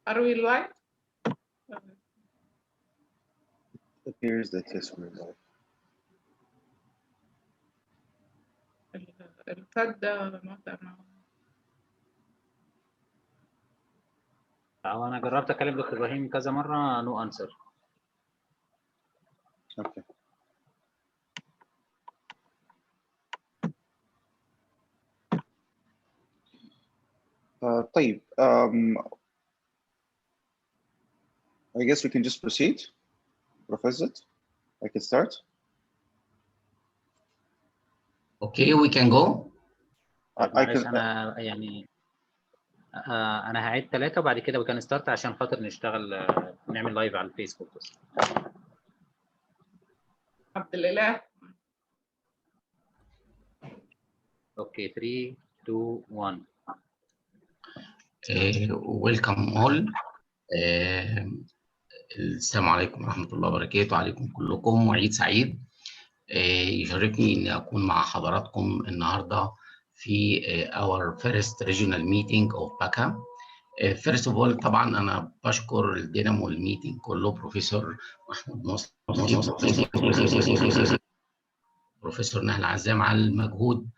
Are we live? It appears that yes, we're live. الفات ده مثلا أنا جربت أكلم دكتور إبراهيم كذا مرة نو أنسر. Okay. طيب, I guess we can just proceed. Professor, I can start. Okay, we can go. I can. أنا يعني أنا هعيد 3 وبعد كده we can start عشان خاطر نشتغل نعمل لايف على الفيسبوك بس. عبد الإله. Okay, 3 2 1. Welcome all. السلام عليكم ورحمة الله وبركاته عليكم كلكم وعيد سعيد. يشرفني إني أكون مع حضراتكم النهاردة في our first regional meeting of PACCA. First of all طبعا أنا بشكر الدينامو الميتنج كله بروفيسور محمود نصر، بروفيسور نهل عزام على المجهود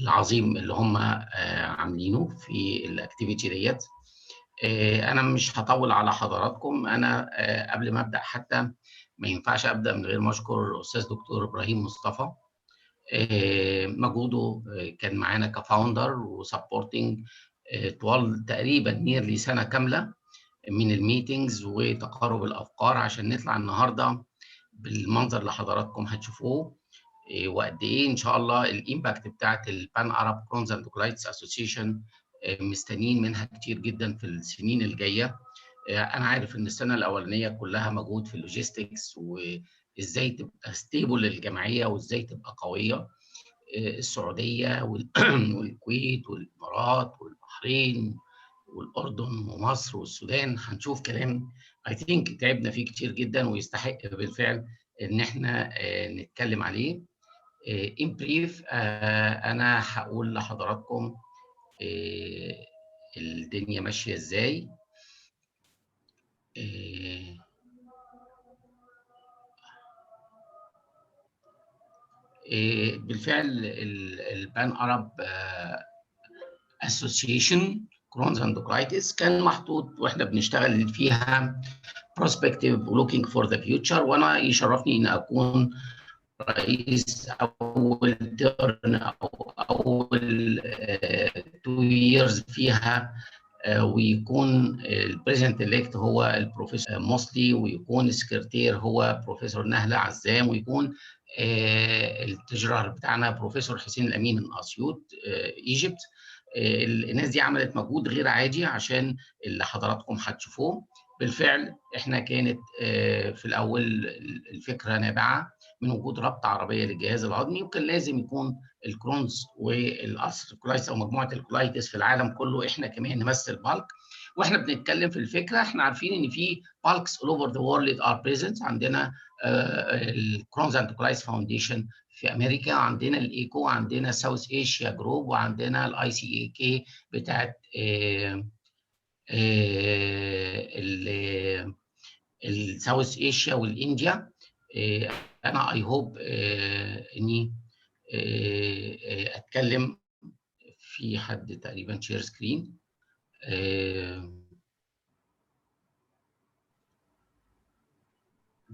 العظيم اللي هم عاملينه في الاكتيفيتي ديت. انا مش هطول على حضراتكم. انا قبل ما ابدا حتى ما ينفعش ابدا من غير ما اشكر الاستاذ دكتور ابراهيم مصطفى. مجهوده كان معانا كفاوندر وسبورتنج طوال تقريبا نيرلي سنه كامله من الميتينجز وتقارب الافكار عشان نطلع النهارده بالمنظر اللي حضراتكم هتشوفوه، وقد ايه ان شاء الله الامباكت بتاعت البان ارب كرونز اند كولايتس اسوسيشن مستنيين منها كتير جدا في السنين الجايه. انا عارف ان السنه الاولانيه كلها مجهود في اللوجيستكس وازاي تبقى ستيبل الجمعيه وازاي تبقى قويه. السعوديه والكويت والامارات والبحرين والاردن ومصر والسودان هنشوف كلام اي ثينك تعبنا فيه كتير جدا ويستحق بالفعل ان احنا نتكلم عليه. ان بريف انا هقول لحضراتكم الدنيا ماشيه ازاي. بالفعل البان ارب اسوسيشن كرونز اند كولايتس كان محطوط واحنا بنشتغل فيها بروسبكتيف ولوكينج فور ذا فيوتشر، وانا يشرفني ان اكون رئيس اول تيرن او اول 2 years فيها، ويكون البريزنت اليكت هو البروفيسور موسلي، ويكون السكرتير هو بروفيسور نهله عزام، ويكون التجرار بتاعنا بروفيسور حسين الامين من اسيوط ايجيبت. الناس دي عملت مجهود غير عادي عشان اللي حضراتكم هتشوفوه. بالفعل احنا كانت في الاول الفكره نابعه من وجود رابطه عربيه للجهاز الهضمي، وكان لازم يكون الكرونز والألسر كولايتس او مجموعه الكولايتس في العالم كله احنا كمان نمثل بالك. واحنا بنتكلم في الفكره احنا عارفين ان في بالكس all over the world are present. عندنا الكرونز اند كولايتس فاونديشن في امريكا، عندنا الايكو، عندنا ساوث ايشيا جروب، وعندنا الاي سي اي كي بتاعت الساوث ايشيا والانديا. انا اي هوب اني اتكلم. في حد تقريبا شير سكرين.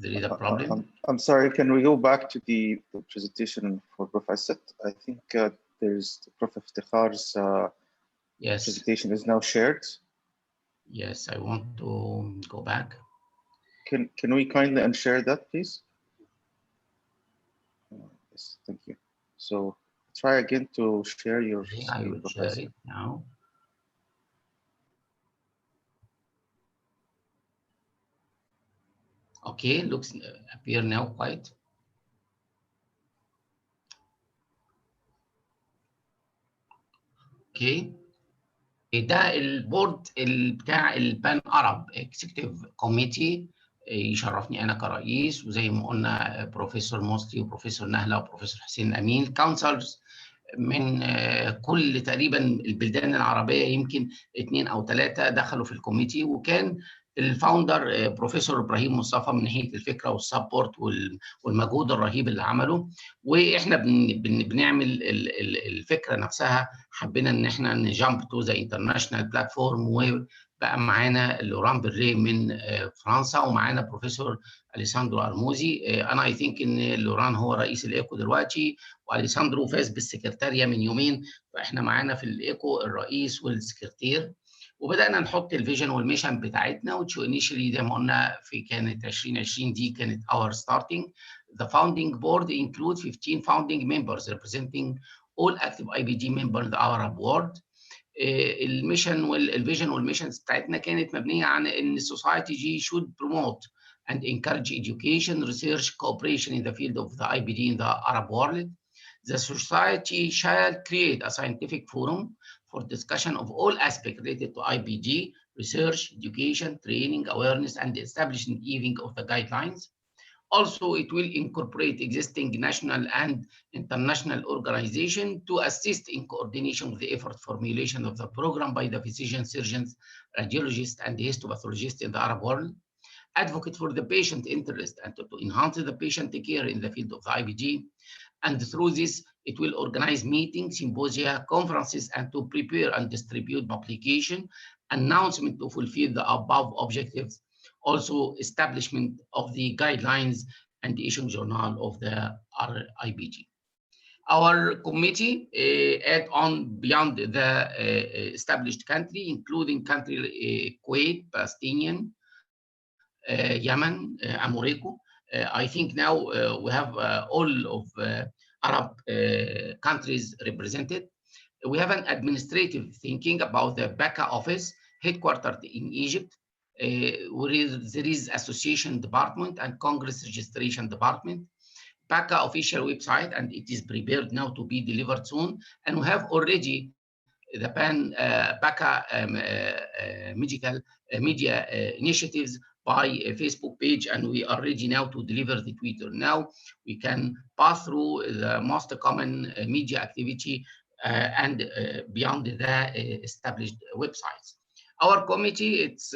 There is a problem. I'm sorry, can we go back to the presentation for Prof. Asset? I think there's Prof. Iftikhar's Yes. presentation is now shared. Yes, I want to go back. Can we kindly unshare that, please? Yes, thank you. So try again to share your screen. I will share it now. Okay, looks appear now quite. Okay. ده البورد بتاع البان ارب اكزيكتيف كوميتي، يشرفني انا كرئيس، وزي ما قلنا بروفيسور موسلي وبروفيسور نهله وبروفيسور حسين امين كونسلز من كل تقريبا البلدان العربيه، يمكن 2 أو 3 دخلوا في الكوميتي، وكان الفاوندر بروفيسور ابراهيم مصطفى من ناحيه الفكره والسبورت والمجهود الرهيب اللي عمله. واحنا بنعمل الفكره نفسها، حبينا ان احنا نجامب تو ذا انترناشونال بلاتفورم، وبقى معانا لوران بري من فرنسا، ومعانا بروفيسور اليساندرو ارموزي. انا اي ثينك ان لوران هو رئيس الايكو دلوقتي، واليساندرو فاز بالسكرتاريه من يومين، فاحنا معانا في الايكو الرئيس والسكرتير. وبدانا نحط الفيجن والميشن بتاعتنا، وتشو انيشلي زي ما قلنا في كانت 2020 دي كانت اور ستارتنج. The founding board include 15 founding members representing all active IBD members in the Arab world. الميشن والفيجن والميشنز بتاعتنا كانت مبنيه عن ان السوسايتي دي should promote and encourage education, research, cooperation in the field of the IBD in the Arab world. The society shall create a scientific forum for discussion of all aspects related to IBD, research, education, training, awareness, and establishing of the guidelines. Also, it will incorporate existing national and international organizations to assist in coordination with the effort formulation of the program by the physicians, surgeons, radiologists, and histopathologists in the Arab world. Advocate for the patient interest and to enhance the patient care in the field of the IBD. And through this, it will organize meetings, symposia, conferences, and to prepare and distribute publication, announcement to fulfill the above objectives, also establishment of the guidelines and the issue journal of the IBD. Our committee add on beyond the established country, including country Kuwait, Palestinian, Yemen, Amorico. I think now we have all of Arab countries represented. We have an administrative thinking about the PACCA office headquartered in Egypt, where there is association department and Congress registration department. PACCA official website, and it is prepared now to be delivered soon. And we have already the PACCA medical media initiatives by a Facebook page, and we are ready now to deliver the Twitter. Now we can pass through the most common media activity and beyond the established websites. Our committee, it's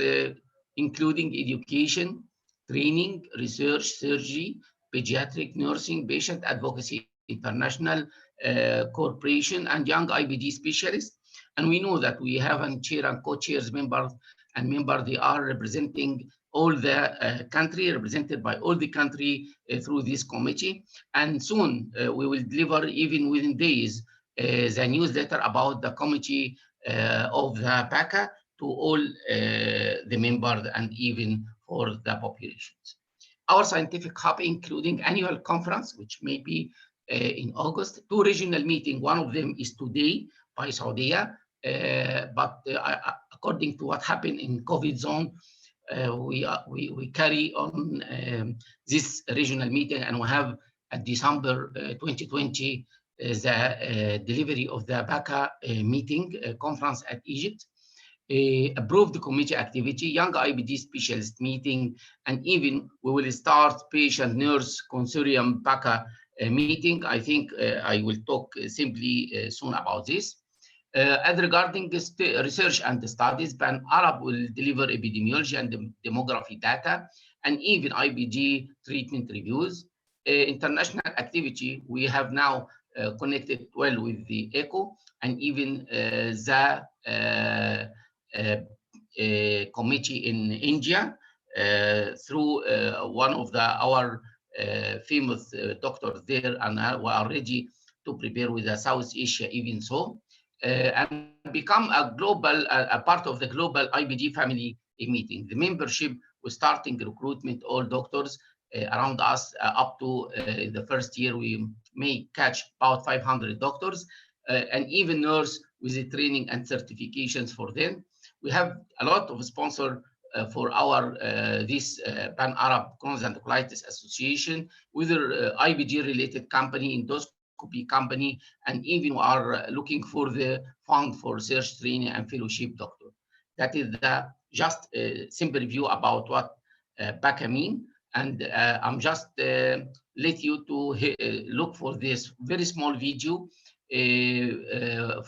including education, training, research, surgery, pediatric nursing, patient advocacy, international cooperation, and young IBD specialists. And we know that we have a chair and co-chairs members, and they are representing all the country, represented by all the country through this committee. And soon we will deliver, even within days, the newsletter about the committee of the PACCA to all the members and even for the populations. Our scientific hub, including annual conference, which may be in August, 2 regional meetings. One of them is today by Saudi, but according to what happened in COVID zone, we carry on this regional meeting, and we have at December 2020 the delivery of the PACCA meeting conference at Egypt. Approved committee activity, young IBD specialist meeting, and even we will start patient nurse consortium PACCA meeting. I think I will talk simply soon about this. As regarding this research and studies, Pan-Arab will deliver epidemiology and demography data, and even IBD treatment reviews. International activity, we have now connected well with the ECHO, and even the committee in India through one of our famous doctors there, and we are ready to prepare with the South Asia even so. And become a global, a part of the global IBD family meeting. The membership was starting recruitment, all doctors around us up to the first year, we may catch about 500 doctors and even nurse with the training and certifications for them. We have a lot of sponsors for our this Pan-Arab Crohn's and Colitis Association, whether IBD related company, endoscopy company, and even we are looking for the fund for research training and fellowship doctor. That is the just simple view about what PACCA mean. And I'm just let you to look for this very small video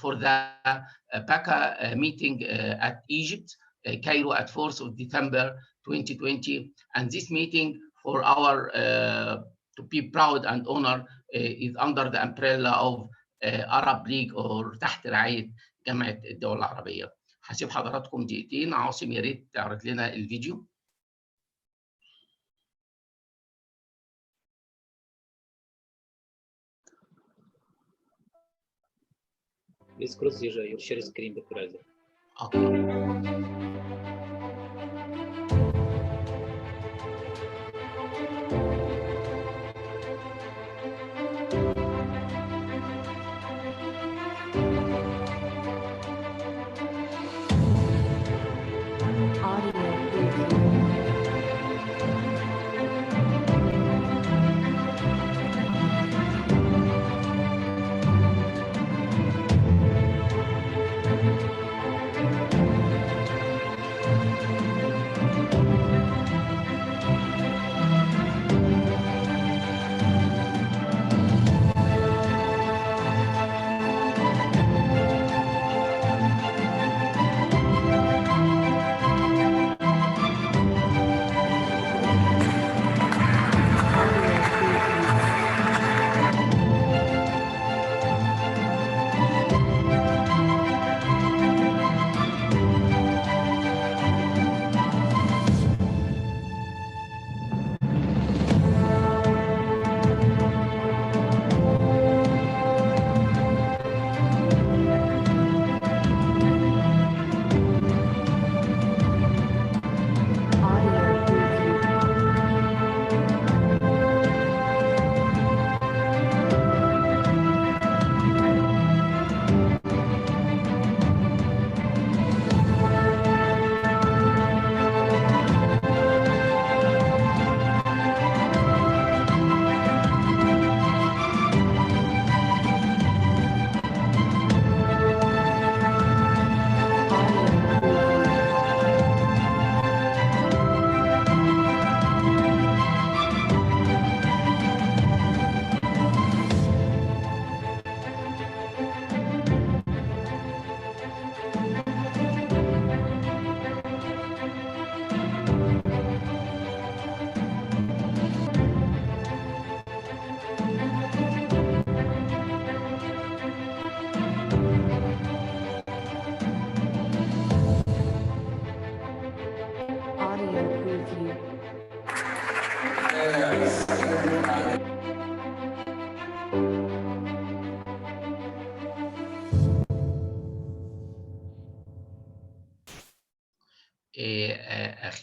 for the PACCA meeting at Egypt, Cairo at 4th of December 2020. And this meeting for our, to be proud and honor, is under the umbrella of Arab League or تحت رعاية جامعة الدول العربية. هسيب حضراتكم دقيقتين. عاصم يا ريت تعرض لنا الفيديو. Please close your share screen, Dr. Isaac. Okay.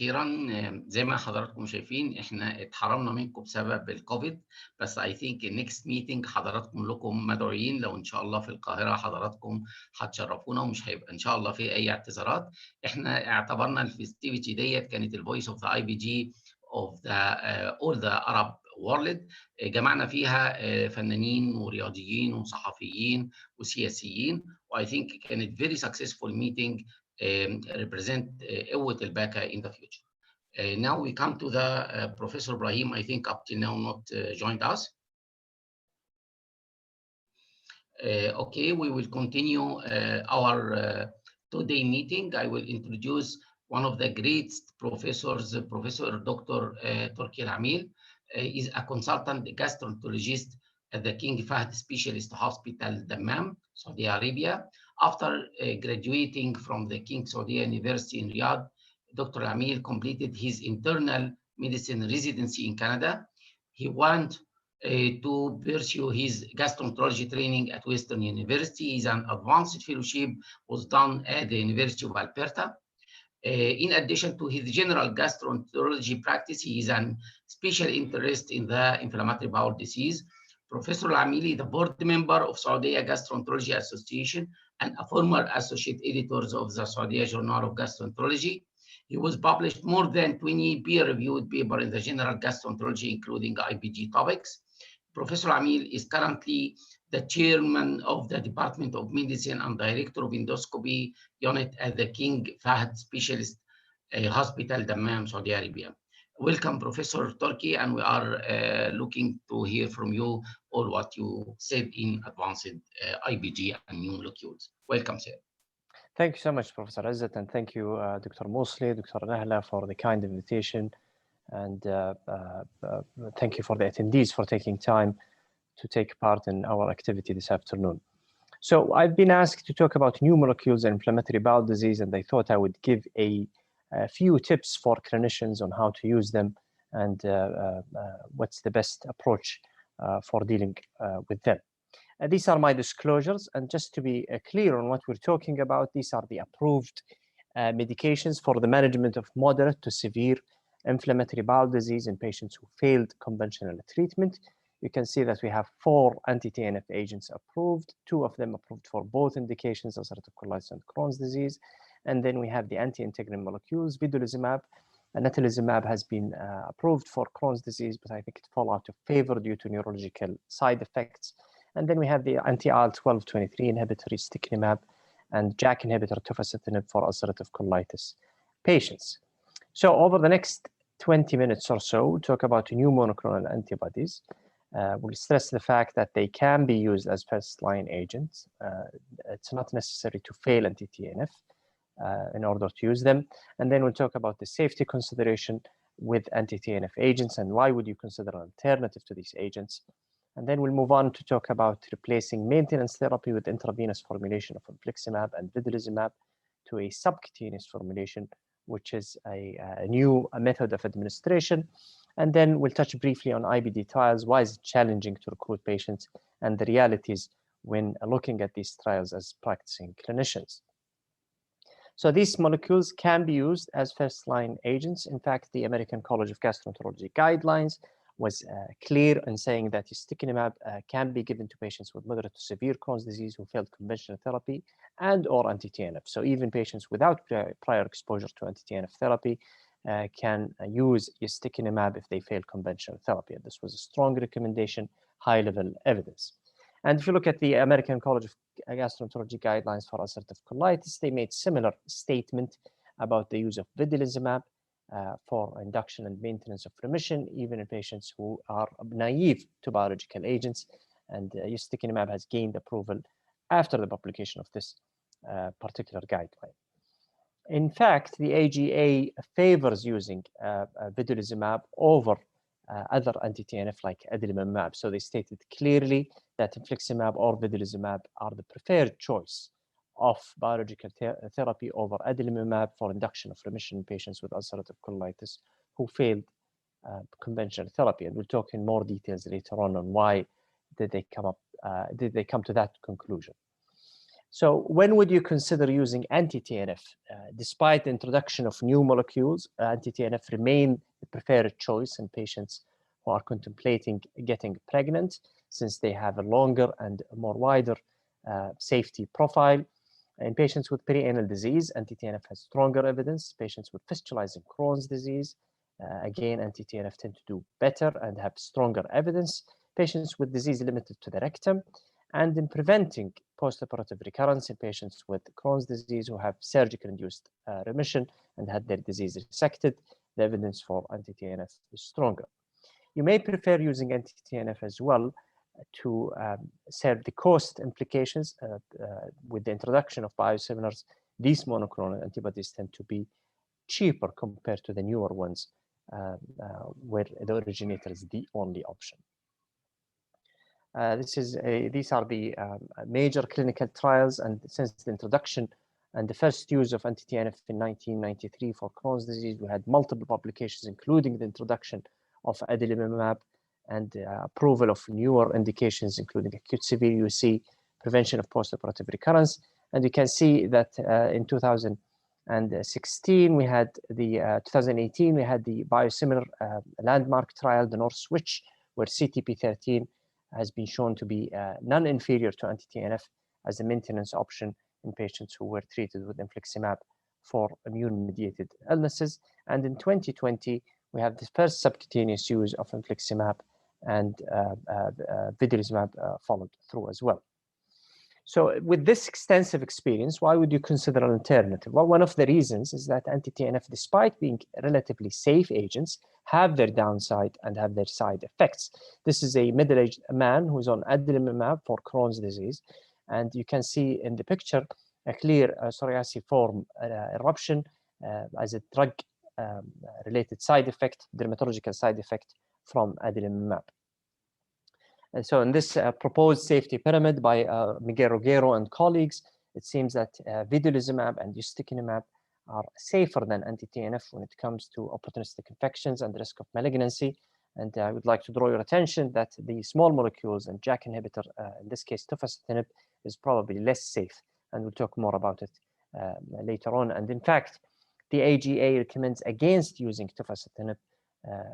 اخيرا زي ما حضراتكم شايفين احنا اتحرمنا منكم بسبب الكوفيد، بس I think النكست ميتنج حضراتكم لكم مدعوين. لو ان شاء الله في القاهره حضراتكم هتشرفونا ومش هيبقى ان شاء الله في اي اعتذارات. احنا اعتبرنا الفيستيفيتي ديت كانت الفويس اوف ذا IBG of the all the Arab world. جمعنا فيها فنانين ورياضيين وصحفيين وسياسيين، و I think كانت very successful meeting represent قوة الباكا in the future. Now we come to the Professor Ibrahim, I think up till now not joined us. Okay, we will continue our two-day meeting. I will introduce one of the great professors, Professor Dr. Turki Al-Amil. Is a consultant gastroenterologist at the King Fahd Specialist Hospital, Dammam, Saudi Arabia. After graduating from the King Saudi University in Riyadh, Dr. Al-Amil completed his internal medicine residency in Canada. He went to pursue his gastroenterology training at Western University. His advanced fellowship was done at the University of Alberta. In addition to his general gastroenterology practice, he is an special interest in the inflammatory bowel disease. Professor Al-Amili is the board member of Saudi Gastroenterology Association and a former associate editor of the Saudi Journal of Gastroenterology. He was published more than 20 peer-reviewed papers in the general gastroenterology, including IBG topics. Professor Al-Amil is currently the chairman of the Department of Medicine and director of endoscopy unit at the King Fahd Specialist Hospital, Dammam, Saudi Arabia. Welcome, Professor Turki, and we are looking to hear from you all what you said in advanced IBG and new molecules. Welcome, sir. Thank you so much, Professor Izzat, and thank you, Dr. Mosley, Dr. Nahla, for the kind invitation, and thank you for the attendees for taking time to take part in our activity this afternoon. So I've been asked to talk about new molecules and inflammatory bowel disease, and I thought I would give a few tips for clinicians on how to use them and what's the best approach for dealing with them. These are my disclosures, and just to be clear on what we're talking about, these are the approved medications for the management of moderate to severe inflammatory bowel disease in patients who failed conventional treatment. You can see that we have 4 anti-TNF agents approved, 2 of them approved for both indications, ulcerative colitis and Crohn's disease. And then we have the anti-integrin molecules, vedolizumab and natalizumab has been approved for Crohn's disease, but I think it fell out of favor due to neurological side effects. And then we have the anti-IL-12/23 inhibitor, ustekinumab, and JAK inhibitor, tofacitinib, for ulcerative colitis patients. So over the next 20 minutes or so, we'll talk about new monoclonal antibodies. We'll stress the fact that they can be used as first-line agents. It's not necessary to fail anti-TNF in order to use them. And then we'll talk about the safety consideration with anti-TNF agents and why would you consider an alternative to these agents. And then we'll move on to talk about replacing maintenance therapy with intravenous formulation of infliximab and vedolizumab to a subcutaneous formulation, which is a new method of administration. And then we'll touch briefly on IBD trials. Why is it challenging to recruit patients and the realities when looking at these trials as practicing clinicians. So these molecules can be used as first-line agents. In fact, the American College of Gastroenterology guidelines was clear in saying that ustekinumab can be given to patients with moderate to severe Crohn's disease who failed conventional therapy and or anti-TNF. So even patients without prior exposure to anti-TNF therapy can use ustekinumab if they fail conventional therapy. And this was a strong recommendation, high-level evidence. And if you look at the American College of Gastroenterology guidelines for ulcerative colitis, they made similar statement about the use of vedolizumab for induction and maintenance of remission, even in patients who are naive to biological agents. And ustekinumab has gained approval after the publication of this particular guideline. In fact, the AGA favors using vedolizumab over other anti-TNF like adalimumab. So they stated clearly that infliximab or vedolizumab are the preferred choice of biological therapy over adalimumab for induction of remission in patients with ulcerative colitis who failed conventional therapy. And we'll talk in more details later on why did they come to that conclusion. So when would you consider using anti-TNF? Despite the introduction of new molecules, anti-TNF remain the preferred choice in patients who are contemplating getting pregnant, since they have a longer and more wider safety profile. In patients with perianal disease, anti-TNF has stronger evidence. Patients with fistulizing Crohn's disease, again, anti-TNF tend to do better and have stronger evidence. Patients with disease limited to the rectum, and in preventing postoperative recurrence in patients with Crohn's disease who have surgical-induced remission and had their disease resected, the evidence for anti-TNF is stronger. You may prefer using anti-TNF as well to serve the cost implications. With the introduction of biosimilars, these monoclonal antibodies tend to be cheaper compared to the newer ones, where the originator is the only option. These are the major clinical trials, and since the introduction and the first use of anti-TNF in 1993 for Crohn's disease, we had multiple publications, including the introduction of adalimumab and approval of newer indications, including acute severe UC, prevention of postoperative recurrence. And you can see that in 2016, we had the 2018, we had the biosimilar landmark trial, the North Switch, where CTP13 has been shown to be non-inferior to anti-TNF as a maintenance option in patients who were treated with infliximab for immune-mediated illnesses. And in 2020, we have the first subcutaneous use of infliximab, and vedolizumab followed through as well. So with this extensive experience, why would you consider an alternative? Well, one of the reasons is that anti-TNF, despite being relatively safe agents, have their downside and have their side effects. This is a middle-aged man who's on adalimumab for Crohn's disease. And you can see in the picture a clear psoriasiform eruption as a drug-related side effect, dermatological side effect from adalimumab. And so in this proposed safety pyramid by Miguel Roguero and colleagues, it seems that vedolizumab and ustekinumab are safer than anti-TNF when it comes to opportunistic infections and the risk of malignancy. And I would like to draw your attention that the small molecules and JAK inhibitor, in this case tofacitinib, is probably less safe. And we'll talk more about it later on. And in fact, the AGA recommends against using tofacitinib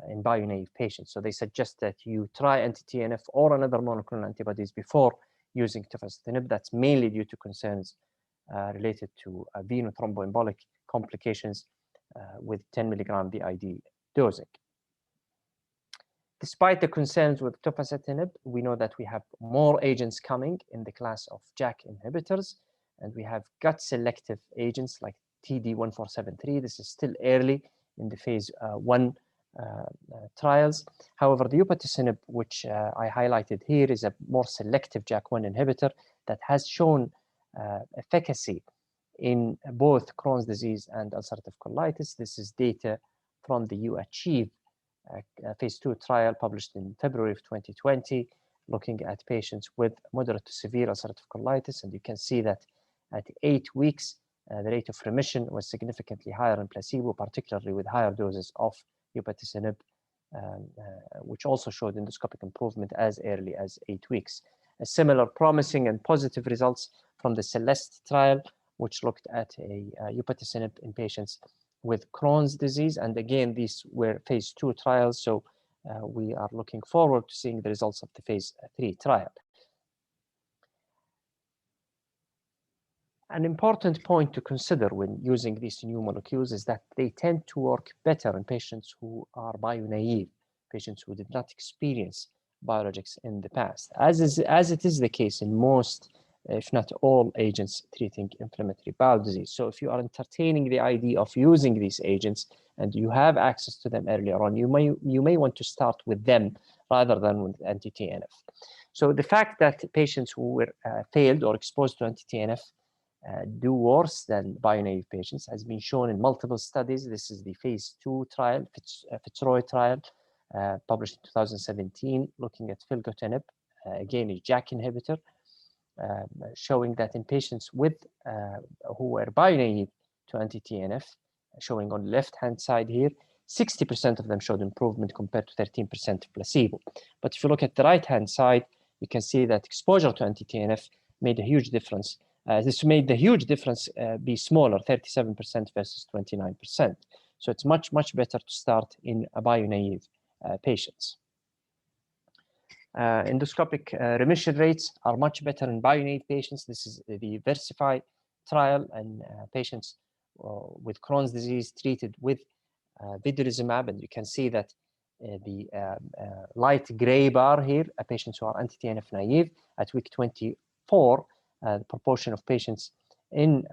in bio-naive patients. So they suggest that you try anti-TNF or another monoclonal antibodies before using tofacitinib. That's mainly due to concerns related to venothromboembolic complications with 10 milligram BID dosing. Despite the concerns with tofacitinib, we know that we have more agents coming in the class of JAK inhibitors, and we have gut-selective agents like TD1473. This is still early in the phase 1 trials. However, the upadacitinib, which I highlighted here, is a more selective JAK1 inhibitor that has shown efficacy in both Crohn's disease and ulcerative colitis. This is data from the UAchieve phase 2 trial published in February of 2020, looking at patients with moderate to severe ulcerative colitis. And you can see that at 8 weeks, the rate of remission was significantly higher in placebo, particularly with higher doses of upadacitinib, which also showed endoscopic improvement as early as 8 weeks. A similar promising and positive results from the Celeste trial, which looked at upadacitinib in patients with Crohn's disease. And again, these were phase 2 trials, so we are looking forward to seeing the results of the phase 3 trial. An important point to consider when using these new molecules is that they tend to work better in patients who are bio-naive, patients who did not experience biologics in the past, as it is the case in most, if not all, agents treating inflammatory bowel disease. So if you are entertaining the idea of using these agents and you have access to them earlier on, you may want to start with them rather than with anti-TNF. So the fact that patients who were failed or exposed to anti-TNF do worse than bio-naive patients has been shown in multiple studies. This is the phase 2 trial, Fitzroy trial, published in 2017, looking at filgotinib, again a JAK inhibitor, showing that in patients with who were bio-naive to anti-TNF, showing on the left-hand side here, 60% of them showed improvement compared to 13% of placebo. But if you look at the right-hand side, you can see that exposure to anti-TNF made a huge difference. This made the huge difference be smaller, 37% versus 29%. So it's much, much better to start in bio-naive patients. Endoscopic remission rates are much better in bio-naive patients. This is the Versify trial, and patients with Crohn's disease treated with vedolizumab, and you can see that the light gray bar here, patients who are anti-TNF naive at week 24, the proportion of patients in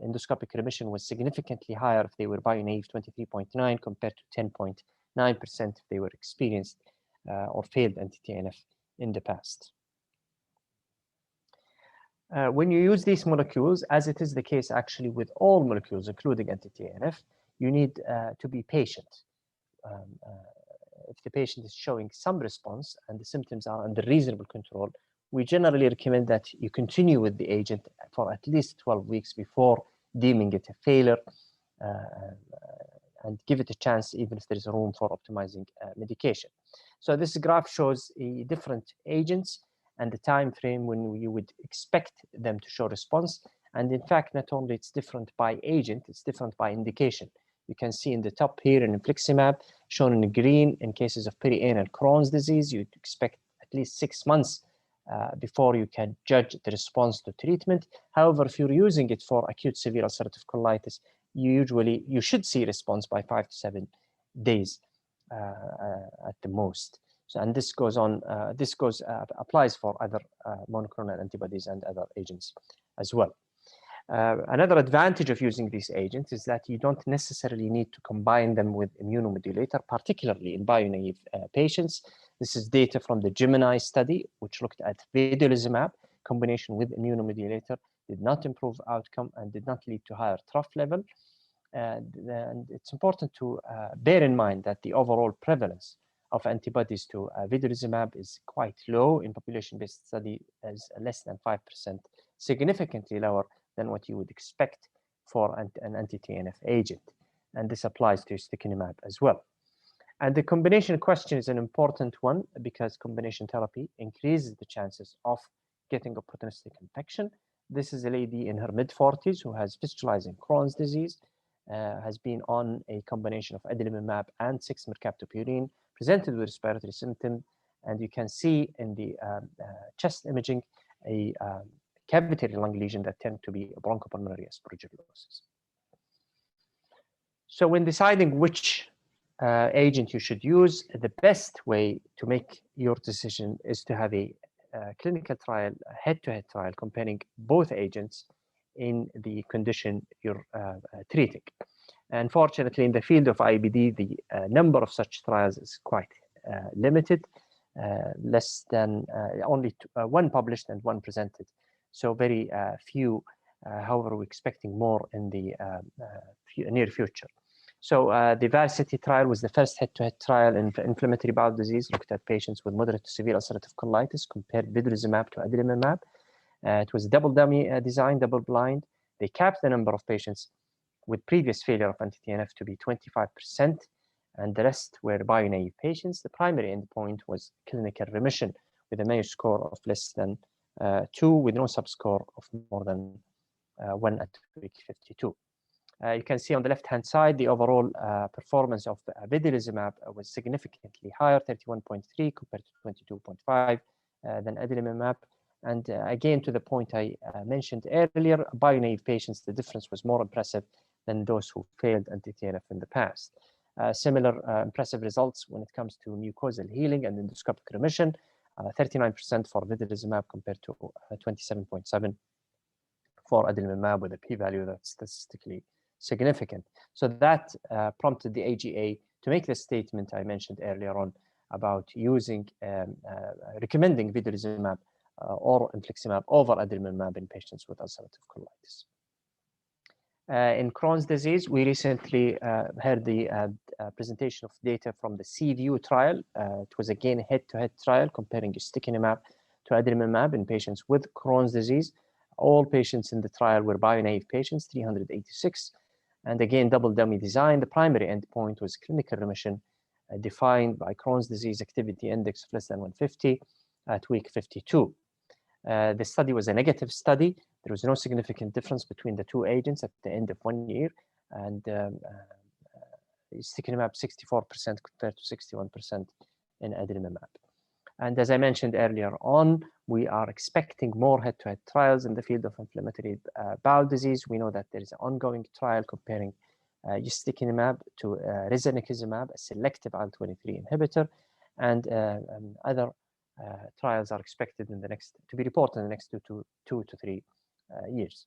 endoscopic remission was significantly higher if they were bio-naive, 23.9 compared to 10.9% if they were experienced or failed anti-TNF in the past. When you use these molecules, as it is the case actually with all molecules, including anti-TNF, you need to be patient. If the patient is showing some response and the symptoms are under reasonable control, we generally recommend that you continue with the agent for at least 12 weeks before deeming it a failure, and give it a chance even if there is room for optimizing medication. So this graph shows different agents and the time frame when you would expect them to show response. And in fact, not only it's different by agent, it's different by indication. You can see in the top here in infliximab, shown in green, in cases of perianal Crohn's disease, you'd expect at least 6 months before you can judge the response to treatment. However, if you're using it for acute severe ulcerative colitis, you should see response by 5 to 7 days at the most. So, and this goes on. Applies for other monoclonal antibodies and other agents as well. Another advantage of using these agents is that you don't necessarily need to combine them with immunomodulator, particularly in bio-naive patients. This is data from the Gemini study, which looked at vedolizumab combination with immunomodulator, did not improve outcome and did not lead to higher trough level. And it's important to bear in mind that the overall prevalence of antibodies to vedolizumab is quite low in population-based study, as less than 5%, significantly lower than what you would expect for an anti-TNF agent. And this applies to ustekinumab as well. And the combination question is an important one because combination therapy increases the chances of getting opportunistic infection. This is a lady in her mid-40s who has fistulizing Crohn's disease, has been on a combination of adalimumab and 6-mercaptopurine, presented with respiratory symptom, and you can see in the chest imaging a cavitary lung lesion that tend to be bronchopulmonary aspergillosis. So when deciding which agent you should use, the best way to make your decision is to have a clinical trial, head-to-head trial, comparing both agents in the condition you're treating. Unfortunately, in the field of IBD, the number of such trials is quite limited, less than only one published and one presented. So very few, however, we're expecting more in the near future. So the VARSITY trial was the first head-to-head trial in inflammatory bowel disease, looked at patients with moderate to severe ulcerative colitis, compared vedolizumab to adalimumab. It was a double-dummy design, double-blind. They capped the number of patients with previous failure of anti-TNF to be 25%, and the rest were bio-naive patients. The primary endpoint was clinical remission with a Mayo score of less than 2, with no subscore of more than 1 at week 52. You can see on the left-hand side, the overall performance of vedolizumab was significantly higher, 31.3 compared to 22.5 than adalimumab. And again, to the point I mentioned earlier, bio-naive patients, the difference was more impressive than those who failed anti-TNF in the past. Similar impressive results when it comes to mucosal healing and endoscopic remission, 39% for vedolizumab compared to 27.7 for adalimumab, with a p-value that's statistically significant. So that prompted the AGA to make the statement I mentioned earlier on about using, recommending vedolizumab or infliximab over adalimumab in patients with ulcerative colitis. In Crohn's disease, we recently heard the presentation of data from the CView trial. It was again a head-to-head trial comparing ustekinumab to adalimumab in patients with Crohn's disease. All patients in the trial were bio-naive patients, 386. And again, double-dummy design. The primary endpoint was clinical remission, defined by Crohn's disease activity index of less than 150 at week 52. The study was a negative study. There was no significant difference between the two agents at the end of 1 year, and ustekinumab 64% compared to 61% in adalimumab. And as I mentioned earlier on, we are expecting more head-to-head trials in the field of inflammatory bowel disease. We know that there is an ongoing trial comparing ustekinumab to risankizumab, a selective IL-23 inhibitor, and other trials are expected in the next to be reported in the next 2 to 3 years.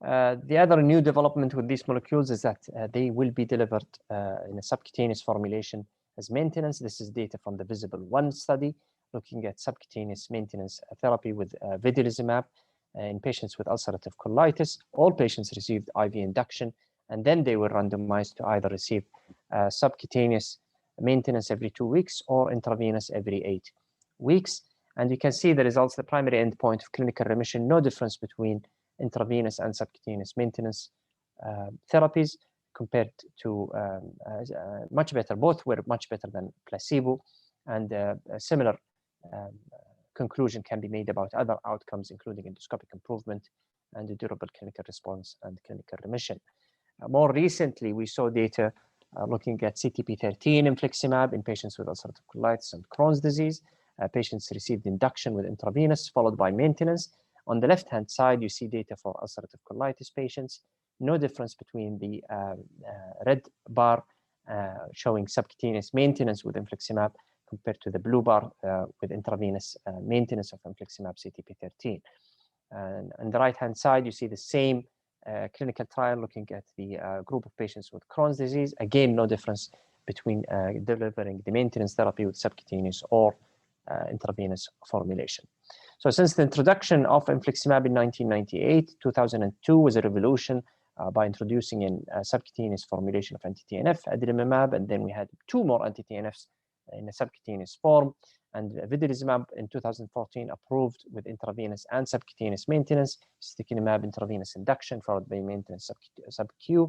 The other new development with these molecules is that they will be delivered in a subcutaneous formulation as maintenance. This is data from the VISIBLE-1 study looking at subcutaneous maintenance therapy with vedolizumab in patients with ulcerative colitis. All patients received IV induction, and then they were randomized to either receive subcutaneous maintenance every 2 weeks or intravenous every 8 weeks. And you can see the results, the primary endpoint of clinical remission, no difference between intravenous and subcutaneous maintenance therapies compared to much better. Both were much better than placebo, and a similar conclusion can be made about other outcomes, including endoscopic improvement and a durable clinical response and clinical remission. More recently, we saw data looking at CTP13 infliximab in patients with ulcerative colitis and Crohn's disease. Patients received induction with intravenous, followed by maintenance. On the left-hand side, you see data for ulcerative colitis patients. No difference between the red bar showing subcutaneous maintenance with infliximab compared to the blue bar with intravenous maintenance of infliximab CTP13. And on the right-hand side, you see the same clinical trial looking at the group of patients with Crohn's disease. Again, no difference between delivering the maintenance therapy with subcutaneous or intravenous formulation. So since the introduction of infliximab in 1998, 2002 was a revolution by introducing a subcutaneous formulation of anti-TNF, adalimumab, and then we had 2 more anti-TNFs in a subcutaneous form, and vedolizumab in 2014 approved with intravenous and subcutaneous maintenance, ustekinumab intravenous induction followed by maintenance sub-Q.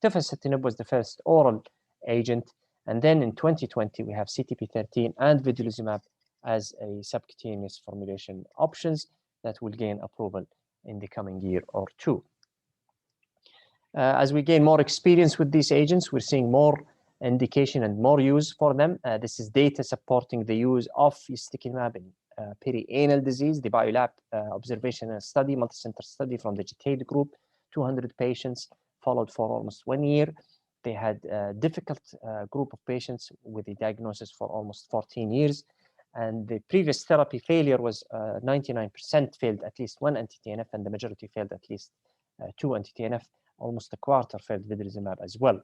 Tofacitinib was the first oral agent, and then in 2020 we have CTP13 and vedolizumab as a subcutaneous formulation options that will gain approval in the coming year or 2. As we gain more experience with these agents, we're seeing more indication and more use for them. This is data supporting the use of ustekinumab in perianal disease, the biolab observational study, multicenter study from the Jetaid group, 200 patients followed for almost 1 year. They had a difficult group of patients with a diagnosis for almost 14 years. And the previous therapy failure was 99% failed at least 1 anti-TNF, and the majority failed at least 2 anti-TNF. Almost a quarter failed vedolizumab as well.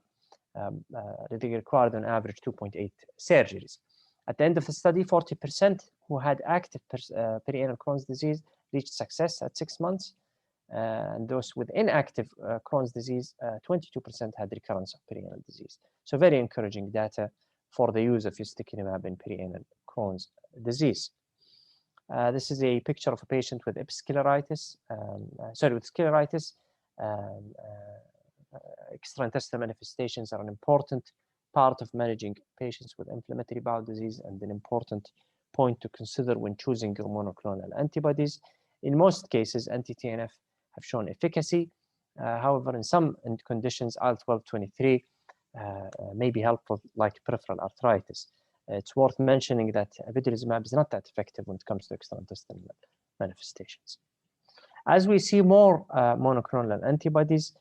They required on average 2.8 surgeries. At the end of the study, 40% who had active perianal Crohn's disease reached success at 6 months. And those with inactive Crohn's disease, 22% had recurrence of perianal disease. So very encouraging data for the use of ustekinumab in perianal Crohn's disease. This is a picture of a patient with scleritis. Extraintestinal manifestations are an important part of managing patients with inflammatory bowel disease and an important point to consider when choosing your monoclonal antibodies. In most cases, anti-TNF have shown efficacy. However, in some conditions, IL-12/23 may be helpful, like peripheral arthritis. It's worth mentioning that vedolizumab is not that effective when it comes to extraintestinal manifestations. As we see more monoclonal antibodies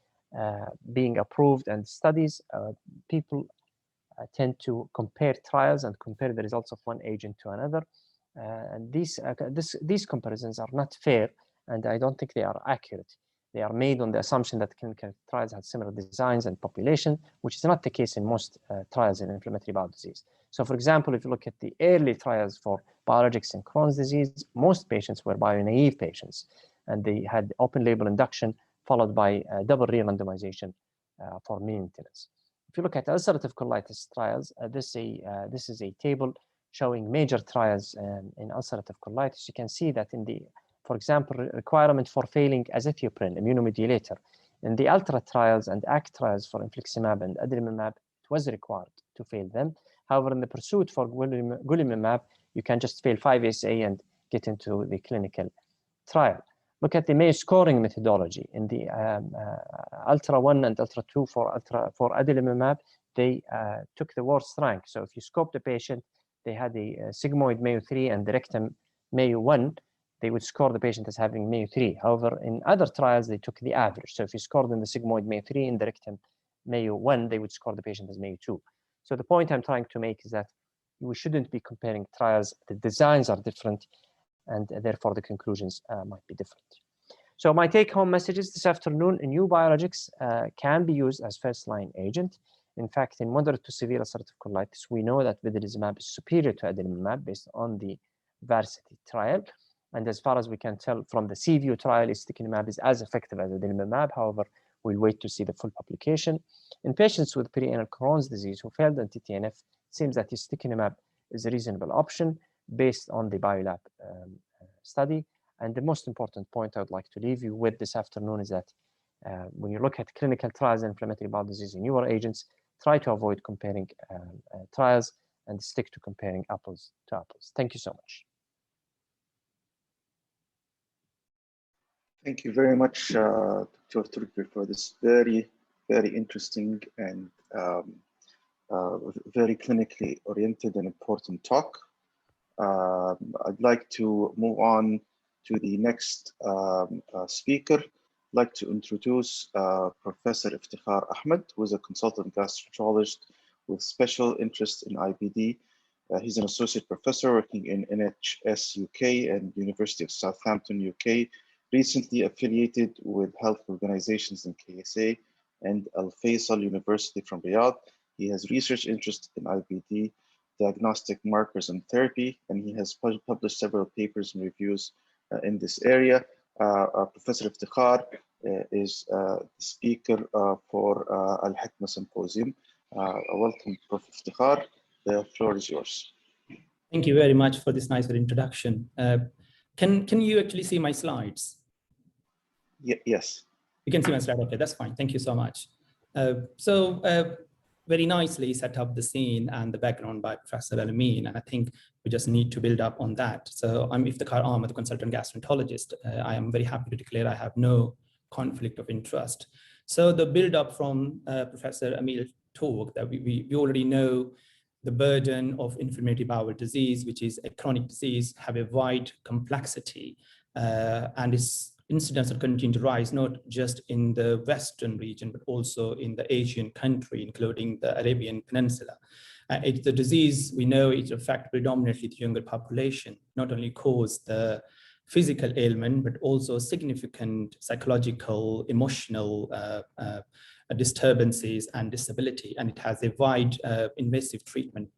being approved and studies, people tend to compare trials and compare the results of one agent to another. And these comparisons are not fair, and I don't think they are accurate. They are made on the assumption that clinical trials have similar designs and population, which is not the case in most trials in inflammatory bowel disease. So for example, if you look at the early trials for biologics in Crohn's disease, most patients were bio-naive patients, and they had open label induction followed by double re-randomization for maintenance. If you look at ulcerative colitis trials, this is a table showing major trials in ulcerative colitis. You can see that in the, for example, requirement for failing azathioprine, immunomodulator. In the ULTRA trials and ACT trials for infliximab and adalimumab, it was required to fail them. However, in the pursuit for golimumab, you can just fail 5 ASA and get into the clinical trial. Look at the Mayo scoring methodology. In the ULTRA-1 and ULTRA-2 for adalimumab, they took the worst rank. So if you scope the patient, they had a sigmoid Mayo 3 and the rectum Mayo 1, they would score the patient as having Mayo 3. However, in other trials, they took the average. So if you scored in the sigmoid Mayo 3 and the rectum Mayo 1, they would score the patient as Mayo 2. So the point I'm trying to make is that we shouldn't be comparing trials. The designs are different, and therefore the conclusions might be different. So my take-home messages this afternoon: new biologics can be used as first-line agent. In fact, in moderate to severe ulcerative colitis, we know that vedolizumab is superior to adalimumab based on the VARSITY trial. And as far as we can tell from the CView trial, ustekinumab is as effective as adalimumab. However, we'll wait to see the full publication. In patients with perianal Crohn's disease who failed anti-TNF, it seems that ustekinumab is a reasonable option based on the biolab study. And the most important point I would like to leave you with this afternoon is that when you look at clinical trials in inflammatory bowel disease and newer agents, try to avoid comparing trials and stick to comparing apples to apples. Thank you so much. Thank you very much, Dr. Turker, for this very, very interesting and very clinically oriented and important talk. I'd like to move on to the next speaker. I'd like to introduce Professor Iftikhar Ahmed, who is a consultant gastrologist with special interest in IBD. He's an associate professor working in NHS UK and University of Southampton, UK, recently affiliated with health organizations in KSA and Al Faisal University from Riyadh. He has research interest in IBD, diagnostic markers and therapy, and he has published several papers and reviews in this area. Professor Iftikhar is the speaker for Al-Hikma Symposium. Welcome, Prof. Iftikhar. The floor is yours. Thank you very much for this nice introduction. Can you actually see my slides? Yes. You can see my slide. Okay, that's fine. Thank you so much. Very nicely set up the scene and the background by Professor Al-Amin, and I think we just need to build up on that. So I'm Iftikhar Ahmed, a consultant gastroenterologist. I am very happy to declare I have no conflict of interest. So the build up from Professor Emil talk that we already know the burden of inflammatory bowel disease, which is a chronic disease, have a wide complexity and its incidence are continuing to rise, not just in the Western region, but also in the Asian country, including the Arabian Peninsula. It's the disease we know it affects predominantly the younger population, not only cause the physical ailment, but also significant psychological, emotional disturbances and disability. And it has a wide invasive treatment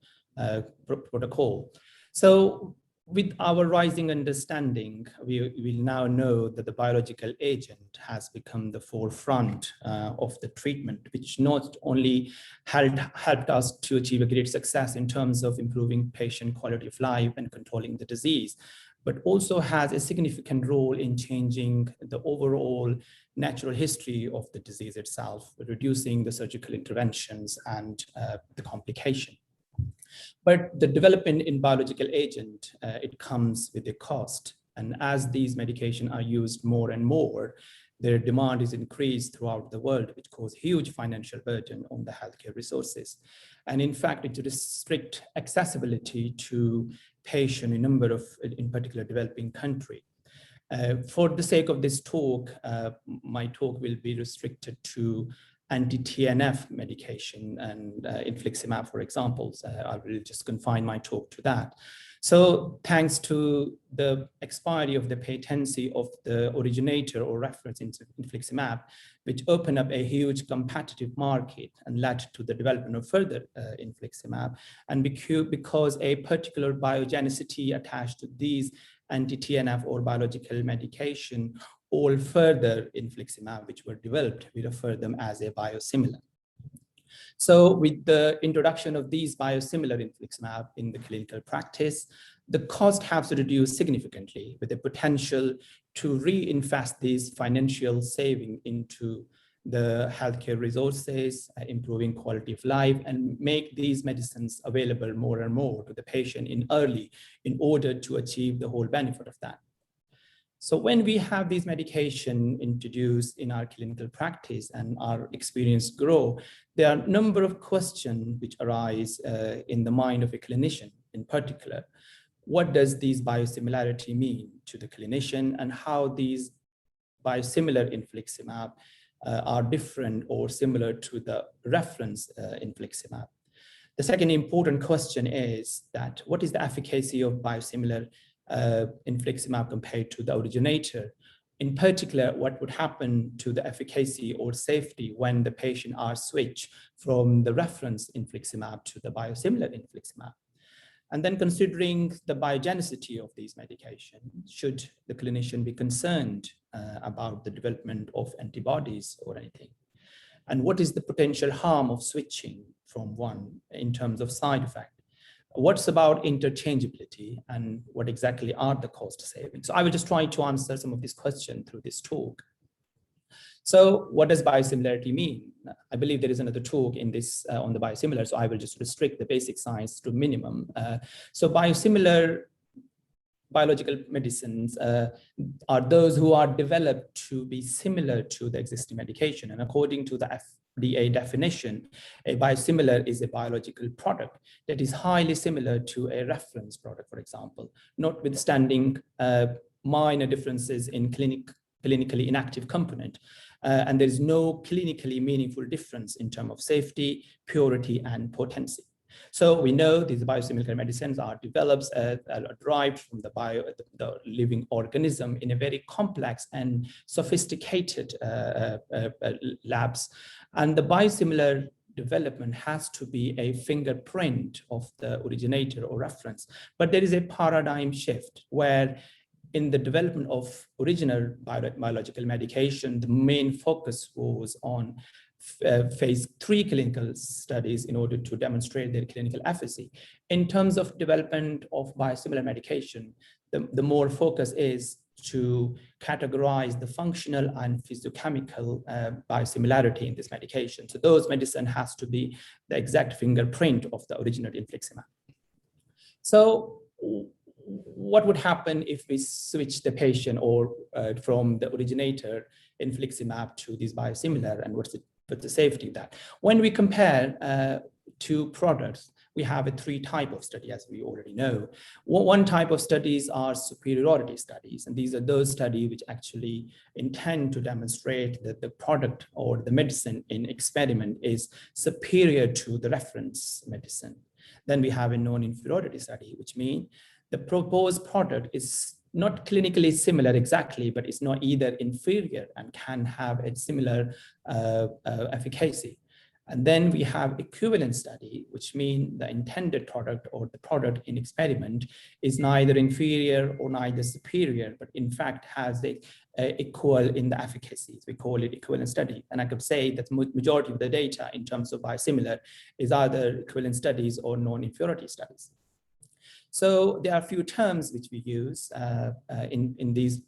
protocol. So with our rising understanding, we will now know that the biological agent has become the forefront of the treatment, which not only helped us to achieve a great success in terms of improving patient quality of life and controlling the disease, but also has a significant role in changing the overall natural history of the disease itself, reducing the surgical interventions and the complication. But the development in biological agent, it comes with a cost. And as these medications are used more and more, their demand is increased throughout the world, which causes huge financial burden on the healthcare resources. And in fact, it restricts accessibility to patients in a number of, in particular, developing countries. For the sake of this talk, my talk will be restricted to anti-TNF medication and infliximab, for example. I will just confine my talk to that. So thanks to the expiry of the patency of the originator or reference into infliximab, which opened up a huge competitive market and led to the development of further infliximab. And because a particular biogenicity attached to these anti-TNF or biological medication, all further infliximab, which were developed, we refer them as a biosimilar. So with the introduction of these biosimilar infliximab in the clinical practice, the cost has reduced significantly with the potential to reinvest these financial saving into the healthcare resources, improving quality of life, and make these medicines available more and more to the patient in early in order to achieve the whole benefit of that. So when we have these medications introduced in our clinical practice and our experience grow, there are a number of questions which arise in the mind of a clinician in particular. What does these biosimilarity mean to the clinician, and how these biosimilar infliximab are different or similar to the reference infliximab? The second important question is that what is the efficacy of biosimilar infliximab compared to the originator? In particular, what would happen to the efficacy or safety when the patient are switched from the reference infliximab to the biosimilar infliximab? And then considering the biogenicity of these medications, should the clinician be concerned about the development of antibodies or anything? And what is the potential harm of switching from one in terms of side effect? What's about interchangeability, and what exactly are the cost savings? So I will just try to answer some of these questions through this talk. So what does biosimilarity mean? I believe there is another talk in this on the biosimilar, so I will just restrict the basic science to minimum. So biosimilar biological medicines are those who are developed to be similar to the existing medication. And according to the FDA definition, a biosimilar is a biological product that is highly similar to a reference product, for example, notwithstanding minor differences in clinically inactive component. And there is no clinically meaningful difference in terms of safety, purity, and potency. So we know these biosimilar medicines are developed, derived from the living organism in a very complex and sophisticated labs. And the biosimilar development has to be a fingerprint of the originator or reference. But there is a paradigm shift where in the development of original biological medication, the main focus was on phase 3 clinical studies in order to demonstrate their clinical efficacy. In terms of development of biosimilar medication, the more focus is to categorize the functional and physiochemical biosimilarity in this medication. So those medicine has to be the exact fingerprint of the original infliximab. So what would happen if we switch the patient or from the originator infliximab to this biosimilar, and what's the safety of that? When we compare two products, we have a 3 type of study, as we already know. One type of studies are superiority studies, and these are those studies which actually intend to demonstrate that the product or the medicine in experiment is superior to the reference medicine. Then we have a non-inferiority study, which means the proposed product is not clinically similar exactly, but it's not either inferior and can have a similar efficacy. And then we have equivalent study, which means the intended product or the product in experiment is neither inferior or neither superior, but in fact has the equal in the efficacies. We call it equivalent study. And I could say that majority of the data in terms of biosimilar is either equivalent studies or non-inferiority studies. So there are a few terms which we use in these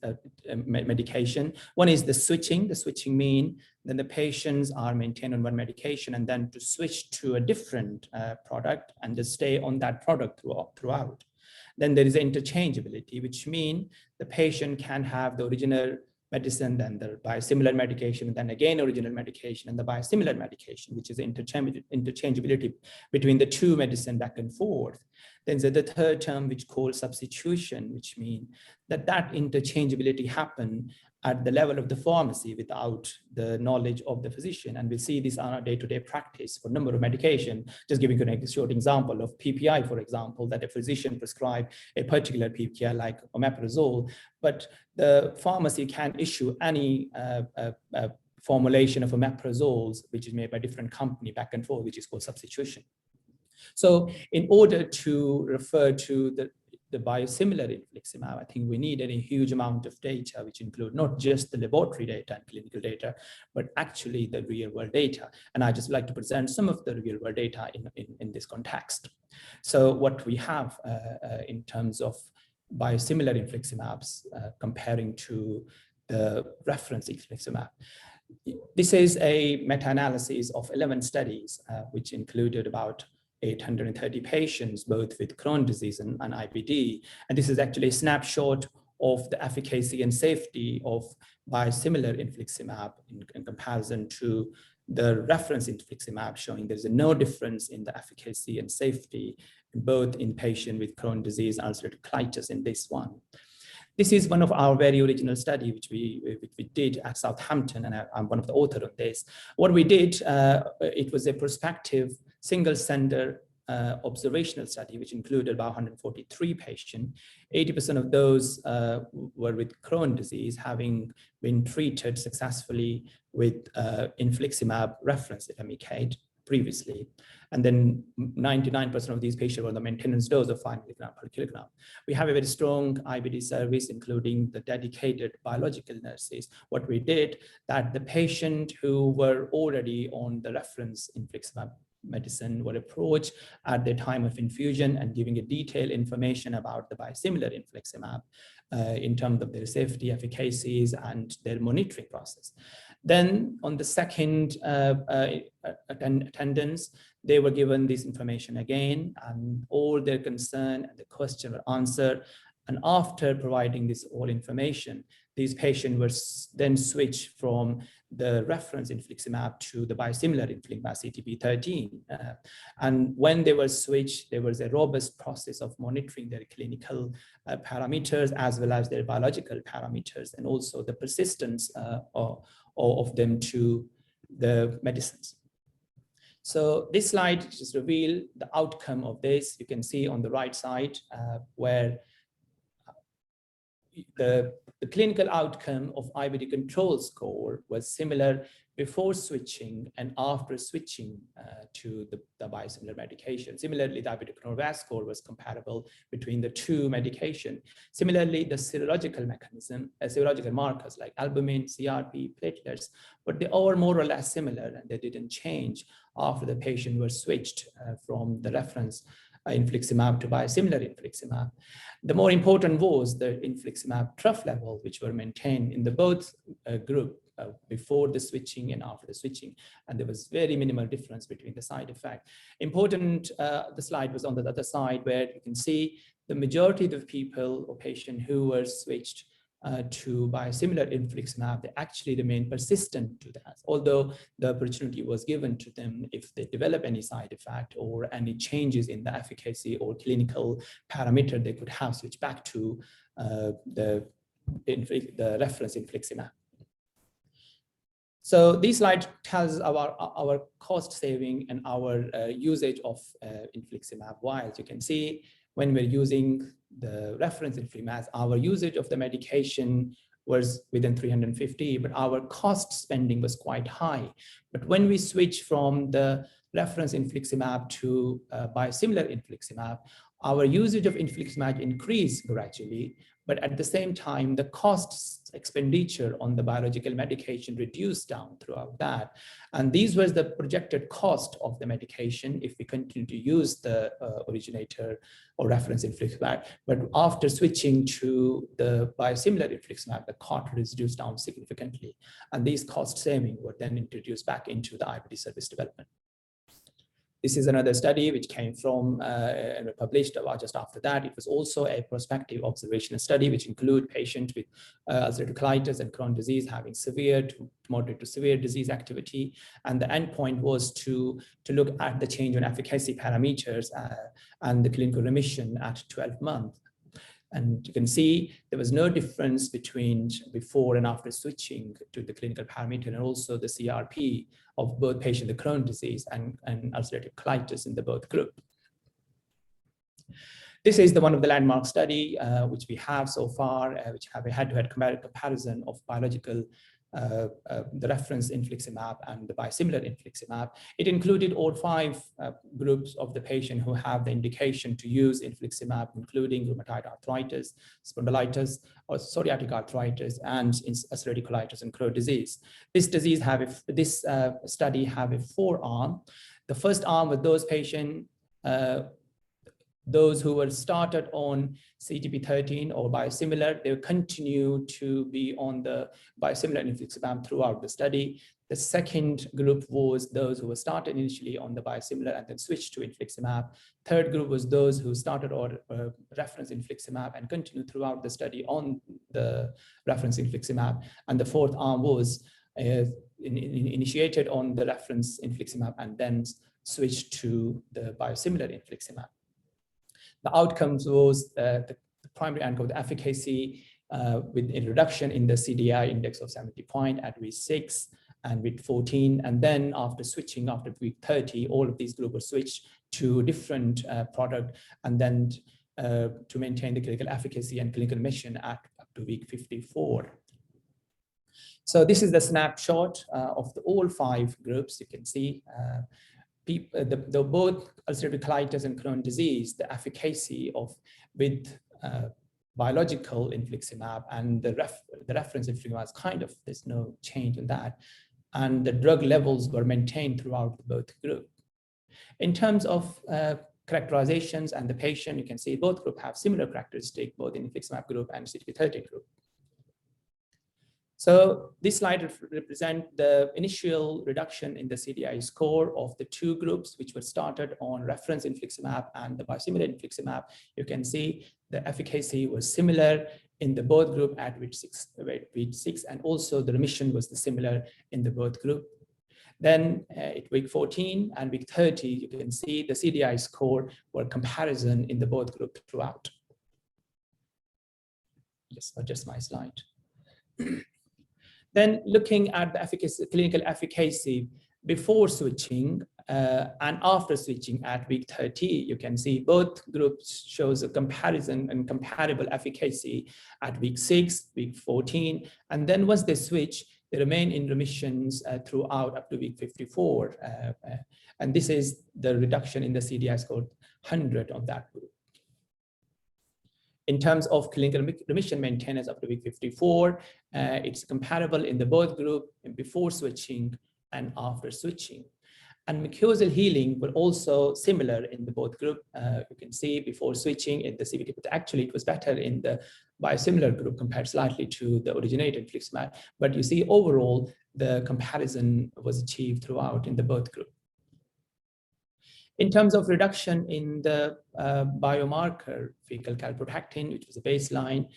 medication. One is the switching. The switching mean then the patients are maintained on one medication and then to switch to a different product and to stay on that product throughout. Then there is interchangeability, which mean the patient can have the original medicine, then the biosimilar medication, and then again original medication and the biosimilar medication, which is interchangeability between the two medicine back and forth. Then there's the third term, which called substitution, which means that interchangeability happen at the level of the pharmacy without the knowledge of the physician. And we see this on our day-to-day practice for a number of medication. Just giving you a short example of PPI, for example, that a physician prescribed a particular PPI like omeprazole, but the pharmacy can issue any formulation of omeprazoles, which is made by different company back and forth, which is called substitution. So in order to refer to the biosimilar infliximab, I think we need a huge amount of data, which include not just the laboratory data and clinical data, but actually the real world data. And I just like to present some of the real world data in this context. So what we have in terms of biosimilar infliximabs comparing to the reference infliximab. This is a meta-analysis of 11 studies, which included about 830 patients, both with Crohn's disease and IBD. And this is actually a snapshot of the efficacy and safety of biosimilar infliximab in comparison to the reference infliximab, showing there's no difference in the efficacy and safety both in patient with Crohn's disease and ulcerative colitis in this one. This is one of our very original study, which we did at Southampton, and I'm one of the authors of this. What we did, it was a prospective single center observational study, which included about 143 patients. 80% of those were with Crohn's disease, having been treated successfully with infliximab reference Remicade previously. And then 99% of these patients were on the maintenance dose of 5 milligrams per kilogram. We have a very strong IBD service, including the dedicated biological nurses. What we did, that the patient who were already on the reference infliximab medicine were approached at the time of infusion and giving a detailed information about the biosimilar infliximab in terms of their safety, efficacies, and their monitoring process. Then on the second attendance, they were given this information again, and all their concern and the question were answered. And after providing this all information, these patients were then switched from the reference infliximab to the biosimilar infliximab CTP13. And when they were switched, there was a robust process of monitoring their clinical parameters as well as their biological parameters, and also the persistence of them to the medicines. So this slide just reveals the outcome of this. You can see on the right side where the clinical outcome of IBD control score was similar before switching and after switching to the biosimilar medication. Similarly, the IBD control VAS score was comparable between the two medications. Similarly, the serological mechanism, serological markers like albumin, CRP, platelets, but they all were more or less similar, and they didn't change after the patient was switched from the reference infliximab to biosimilar infliximab. The more important was the infliximab trough level, which were maintained in the both group before the switching and after the switching, and there was very minimal difference between the side effect. Important, the slide was on the other side where you can see the majority of the people or patients who were switched to biosimilar infliximab, they actually remain persistent to that, although the opportunity was given to them if they develop any side effect or any changes in the efficacy or clinical parameter, they could have switched back to the reference infliximab. So this slide tells our cost saving and our usage of infliximab vials. You can see when we're using the reference infliximab, our usage of the medication was within 350, but our cost spending was quite high. But when we switch from the reference infliximab to biosimilar infliximab, our usage of infliximab increased gradually, but at the same time, the cost expenditure on the biological medication reduced down throughout that. And these were the projected cost of the medication if we continue to use the originator or reference infliximab. But after switching to the biosimilar infliximab, the cost reduced down significantly. And these cost savings were then introduced back into the IBD service development. This is another study which came from and published just after that. It was also a prospective observational study which include patients with ulcerative colitis and Crohn's disease having severe to moderate to severe disease activity. And the endpoint was to look at the change in efficacy parameters and the clinical remission at 12 months. And you can see there was no difference between before and after switching to the clinical parameter, and also the CRP of both patients with Crohn's disease and ulcerative colitis in the both group. This is one of the landmark study which we have so far, which have a head-to-head comparison of biological the reference infliximab and the biosimilar infliximab. It included all 5 groups of the patient who have the indication to use infliximab, including rheumatoid arthritis, spondylitis, or psoriatic arthritis, and ulcerative colitis and Crohn's disease. This study have a 4-arm. The first arm with those patients, those who were started on CTP13 or biosimilar, they continue to be on the biosimilar infliximab throughout the study. The second group was those who were started initially on the biosimilar and then switched to infliximab. Third group was those who started on reference infliximab and continued throughout the study on the reference infliximab. And the fourth arm was initiated on the reference infliximab and then switched to the biosimilar infliximab. The outcomes was the primary endpoint of the efficacy with a reduction in the CDI index of 70 point at week 6 and week 14. And then after switching after week 30, all of these groups were switched to different product and then to maintain the clinical efficacy and clinical remission at up to week 54. So this is the snapshot of all 5 groups. You can see both ulcerative colitis and Crohn's disease, the efficacy with biological infliximab and the reference infliximab is kind of, there's no change in that. And the drug levels were maintained throughout both groups. In terms of characterizations and the patient, you can see both groups have similar characteristics, both in infliximab group and CTP13 group. So this slide represents the initial reduction in the CDI score of the two groups, which were started on reference infliximab and the biosimilar infliximab. You can see the efficacy was similar in the both group at week six, and also the remission was similar in the both group. Then at week 14 and week 30, you can see the CDI score were comparison in the both group throughout. Just adjust my slide. Then looking at the efficacy, clinical efficacy before switching and after switching at week 30, you can see both groups shows a comparison and comparable efficacy at week 6, week 14, and then once they switch, they remain in remissions throughout up to week 54. And this is the reduction in the CDI score 100 of that group. In terms of clinical remission maintenance up to week 54, it's comparable in the both group before switching and after switching. And mucosal healing were also similar in the both group. You can see before switching in the CBT, but actually it was better in the biosimilar group compared slightly to the originated infliximab. But you see overall, the comparison was achieved throughout in the both group. In terms of reduction in the biomarker fecal calprotectin, which was a baseline,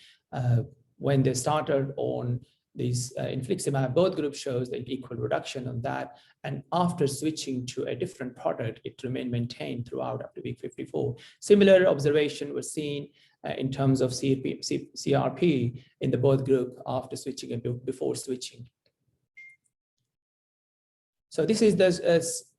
when they started on this infliximab, both groups shows an equal reduction on that. And after switching to a different product, it remained maintained throughout up to week 54. Similar observation was seen in terms of CRP in the both group after switching and before switching. So this is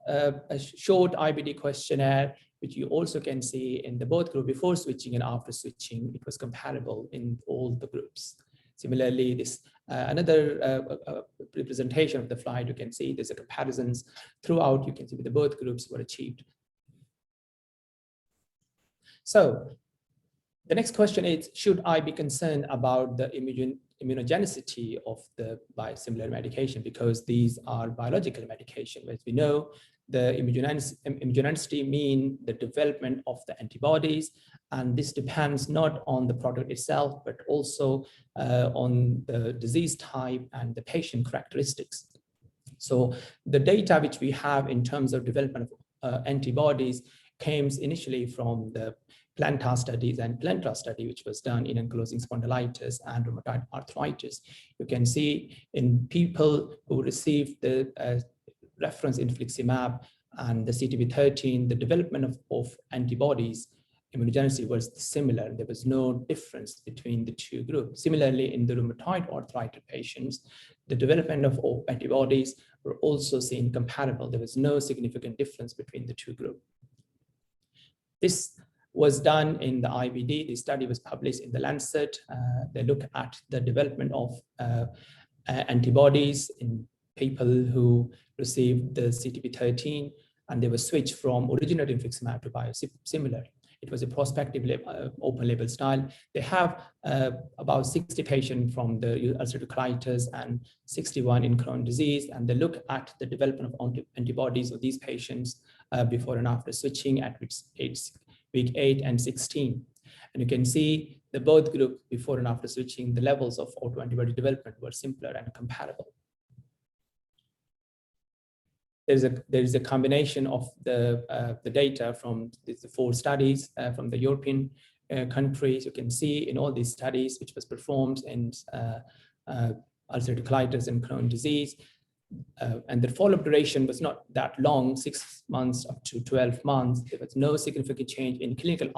a short IBD questionnaire, which you also can see in the both group before switching and after switching. It was comparable in all the groups. Similarly, this another representation of the slide, you can see there's a comparisons throughout. You can see that the both groups were achieved. So the next question is, should I be concerned about the immunogenicity of the biosimilar medication, because these are biological medication? As we know, the immunogenicity mean the development of the antibodies, and this depends not on the product itself, but also on the disease type and the patient characteristics. So the data which we have in terms of development of antibodies came initially from the PLANTA studies and PLANTA study, which was done in ankylosing spondylitis and rheumatoid arthritis. You can see in people who received the reference infliximab and the CTB13, the development of antibodies, immunogenicity was similar. There was no difference between the two groups. Similarly, in the rheumatoid arthritis patients, the development of antibodies were also seen comparable. There was no significant difference between the two groups. This was done in the IBD. The study was published in the Lancet. They look at the development of antibodies in people who received the CTB13, and they were switched from original infliximab to biosimilar. It was a prospective open label style. They have about 60 patients from the ulcerative colitis and 61 in Crohn's disease, and they look at the development of antibodies of these patients before and after switching at week 8 and 16. And you can see the both group before and after switching, the levels of autoantibody development were simpler and comparable. There is a combination of the data from the 4 studies from the European countries. You can see in all these studies, which was performed in ulcerative colitis and Crohn's disease, and the follow-up duration was not that long, 6 months up to 12 months. There was no significant change in clinical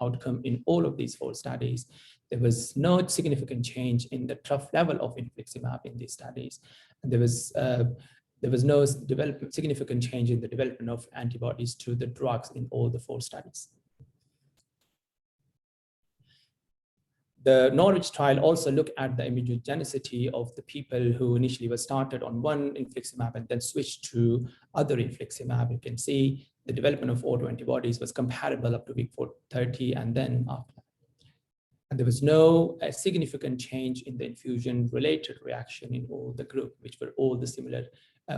outcome in all of these 4 studies. There was no significant change in the trough level of infliximab in these studies. And there was no significant change in the development of antibodies to the drugs in all the 4 studies. The Norwich trial also looked at the immunogenicity of the people who initially were started on one infliximab and then switched to other infliximab. You can see the development of autoantibodies was comparable up to week 30 and then after. And there was no significant change in the infusion-related reaction in all the group, which were all the similar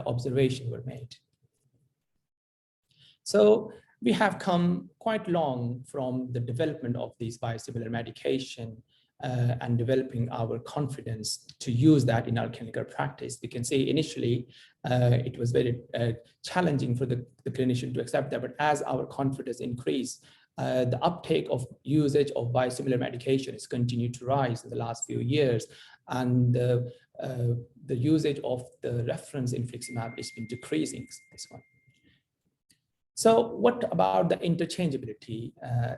observations were made. So we have come quite long from the development of these biosimilar medication. and developing our confidence to use that in our clinical practice. We can say initially it was very challenging for the clinician to accept that, but as our confidence increased, the uptake of usage of biosimilar medication has continued to rise in the last few years, and the usage of the reference infliximab has been decreasing. This one. So what about the interchangeability?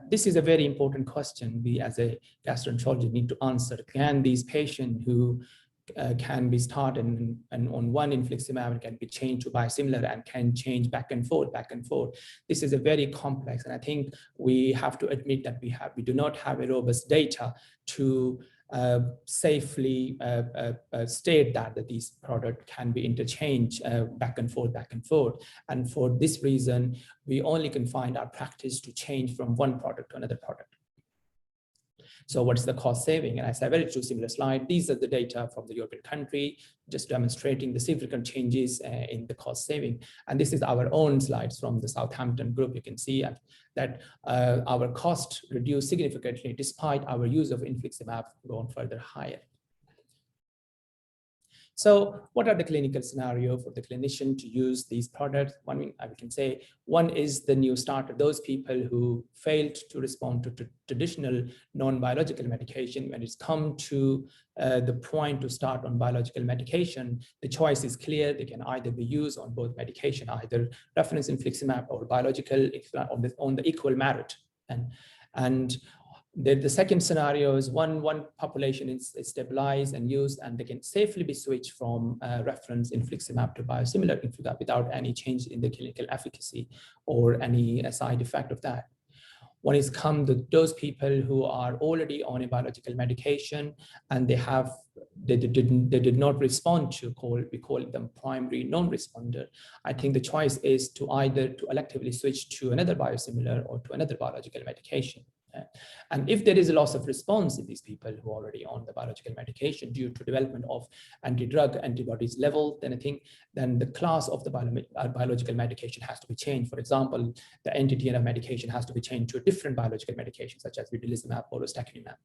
This is a very important question we as a gastroenterologist need to answer. Can these patients who can be started and on one infliximab and can be changed to biosimilar and can change back and forth. This is a very complex, and I think we have to admit that we do not have a robust data to safely state that these products can be interchanged back and forth. And for this reason, we only can find our practice to change from one product to another product. So what's the cost saving? And I said, very true, similar slide. These are the data from the European country, just demonstrating the significant changes in the cost saving. And this is our own slides from the Southampton group. You can see that our cost reduced significantly despite our use of infliximab going further higher. So what are the clinical scenario for the clinician to use these products? One, I can say, one is the new starter, those people who failed to respond to traditional non-biological medication. When it's come to the point to start on biological medication, the choice is clear. They can either be used on both medication, either reference infliximab or biological on the equal merit. And the second scenario is one population is stabilized and used, and they can safely be switched from reference infliximab to biosimilar infliximab without any change in the clinical efficacy or any side effect of that. One is come to those people who are already on a biological medication and they did not respond to we call them primary non-responder. I think the choice is to either to electively switch to another biosimilar or to another biological medication. And if there is a loss of response in these people who are already on the biological medication due to development of anti-drug antibodies level, then I think the class of the biological medication has to be changed. For example, the anti-TNF medication has to be changed to a different biological medication, such as vedolizumab or ustekinumab.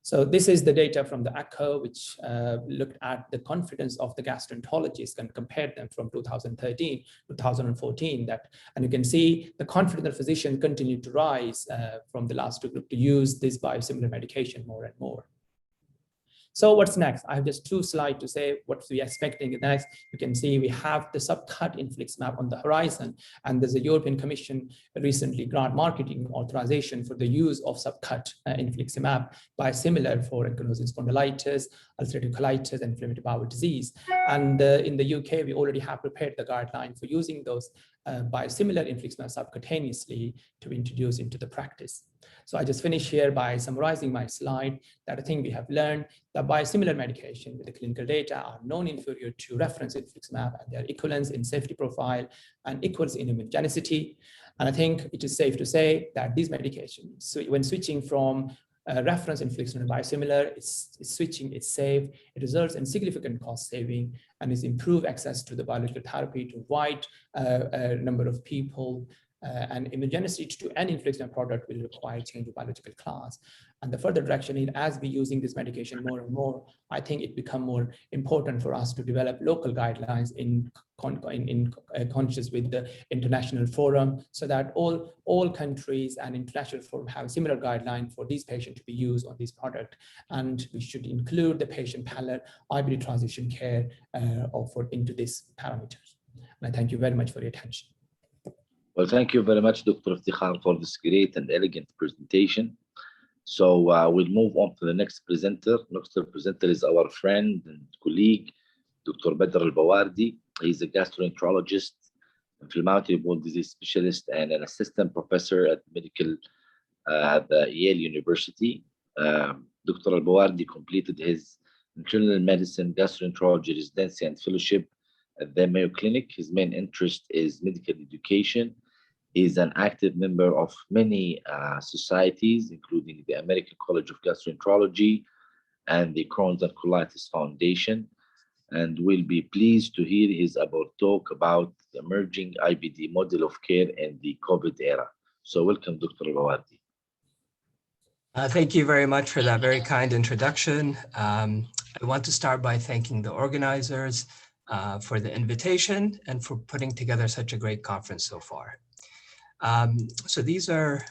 So this is the data from the PACCA, which looked at the confidence of the gastroenterologists and compared them from 2013 to 2014. And you can see the confidence of the physician continued to rise from the last two groups to use this biosimilar medication more and more. So what's next? I have just two slides to say what we're expecting next. You can see we have the subcut infliximab on the horizon, and there's a European Commission recently grant marketing authorization for the use of subcut infliximab biosimilar for ankylosing spondylitis, ulcerative colitis, and inflammatory bowel disease. And in the UK, we already have prepared the guideline for using those biosimilar infliximab subcutaneously to be introduced into the practice. So I just finish here by summarizing my slide that I think we have learned that biosimilar medication with the clinical data are non-inferior to reference infliximab, and their equivalence in safety profile and equals in immunogenicity. And I think it is safe to say that these medications, so when switching from reference infliximab biosimilar, switching is safe, it results in significant cost saving, and is improved access to the biological therapy to a wide number of people. And immunogenicity to any infliximab product will require change of biological class. And the further direction is, as we're using this medication more and more, I think it becomes more important for us to develop local guidelines in conscious with the international forum, so that all countries and international forum have a similar guideline for these patients to be used on this product. And we should include the patient palette, IBD transition care into these parameters. And I thank you very much for your attention. Well, thank you very much, Dr. Iftikhar, for this great and elegant presentation. So we'll move on to the next presenter. Next presenter is our friend and colleague, Dr. Badr Al-Bawardi. He's a gastroenterologist, inflammatory bowel disease specialist, and an assistant professor at Yale University. Dr. Al-Bawardi completed his internal medicine gastroenterology residency and fellowship at the Mayo Clinic. His main interest is medical education. He is an active member of many societies, including the American College of Gastroenterology and the Crohn's and Colitis Foundation. And we'll be pleased to hear his talk about the emerging IBD model of care in the COVID era. So welcome, Dr. Bawardi. Thank you very much for that very kind introduction. I want to start by thanking the organizers for the invitation and for putting together such a great conference so far. So these are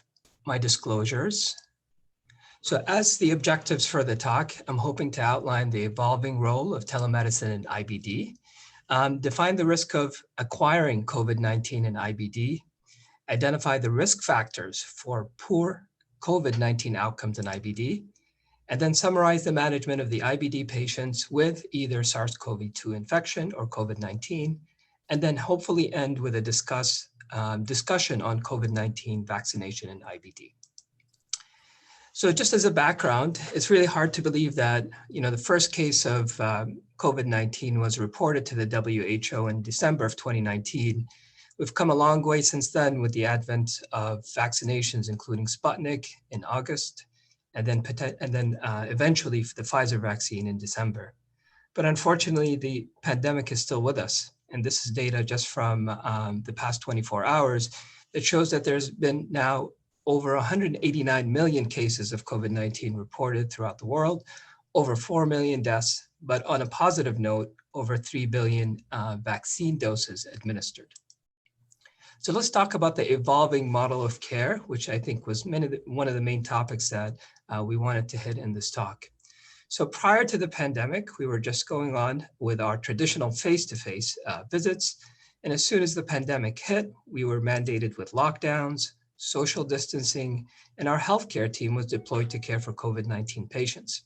my disclosures. So as the objectives for the talk, I'm hoping to outline the evolving role of telemedicine in IBD, define the risk of acquiring COVID-19 in IBD, identify the risk factors for poor COVID-19 outcomes in IBD, and then summarize the management of the IBD patients with either SARS-CoV-2 infection or COVID-19, and then hopefully end with a discussion on COVID-19 vaccination in IBD. So just as a background, it's really hard to believe that, the first case of COVID-19 was reported to the WHO in December of 2019. We've come a long way since then with the advent of vaccinations, including Sputnik in August, and then eventually the Pfizer vaccine in December. But unfortunately, the pandemic is still with us. And this is data just from the past 24 hours that shows that there's been now over 189 million cases of COVID-19 reported throughout the world, over 4 million deaths, but on a positive note, over 3 billion vaccine doses administered. So let's talk about the evolving model of care, which I think was one of the main topics that we wanted to hit in this talk. So prior to the pandemic, we were just going on with our traditional face-to-face visits. And as soon as the pandemic hit, we were mandated with lockdowns, social distancing, and our healthcare team was deployed to care for COVID-19 patients.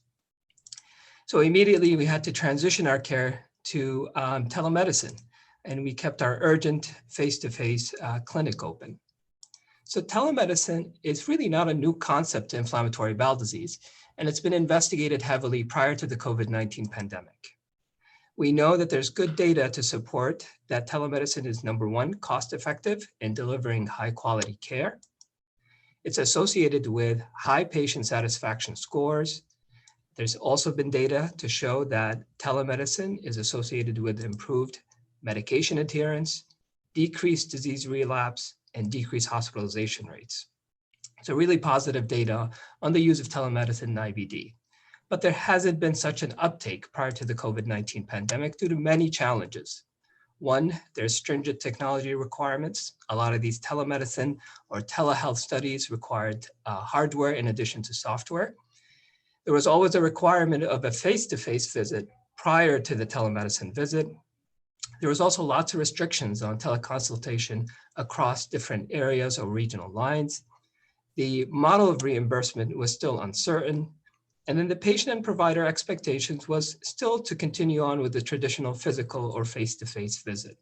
So immediately we had to transition our care to telemedicine, and we kept our urgent face-to-face clinic open. So telemedicine is really not a new concept to inflammatory bowel disease, and it's been investigated heavily prior to the COVID-19 pandemic. We know that there's good data to support that telemedicine is, number one, cost-effective in delivering high-quality care. It's associated with high patient satisfaction scores. There's also been data to show that telemedicine is associated with improved medication adherence, decreased disease relapse, and decreased hospitalization rates. So really positive data on the use of telemedicine in IBD. But there hasn't been such an uptake prior to the COVID-19 pandemic due to many challenges. One, there's stringent technology requirements. A lot of these telemedicine or telehealth studies required hardware in addition to software. There was always a requirement of a face-to-face visit prior to the telemedicine visit. There was also lots of restrictions on teleconsultation across different areas or regional lines. The model of reimbursement was still uncertain. And then the patient and provider expectations was still to continue on with the traditional physical or face-to-face visit.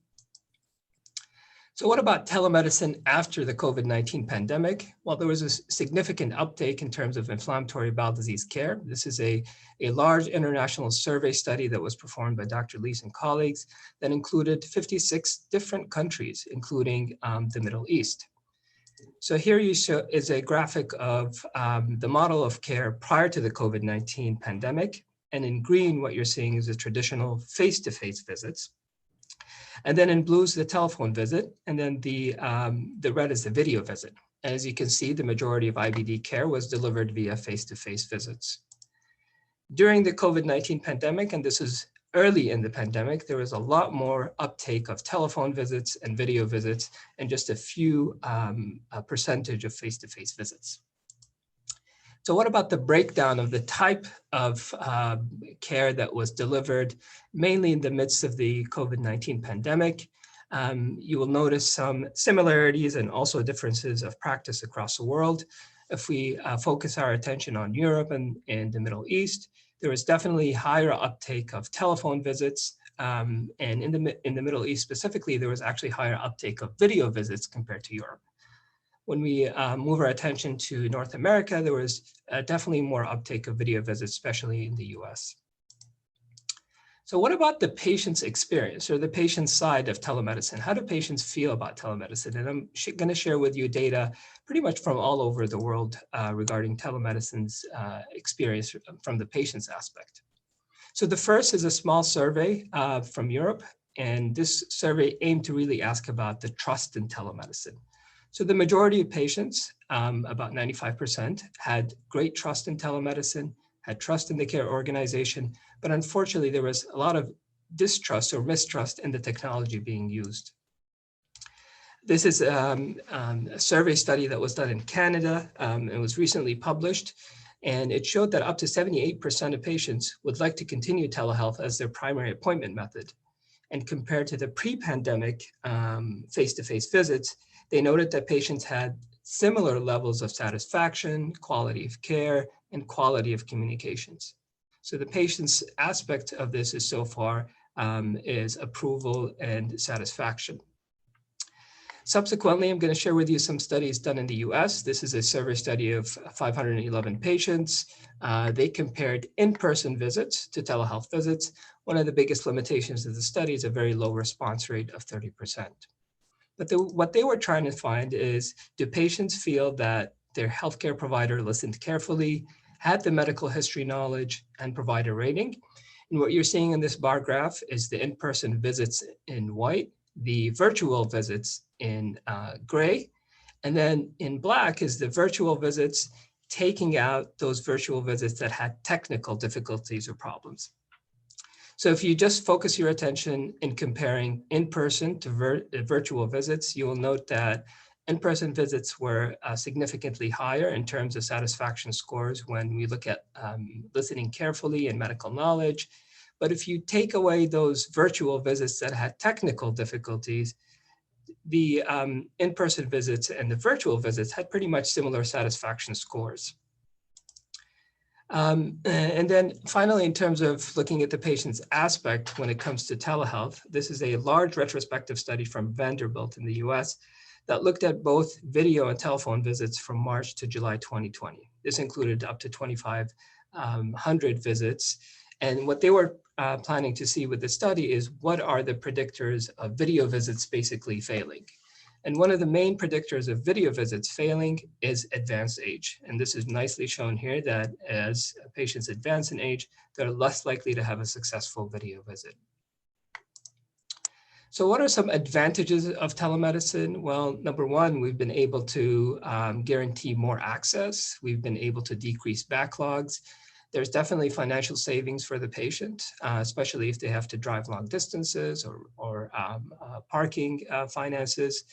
So what about telemedicine after the COVID-19 pandemic? Well, there was a significant uptake in terms of inflammatory bowel disease care. This is a large international survey study that was performed by Dr. Lees and colleagues that included 56 different countries, including the Middle East. So here you show is a graphic of the model of care prior to the COVID-19 pandemic. And in green, what you're seeing is the traditional face-to-face visits. And then in blue is the telephone visit. And then the red is the video visit. And as you can see, the majority of IBD care was delivered via face-to-face visits. During the COVID-19 pandemic, and this is early in the pandemic, there was a lot more uptake of telephone visits and video visits and just a few percentage of face-to-face visits. So what about the breakdown of the type of care that was delivered, mainly in the midst of the COVID-19 pandemic? You will notice some similarities and also differences of practice across the world. If we focus our attention on Europe and the Middle East, there was definitely higher uptake of telephone visits. And in the Middle East specifically, there was actually higher uptake of video visits compared to Europe. When we move our attention to North America, there was definitely more uptake of video visits, especially in the US. So what about the patient's experience or the patient's side of telemedicine? How do patients feel about telemedicine? And I'm going to share with you data pretty much from all over the world regarding telemedicine's experience from the patient's aspect. So the first is a small survey from Europe. And this survey aimed to really ask about the trust in telemedicine. So the majority of patients, about 95%, had great trust in telemedicine, had trust in the care organization, but unfortunately there was a lot of distrust or mistrust in the technology being used. This is a survey study that was done in Canada. It was recently published, and it showed that up to 78% of patients would like to continue telehealth as their primary appointment method. And compared to the pre-pandemic face-to-face visits, they noted that patients had similar levels of satisfaction, quality of care, and quality of communications. So the patient's aspect of this is so far is approval and satisfaction. Subsequently, I'm going to share with you some studies done in the US. This is a survey study of 511 patients. They compared in-person visits to telehealth visits. One of the biggest limitations of the study is a very low response rate of 30%. But what they were trying to find is, do patients feel that their healthcare provider listened carefully, had the medical history knowledge, and provider rating? And what you're seeing in this bar graph is the in-person visits in white, the virtual visits in gray, and then in black is the virtual visits, taking out those virtual visits that had technical difficulties or problems. So if you just focus your attention in comparing in-person to virtual visits, you will note that in-person visits were significantly higher in terms of satisfaction scores when we look at listening carefully and medical knowledge. But if you take away those virtual visits that had technical difficulties, the in-person visits and the virtual visits had pretty much similar satisfaction scores. And then finally, in terms of looking at the patient's aspect when it comes to telehealth, this is a large retrospective study from Vanderbilt in the US that looked at both video and telephone visits from March to July 2020. This included up to 2,500 visits. And what they were planning to see with the study is, what are the predictors of video visits basically failing? And one of the main predictors of video visits failing is advanced age. And this is nicely shown here, that as patients advance in age, they're less likely to have a successful video visit. So what are some advantages of telemedicine? Well, number one, we've been able to guarantee more access. We've been able to decrease backlogs. There's definitely financial savings for the patient, especially if they have to drive long distances or parking finances.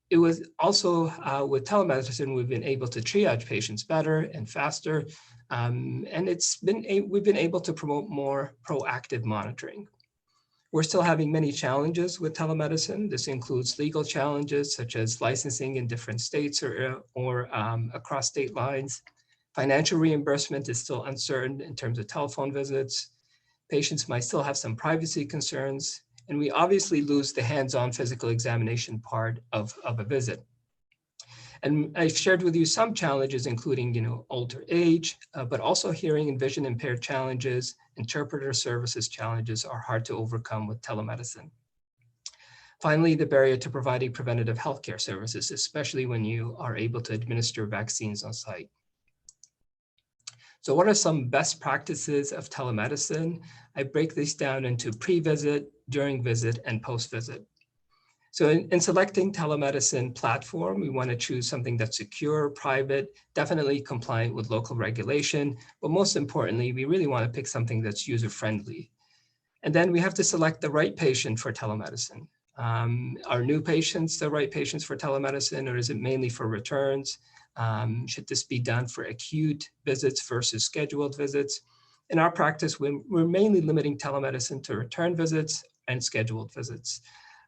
It was also with telemedicine, we've been able to triage patients better and faster, and we've been able to promote more proactive monitoring. We're still having many challenges with telemedicine. This includes legal challenges such as licensing in different states or across state lines. Financial reimbursement is still uncertain in terms of telephone visits. Patients might still have some privacy concerns, and we obviously lose the hands-on physical examination part of a visit. And I've shared with you some challenges, including, older age, but also hearing and vision impaired challenges. Interpreter services challenges are hard to overcome with telemedicine. Finally, the barrier to providing preventative healthcare services, especially when you are able to administer vaccines on site. So what are some best practices of telemedicine? I break this down into pre-visit, during visit, and post-visit. So in selecting telemedicine platform, we want to choose something that's secure, private, definitely compliant with local regulation, but most importantly, we really want to pick something that's user-friendly. And then we have to select the right patient for telemedicine. Are new patients the right patients for telemedicine, or is it mainly for returns? Should this be done for acute visits versus scheduled visits? In our practice, we're mainly limiting telemedicine to return visits and scheduled visits.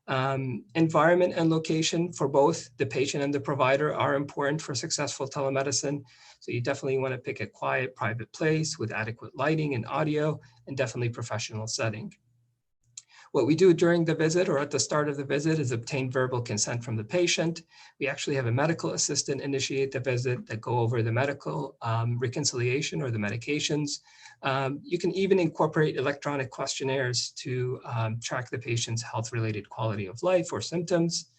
Environment and location for both the patient and the provider are important for successful telemedicine. So you definitely want to pick a quiet, private place with adequate lighting and audio, and definitely professional setting. What we do during the visit or at the start of the visit is obtain verbal consent from the patient. We actually have a medical assistant initiate the visit that go over the medical reconciliation or the medications. You can even incorporate electronic questionnaires to track the patient's health-related quality of life or symptoms.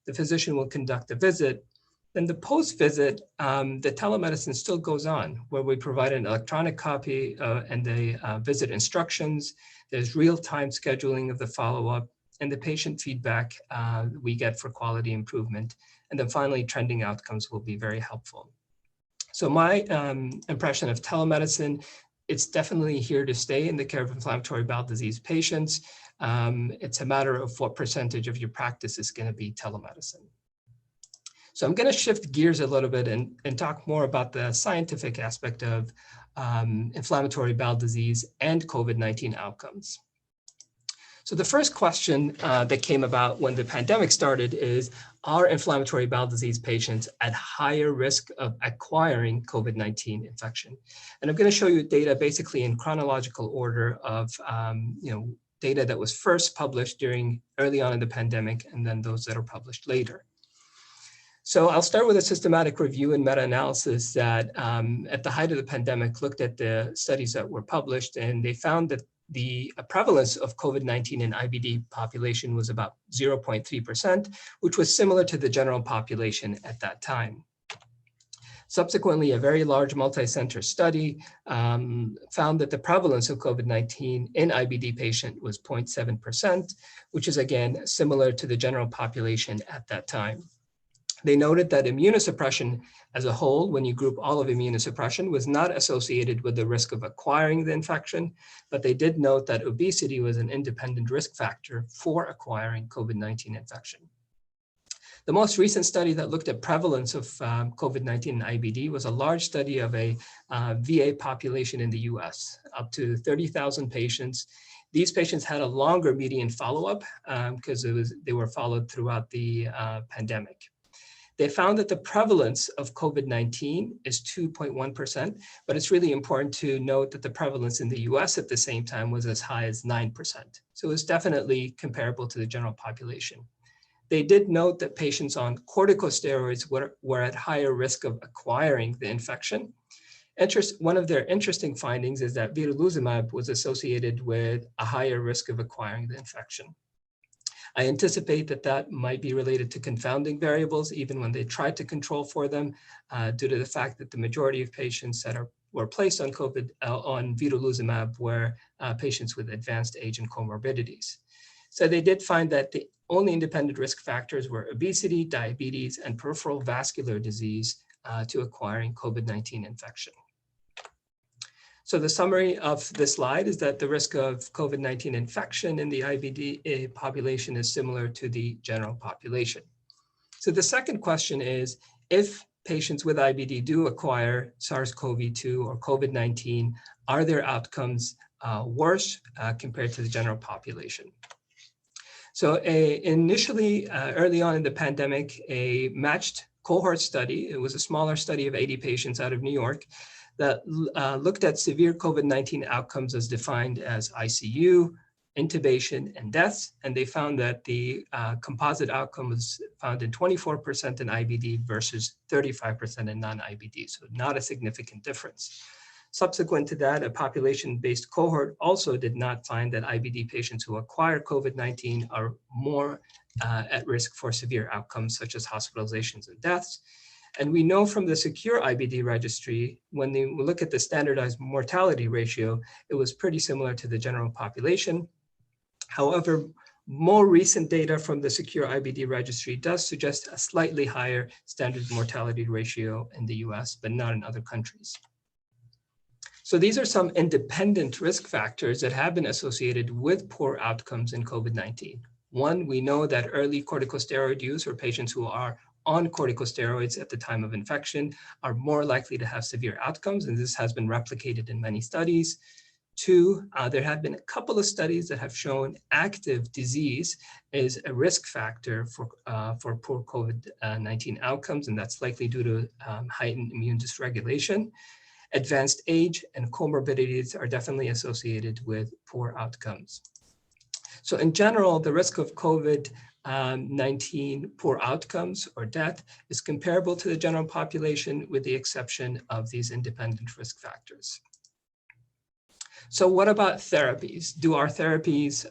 The physician will conduct the visit. Then the post-visit, the telemedicine still goes on, where we provide an electronic copy and the visit instructions. There's real-time scheduling of the follow-up, and the patient feedback we get for quality improvement. And then finally, trending outcomes will be very helpful. So my impression of telemedicine, it's definitely here to stay in the care of inflammatory bowel disease patients. It's a matter of what percentage of your practice is going to be telemedicine. So I'm going to shift gears a little bit and talk more about the scientific aspect of inflammatory bowel disease and COVID-19 outcomes. So the first question that came about when the pandemic started is, are inflammatory bowel disease patients at higher risk of acquiring COVID-19 infection? And I'm going to show you data basically in chronological order of data that was first published early on in the pandemic, and then those that are published later. So I'll start with a systematic review and meta-analysis that at the height of the pandemic looked at the studies that were published, and they found that the prevalence of COVID-19 in IBD population was about 0.3%, which was similar to the general population at that time. Subsequently, a very large multi-center study found that the prevalence of COVID-19 in IBD patient was 0.7%, which is again similar to the general population at that time. They noted that immunosuppression as a whole, when you group all of immunosuppression, was not associated with the risk of acquiring the infection, but they did note that obesity was an independent risk factor for acquiring COVID-19 infection. The most recent study that looked at prevalence of COVID-19 in IBD was a large study of a VA population in the US, up to 30,000 patients. These patients had a longer median follow-up because they were followed throughout the pandemic. They found that the prevalence of COVID-19 is 2.1%, but it's really important to note that the prevalence in the US at the same time was as high as 9%. So it's definitely comparable to the general population. They did note that patients on corticosteroids were at higher risk of acquiring the infection. One of their interesting findings is that vedolizumab was associated with a higher risk of acquiring the infection. I anticipate that that might be related to confounding variables, even when they tried to control for them, due to the fact that the majority of patients that were placed on on vedolizumab were patients with advanced age and comorbidities. So they did find that the only independent risk factors were obesity, diabetes, and peripheral vascular disease to acquiring COVID-19 infection. So the summary of this slide is that the risk of COVID-19 infection in the IBD population is similar to the general population. So the second question is, if patients with IBD do acquire SARS-CoV-2 or COVID-19, are their outcomes worse compared to the general population? So initially, early on in the pandemic, a matched cohort study, it was a smaller study of 80 patients out of New York, that looked at severe COVID-19 outcomes as defined as ICU, intubation, and deaths. And they found that the composite outcome was found in 24% in IBD versus 35% in non-IBD, so not a significant difference. Subsequent to that, a population-based cohort also did not find that IBD patients who acquire COVID-19 are more at risk for severe outcomes such as hospitalizations and deaths. And we know from the secure IBD registry, when we look at the standardized mortality ratio, it was pretty similar to the general population. However, more recent data from the secure IBD registry does suggest a slightly higher standard mortality ratio in the US, but not in other countries. So these are some independent risk factors that have been associated with poor outcomes in COVID-19. One, we know that early corticosteroid use, or patients who are on corticosteroids at the time of infection, are more likely to have severe outcomes, and this has been replicated in many studies. Two, there have been a couple of studies that have shown active disease is a risk factor for poor COVID-19 outcomes, and that's likely due to heightened immune dysregulation. Advanced age and comorbidities are definitely associated with poor outcomes. So in general, the risk of COVID-19 poor outcomes or death is comparable to the general population with the exception of these independent risk factors. So what about therapies? Do our therapies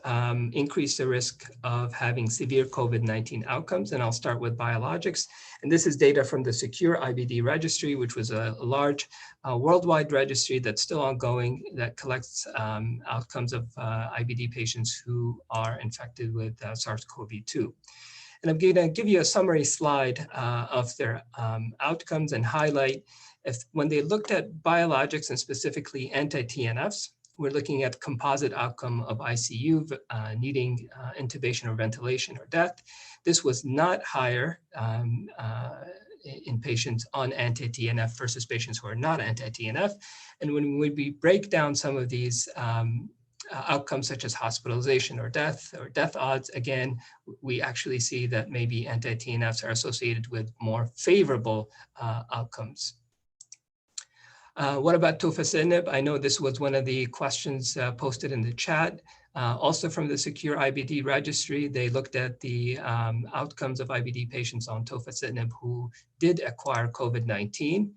increase the risk of having severe COVID-19 outcomes? And I'll start with biologics. And this is data from the Secure IBD registry, which was a large worldwide registry that's still ongoing that collects outcomes of IBD patients who are infected with SARS-CoV-2. And I'm going to give you a summary slide of their outcomes and highlight when they looked at biologics and specifically anti-TNFs. We're looking at composite outcome of ICU needing intubation or ventilation or death. This was not higher in patients on anti-TNF versus patients who are not anti-TNF. And when we break down some of these outcomes such as hospitalization or death odds, again, we actually see that maybe anti-TNFs are associated with more favorable outcomes. What about tofacitinib? I know this was one of the questions posted in the chat. Also from the Secure IBD registry, they looked at the outcomes of IBD patients on tofacitinib who did acquire COVID-19.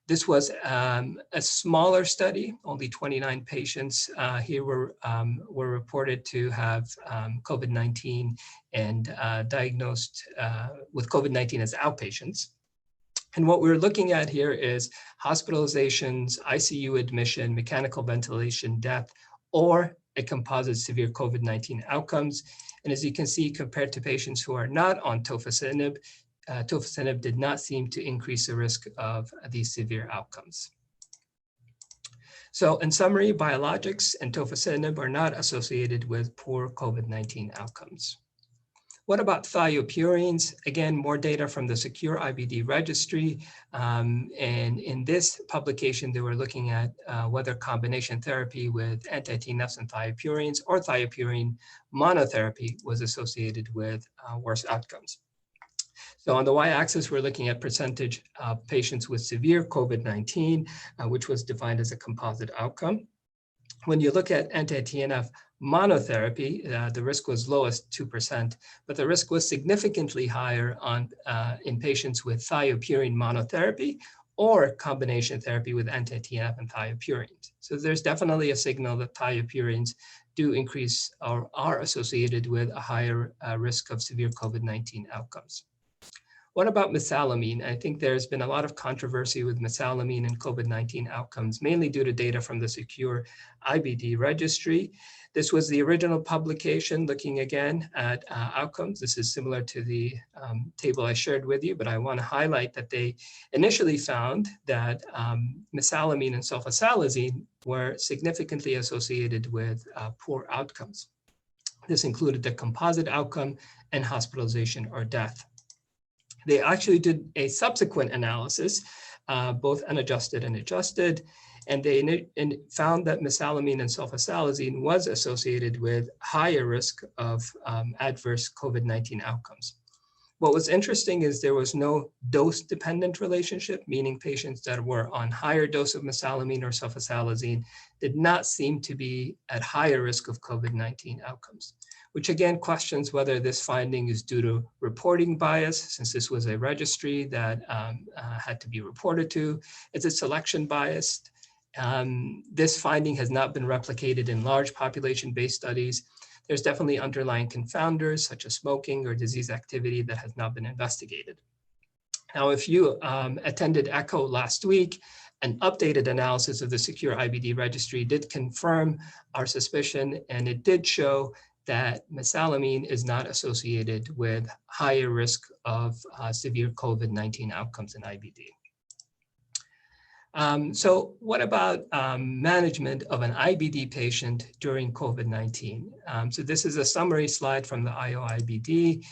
This was a smaller study, only 29 patients here were reported to have COVID-19 and diagnosed with COVID-19 as outpatients. And what we're looking at here is hospitalizations, ICU admission, mechanical ventilation, death, or a composite severe COVID-19 outcomes. And as you can see, compared to patients who are not on tofacitinib, tofacitinib did not seem to increase the risk of these severe outcomes. So in summary, biologics and tofacitinib are not associated with poor COVID-19 outcomes. What about thiopurines? Again, more data from the Secure IBD registry. And in this publication, they were looking at whether combination therapy with anti-TNFs and thiopurines or thiopurine monotherapy was associated with worse outcomes. So on the y-axis, we're looking at percentage of patients with severe COVID-19, which was defined as a composite outcome. When you look at anti-TNF monotherapy, the risk was lowest, 2%, but the risk was significantly higher in patients with thiopurine monotherapy or combination therapy with anti-TNF and thiopurines. So there's definitely a signal that thiopurines do increase or are associated with a higher risk of severe COVID-19 outcomes. What about mesalamine? I think there's been a lot of controversy with mesalamine and COVID-19 outcomes, mainly due to data from the Secure IBD registry. This was the original publication looking again at outcomes. This is similar to the table I shared with you, but I want to highlight that they initially found that mesalamine and sulfasalazine were significantly associated with poor outcomes. This included the composite outcome and hospitalization or death. They actually did a subsequent analysis, both unadjusted and adjusted, and they found that mesalamine and sulfasalazine was associated with higher risk of adverse COVID-19 outcomes. What was interesting is there was no dose-dependent relationship, meaning patients that were on higher dose of mesalamine or sulfasalazine did not seem to be at higher risk of COVID-19 outcomes, which again questions whether this finding is due to reporting bias, since this was a registry that had to be reported to. Is it selection biased? This finding has not been replicated in large population-based studies. There's definitely underlying confounders such as smoking or disease activity that has not been investigated. Now, if you attended ECHO last week, an updated analysis of the Secure IBD registry did confirm our suspicion, and it did show that mesalamine is not associated with higher risk of severe COVID-19 outcomes in IBD. So what about management of an IBD patient during COVID-19? So this is a summary slide from the IO-IBD.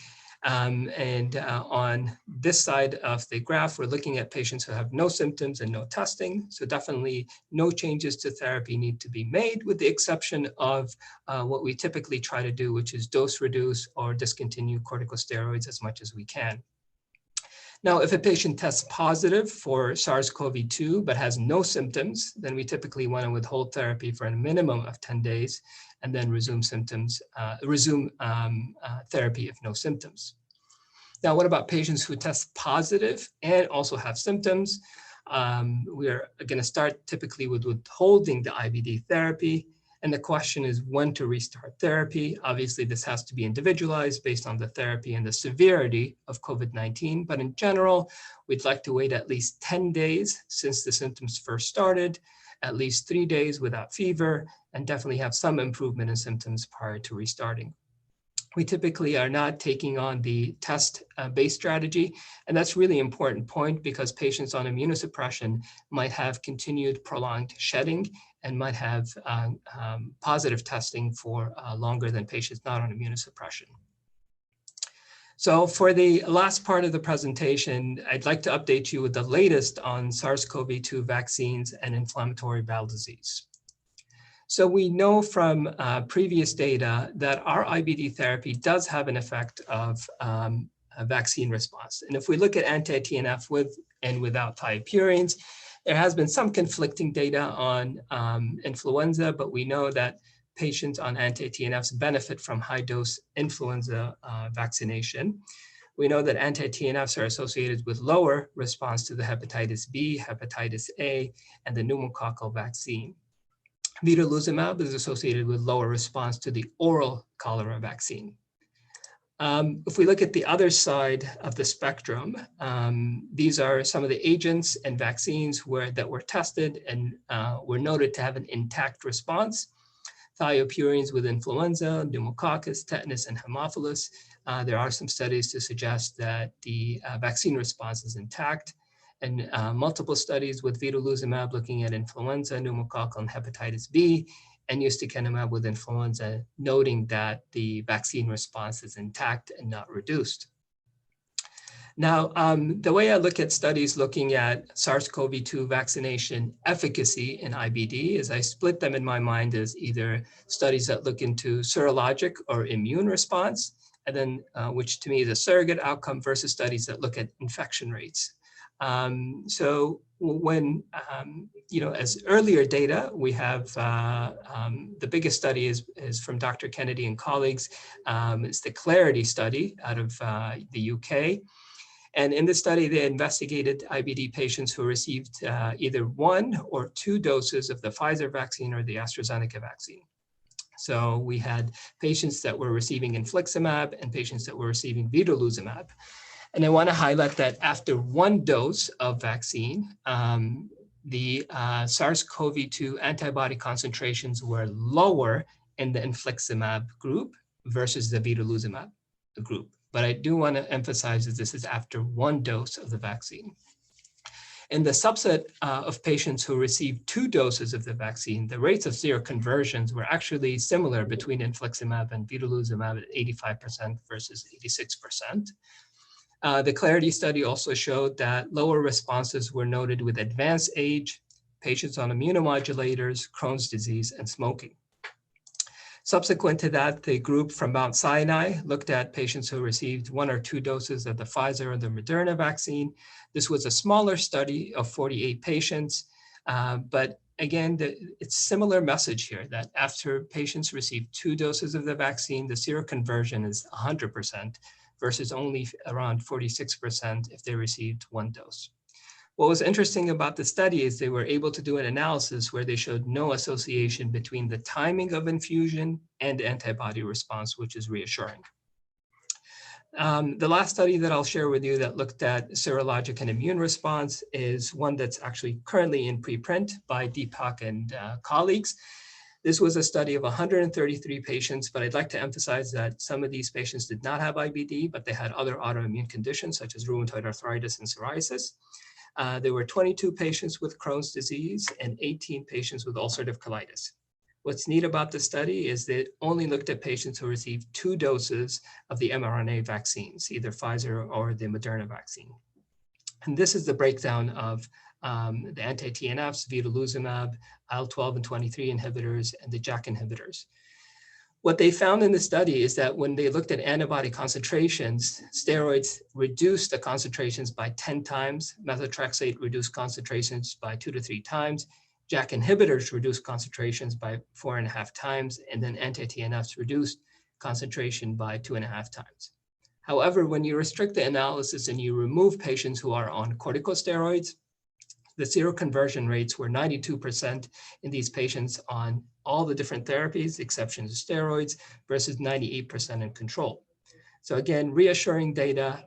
And on this side of the graph, we're looking at patients who have no symptoms and no testing. So definitely no changes to therapy need to be made, with the exception of what we typically try to do, which is dose reduce or discontinue corticosteroids as much as we can. Now, if a patient tests positive for SARS-CoV-2 but has no symptoms, then we typically want to withhold therapy for a minimum of 10 days and then resume therapy if no symptoms. Now, what about patients who test positive and also have symptoms? We are going to start typically with withholding the IBD therapy. And the question is when to restart therapy. Obviously, this has to be individualized based on the therapy and the severity of COVID-19. But in general, we'd like to wait at least 10 days since the symptoms first started, at least 3 days without fever, and definitely have some improvement in symptoms prior to restarting. We typically are not taking on the test-based strategy, and that's really an important point because patients on immunosuppression might have continued prolonged shedding and might have positive testing for longer than patients not on immunosuppression. So for the last part of the presentation, I'd like to update you with the latest on SARS-CoV-2 vaccines and inflammatory bowel disease. So we know from previous data that our IBD therapy does have an effect of a vaccine response. And if we look at anti-TNF with and without thiopurines, there has been some conflicting data on influenza, but we know that patients on anti-TNFs benefit from high-dose influenza vaccination. We know that anti-TNFs are associated with lower response to the hepatitis B, hepatitis A, and the pneumococcal vaccine. Vedolizumab is associated with lower response to the oral cholera vaccine. If we look at the other side of the spectrum, these are some of the agents and vaccines that were tested and were noted to have an intact response. Thiopurines with influenza, pneumococcus, tetanus, and Haemophilus. There are some studies to suggest that the vaccine response is intact. And multiple studies with vedolizumab looking at influenza, pneumococcal, and hepatitis B, and ustekinumab with influenza, noting that the vaccine response is intact and not reduced. Now, the way I look at studies looking at SARS-CoV-2 vaccination efficacy in IBD is I split them in my mind as either studies that look into serologic or immune response, and then which to me is a surrogate outcome versus studies that look at infection rates. So when, as earlier data, we have the biggest study is from Dr. Kennedy and colleagues. It's the Clarity study out of the UK. And in this study, they investigated IBD patients who received either 1 or 2 doses of the Pfizer vaccine or the AstraZeneca vaccine. So we had patients that were receiving infliximab and patients that were receiving vedolizumab. And I want to highlight that after 1 dose of vaccine, the SARS-CoV-2 antibody concentrations were lower in the infliximab group versus the vedolizumab group. But I do want to emphasize that this is after 1 dose of the vaccine. In the subset of patients who received 2 doses of the vaccine, the rates of seroconversions were actually similar between infliximab and vedolizumab at 85% versus 86%. The Clarity study also showed that lower responses were noted with advanced age, patients on immunomodulators, Crohn's disease, and smoking. Subsequent to that, the group from Mount Sinai looked at patients who received 1 or 2 doses of the Pfizer or the Moderna vaccine. This was a smaller study of 48 patients, but again, it's similar message here that after patients receive 2 doses of the vaccine, the seroconversion is 100% versus only around 46% if they received 1 dose. What was interesting about the study is they were able to do an analysis where they showed no association between the timing of infusion and antibody response, which is reassuring. The last study that I'll share with you that looked at serologic and immune response is one that's actually currently in preprint by Deepak and colleagues. This was a study of 133 patients, but I'd like to emphasize that some of these patients did not have IBD, but they had other autoimmune conditions such as rheumatoid arthritis and psoriasis. There were 22 patients with Crohn's disease and 18 patients with ulcerative colitis. What's neat about the study is that it only looked at patients who received 2 doses of the mRNA vaccines, either Pfizer or the Moderna vaccine. And this is the breakdown of the anti-TNFs, vedolizumab, IL-12 and 23 inhibitors, and the JAK inhibitors. What they found in the study is that when they looked at antibody concentrations, steroids reduced the concentrations by 10 times, methotrexate reduced concentrations by 2 to 3 times, JAK inhibitors reduced concentrations by 4.5 times, and then anti-TNFs reduced concentration by 2.5 times. However, when you restrict the analysis and you remove patients who are on corticosteroids, The seroconversion rates were 92% in these patients on all the different therapies, exception to steroids, versus 98% in control. So again, reassuring data,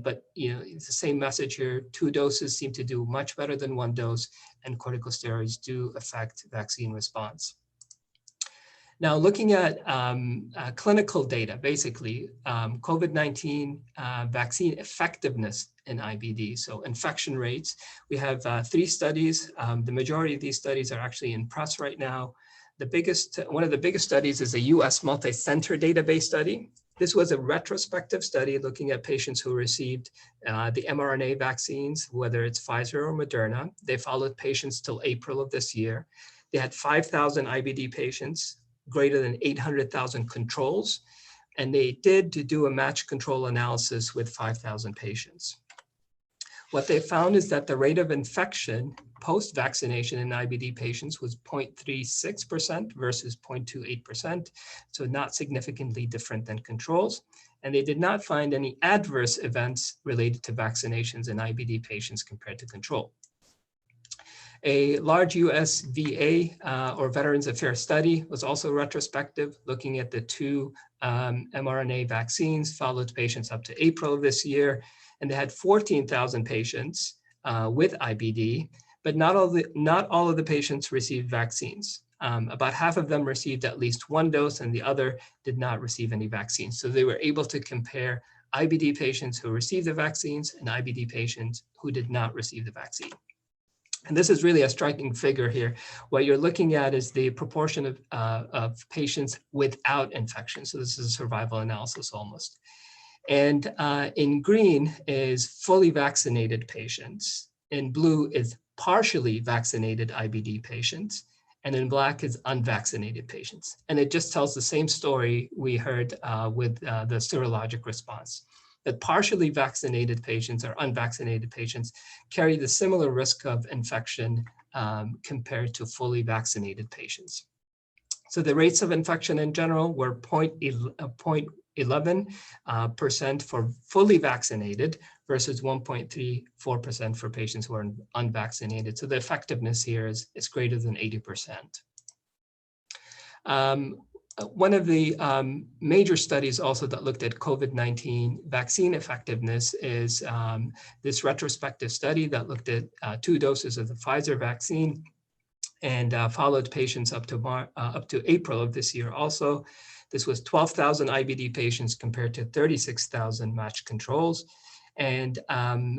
but it's the same message here. 2 doses seem to do much better than 1 dose, and corticosteroids do affect vaccine response. Now, looking at clinical data, basically, COVID-19 vaccine effectiveness in IBD, so infection rates. We have 3 studies. The majority of these studies are actually in press right now. One of the biggest studies is a US multi-center database study. This was a retrospective study looking at patients who received the mRNA vaccines, whether it's Pfizer or Moderna. They followed patients till April of this year. They had 5,000 IBD patients, greater than 800,000 controls, and they did to do a match control analysis with 5,000 patients. What they found is that the rate of infection post-vaccination in IBD patients was 0.36% versus 0.28%, so not significantly different than controls. And they did not find any adverse events related to vaccinations in IBD patients compared to control. A large US VA or Veterans Affairs study was also retrospective, looking at the 2 mRNA vaccines, followed patients up to April of this year, and they had 14,000 patients with IBD, but not all of the patients received vaccines. About half of them received at least 1 dose, and the other did not receive any vaccines. So they were able to compare IBD patients who received the vaccines and IBD patients who did not receive the vaccine. And this is really a striking figure here. What you're looking at is the proportion of patients without infection. So this is a survival analysis almost. And in green is fully vaccinated patients. In blue is partially vaccinated IBD patients. And in black is unvaccinated patients. And it just tells the same story we heard with the serologic response, that partially vaccinated patients or unvaccinated patients carry the similar risk of infection compared to fully vaccinated patients. So the rates of infection in general were 0.11% for fully vaccinated versus 1.34% for patients who are unvaccinated. So the effectiveness here is greater than 80%. One of the major studies also that looked at COVID-19 vaccine effectiveness is this retrospective study that looked at 2 doses of the Pfizer vaccine and followed patients up to April of this year also. This was 12,000 IBD patients compared to 36,000 matched controls. And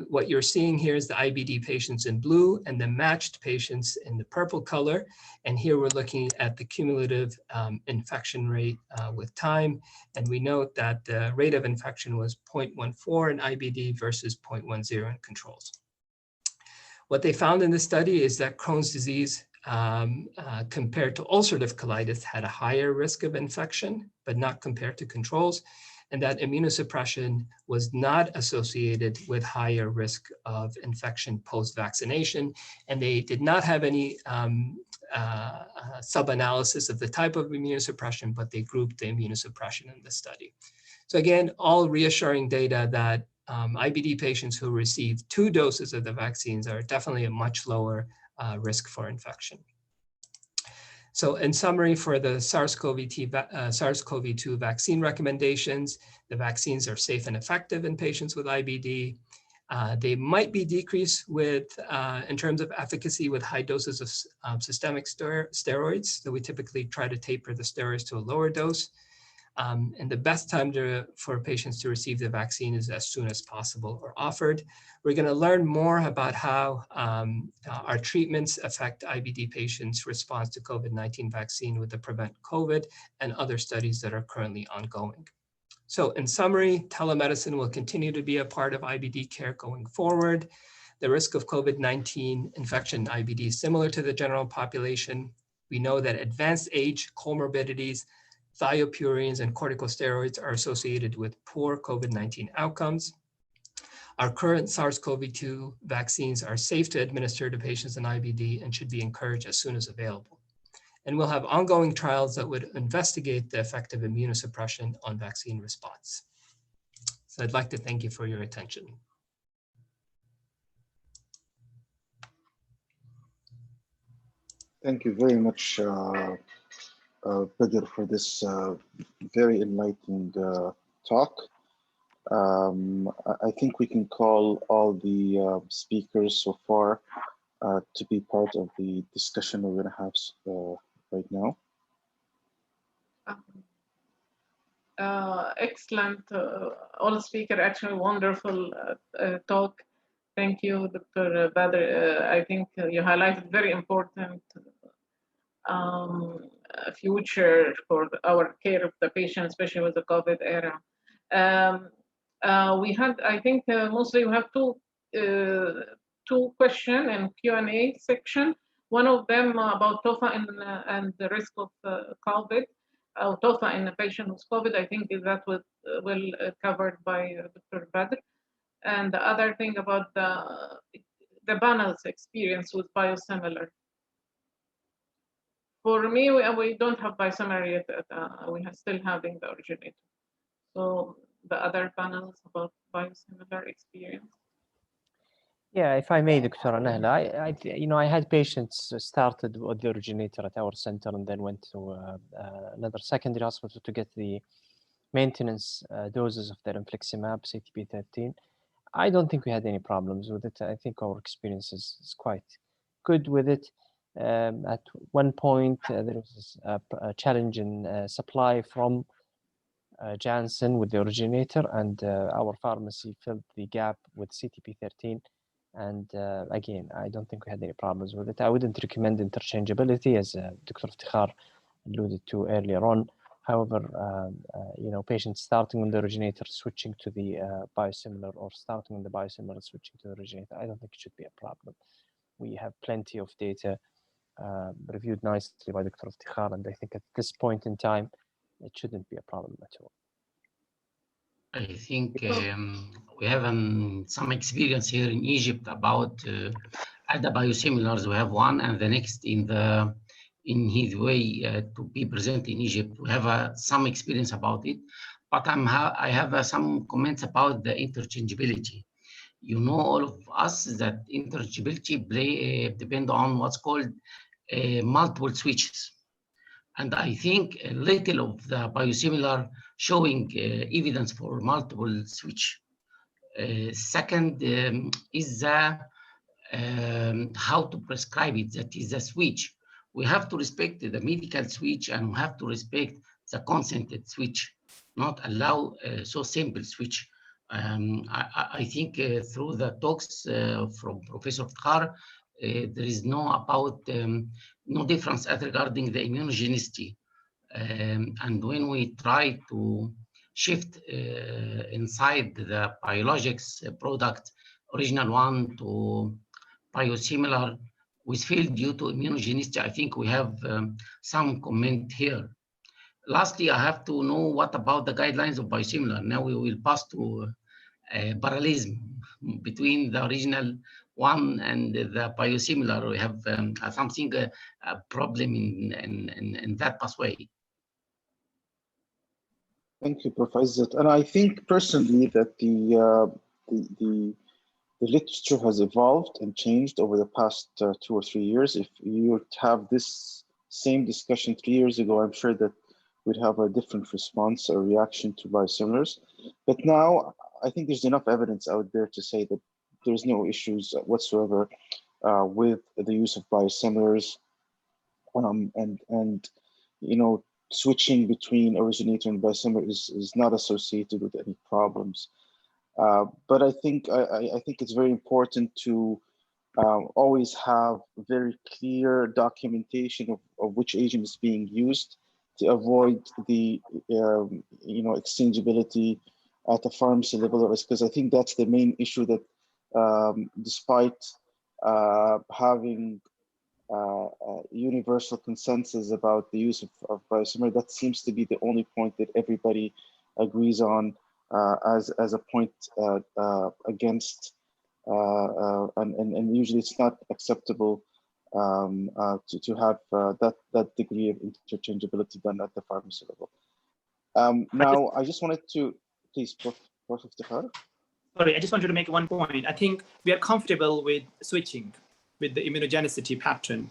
what you're seeing here is the IBD patients in blue and the matched patients in the purple color. And here we're looking at the cumulative infection rate with time. And we note that the rate of infection was 0.14 in IBD versus 0.10 in controls. What they found in this study is that Crohn's disease compared to ulcerative colitis had a higher risk of infection, but not compared to controls, and that immunosuppression was not associated with higher risk of infection post-vaccination, and they did not have any sub-analysis of the type of immunosuppression, but they grouped the immunosuppression in the study. So again, all reassuring data that IBD patients who receive 2 doses of the vaccines are definitely a much lower risk for infection. So in summary, for the SARS-CoV-2 vaccine recommendations, the vaccines are safe and effective in patients with IBD. They might be decreased with, in terms of efficacy with high doses of systemic steroids. So we typically try to taper the steroids to a lower dose. And the best time for patients to receive the vaccine is as soon as possible or offered. We're going to learn more about how our treatments affect IBD patients' response to COVID-19 vaccine with the Prevent COVID and other studies that are currently ongoing. So in summary, telemedicine will continue to be a part of IBD care going forward. The risk of COVID-19 infection in IBD is similar to the general population. We know that advanced age, comorbidities, thiopurines, and corticosteroids are associated with poor COVID-19 outcomes. Our current SARS-CoV-2 vaccines are safe to administer to patients in IBD and should be encouraged as soon as available. And we'll have ongoing trials that would investigate the effect of immunosuppression on vaccine response. So I'd like to thank you for your attention. Thank you very much, Badr, for this very enlightening talk. I think we can call all the speakers so far to be part of the discussion we're going to have right now. Excellent. All speaker, actually wonderful talk. Thank you, Dr. Badr. I think you highlighted very important future for our care of the patient, especially with the COVID era. We had, I think, mostly we have two question and Q&A section. One of them about TOFA and the risk of COVID. TOFA in a patient with COVID, I think that will covered by Dr. Badr. And the other thing about the panel's experience with biosimilar. For me, we don't have biosimilar yet. We are still having the originator. So the other panels about biosimilar experience. Yeah, if I may, Dr. Nahla, I had patients started with the originator at our center and then went to another secondary hospital to get the maintenance doses of their infliximab, CTP13. I don't think we had any problems with it. I think our experience is quite good with it. At one point, there was a challenge in supply from Janssen with the originator, and our pharmacy filled the gap with CTP13. And again, I don't think we had any problems with it. I wouldn't recommend interchangeability, as Dr. Iftikhar alluded to earlier on. However, patients starting on the originator, switching to the biosimilar, or starting on the biosimilar, switching to the originator, I don't think it should be a problem. We have plenty of data reviewed nicely by Dr. Iftikhar, and I think at this point in time, it shouldn't be a problem at all. I think we have some experience here in Egypt about at the biosimilars. We have one, and the next in his way to be present in Egypt. We have some experience about it, but I have some comments about the interchangeability. You know, all of us that interchangeability depend on what's called multiple switches. And I think a little of the biosimilar showing evidence for multiple switch. Second is the how to prescribe it, that is a switch. We have to respect the medical switch, and we have to respect the consented switch, not allow so simple switch. I think through the talks from Professor Iftikhar, there is no difference regarding the immunogenicity. And when we try to shift inside the biologics product, original one to biosimilar, we failed due to immunogenicity. I think we have some comment here. Lastly, I have to know what about the guidelines of biosimilar. Now we will pass to parallelism between the original one and the biosimilar. We have something a problem in that pathway. Thank you, Professor. And I think personally that the literature has evolved and changed over the past 2 or 3 years. If you would have this same discussion 3 years ago, I'm sure that we'd have a different response or reaction to biosimilars. But now I think there's enough evidence out there to say that there's no issues whatsoever with the use of biosimilars, and switching between originator and biosimilar is not associated with any problems. But I think it's very important to always have very clear documentation of which agent is being used to avoid the exchangeability at the pharmacy level, because I think that's the main issue, that despite having universal consensus about the use of biosimilar, that seems to be the only point that everybody agrees on as a point against, and usually it's not acceptable to have that degree of interchangeability done at the pharmacy level. Now, I just wanted to, please, Prof. Iftikhar. Sorry, I just wanted to make one point. I think we are comfortable with switching with the immunogenicity pattern.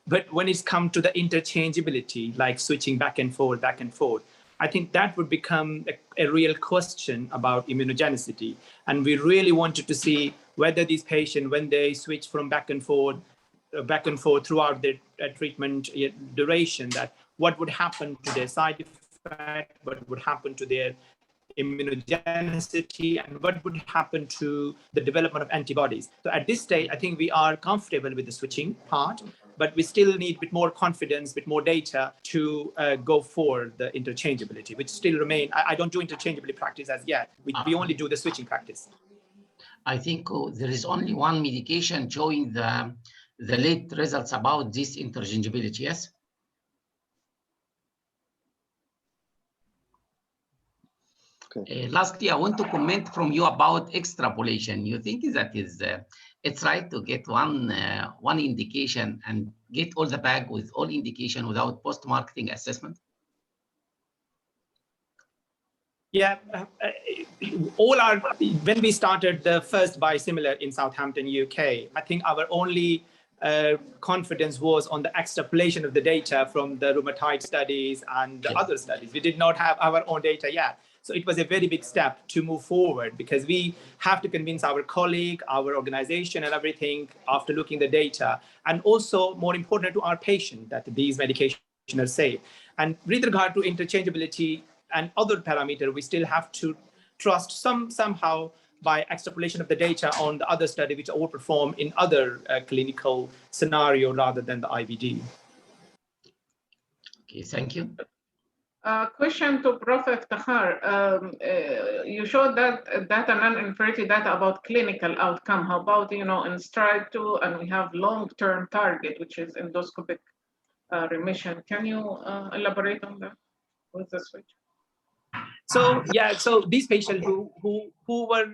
But when it's come to the interchangeability, like switching back and forth, I think that would become a real question about immunogenicity. And we really wanted to see whether these patients, when they switch from back and forth throughout their treatment duration, that what would happen to their side effect, what would happen to their immunogenicity, and what would happen to the development of antibodies. So at this stage, I think we are comfortable with the switching part, but we still need a bit more confidence, a bit more data to go for the interchangeability, which still remain. I don't do interchangeability practice as yet. We only do the switching practice. I think there is only one medication showing the late results about this interchangeability, yes? Okay. Lastly, I want to comment from you about extrapolation. You think that it's right to get one indication and get all the bag with all indication without post-marketing assessment? Yeah, when we started the first biosimilar in Southampton, UK, I think our only confidence was on the extrapolation of the data from the rheumatoid studies and the other studies. We did not have our own data yet. So it was a very big step to move forward, because we have to convince our colleague, our organization and everything after looking the data, and also more important to our patient, that these medications are safe. And with regard to interchangeability and other parameter, we still have to trust somehow by extrapolation of the data on the other study, which overperform in other clinical scenario rather than the IVD. Okay, thank you. Question to Prof. Iftkhar. You showed that data, non-inferiority data about clinical outcome. How about, in STRIDE 2, and we have long-term target, which is endoscopic remission. Can you elaborate on that with the switch? So yeah, so these patients who were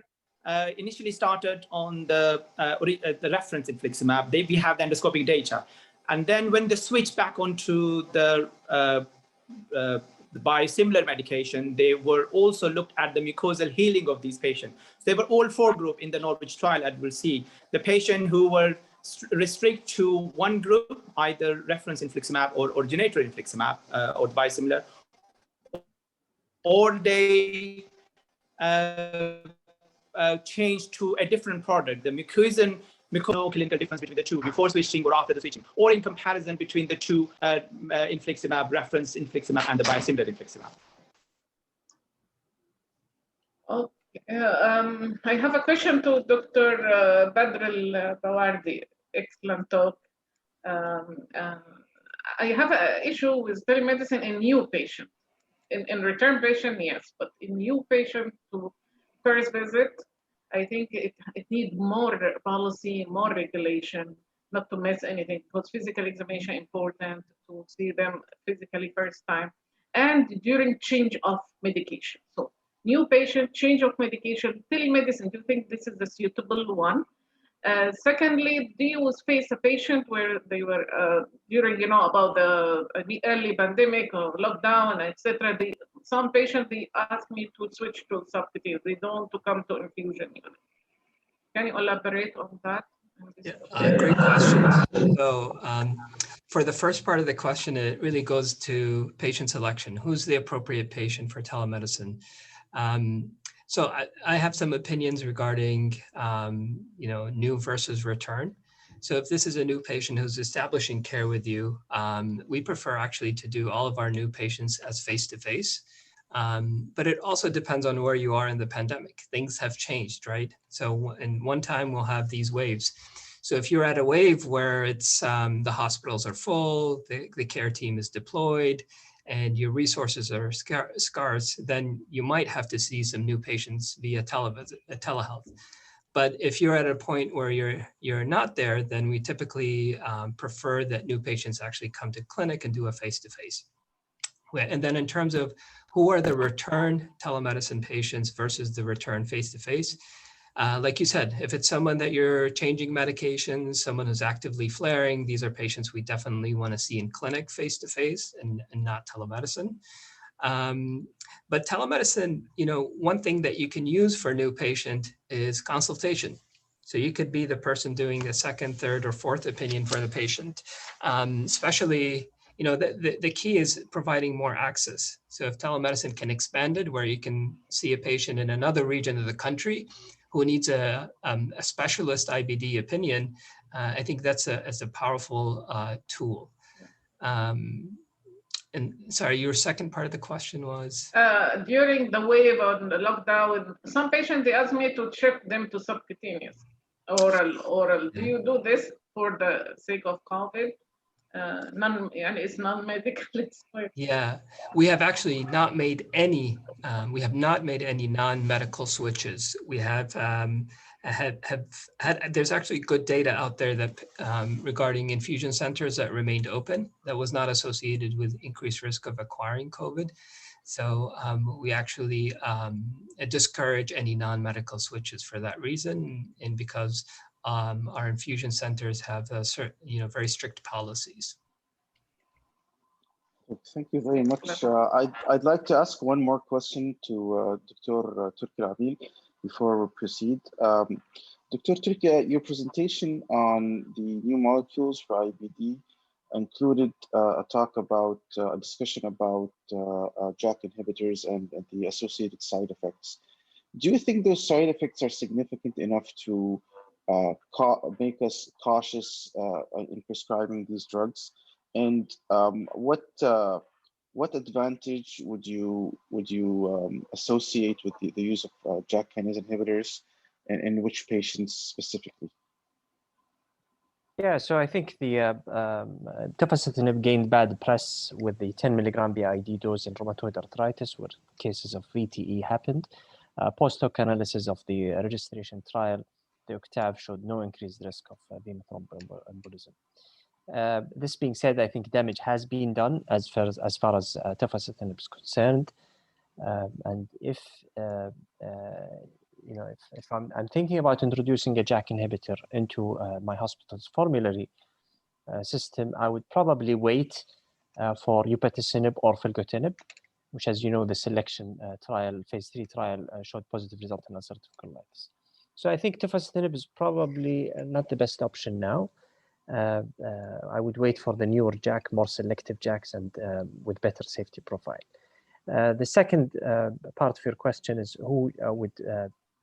initially started on the reference infliximab, we have the endoscopic data, and then when they switch back onto the biosimilar medication, they were also looked at the mucosal healing of these patients. They were all 4 groups in the Norwich trial, as we'll see. The patient who were restricted to one group, either reference infliximab or originator infliximab or biosimilar, or they changed to a different product, the mucosal clinical difference between the two before switching or after the switching, or in comparison between the two infliximab, reference infliximab, and the biosimilar infliximab. Okay. I have a question to Dr. Badr al-Bawardi. Excellent talk. I have an issue with telemedicine in new patients. In return patient, yes, but in new patient to first visit, I think it needs more policy, more regulation, not to miss anything, because physical examination important to see them physically first time, and during change of medication. So new patient, change of medication, telemedicine, do you think this is the suitable one? Secondly, do you face a patient where they were during, about the early pandemic or lockdown, etc. Some patients, they ask me to switch to subcutaneous. They don't want to come to infusion unit. Can you elaborate on that? Yeah, great question. So for the first part of the question, it really goes to patient selection. Who's the appropriate patient for telemedicine? So I have some opinions regarding, new versus return. So if this is a new patient who's establishing care with you, we prefer actually to do all of our new patients as face-to-face. But it also depends on where you are in the pandemic. Things have changed, right? So in one time we'll have these waves. So if you're at a wave where it's the hospitals are full, the care team is deployed, and your resources are scarce, then you might have to see some new patients via telehealth. But if you're at a point where you're not there, then we typically prefer that new patients actually come to clinic and do a face-to-face. And then in terms of who are the return telemedicine patients versus the return face-to-face, like you said, if it's someone that you're changing medications, someone who's actively flaring, these are patients we definitely want to see in clinic face-to-face and not telemedicine. But telemedicine, one thing that you can use for a new patient is consultation. So you could be the person doing the second, third, or fourth opinion for the patient. Especially, the key is providing more access. So if telemedicine can expand it, where you can see a patient in another region of the country who needs a specialist IBD opinion, I think that's a powerful tool. And sorry, your second part of the question was? During the wave on the lockdown, some patients, they asked me to shift them to subcutaneous, oral. Do you do this for the sake of COVID? And it's non-medical. Yeah, we have actually not made any. We have not made any non-medical switches. We have had. There's actually good data out there that regarding infusion centers that remained open that was not associated with increased risk of acquiring COVID. So we actually discourage any non-medical switches for that reason, and because our infusion centers have certain, very strict policies. Thank you very much. I'd like to ask one more question to Dr. Turki Abil before we proceed. Dr. Turki, your presentation on the new molecules for IBD included a talk about, a discussion about JAK inhibitors and the associated side effects. Do you think those side effects are significant enough to make us cautious in prescribing these drugs? And what advantage would you associate with the use of JAK kinase inhibitors, and in which patients specifically? Yeah, so I think the tofacitinib gained bad press with the 10 milligram BID dose in rheumatoid arthritis, where cases of VTE happened. Post-hoc analysis of the registration trial, the OCTAV showed no increased risk of venous thromboembolism. This being said, I think damage has been done as far as tofacitinib is concerned, and if I'm thinking about introducing a JAK inhibitor into my hospital's formulary system, I would probably wait for upadacitinib or filgotinib, which, as you know, the selection trial, phase 3 trial, showed positive result in ulcerative colitis. So I think tofacitinib is probably not the best option now. I would wait for the newer JAK, more selective JAKs, and with better safety profile. The second part of your question is who would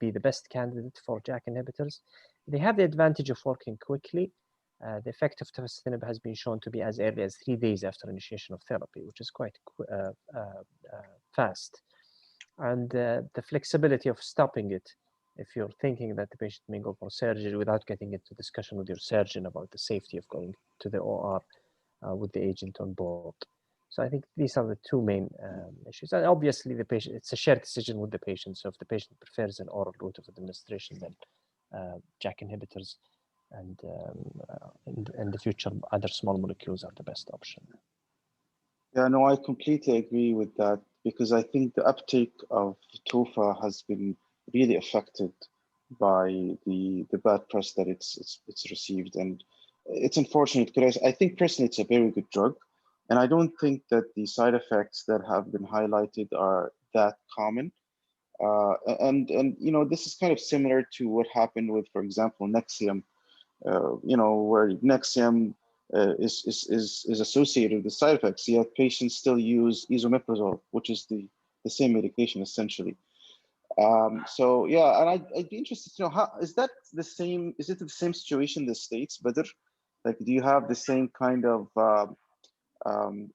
be the best candidate for JAK inhibitors. They have the advantage of working quickly. The effect of tofacitinib has been shown to be as early as 3 days after initiation of therapy, which is quite fast. And the flexibility of stopping it, if you're thinking that the patient may go for surgery without getting into discussion with your surgeon about the safety of going to the OR with the agent on board. So I think these are the two main issues. And obviously, the patient, it's a shared decision with the patient. So if the patient prefers an oral route of administration, then JAK inhibitors and in the future, other small molecules are the best option. Yeah, no, I completely agree with that, because I think the uptake of TOFA has been really affected by the bad press that it's received, and it's unfortunate because I think personally it's a very good drug, and I don't think that the side effects that have been highlighted are that common. And this is kind of similar to what happened with, for example, Nexium, where Nexium is associated with side effects, yet patients still use esomeprazole, which is the same medication essentially. So yeah, and I'd be interested to know, how is that the same? Is it the same situation in the States, Badr? Like, do you have the same kind of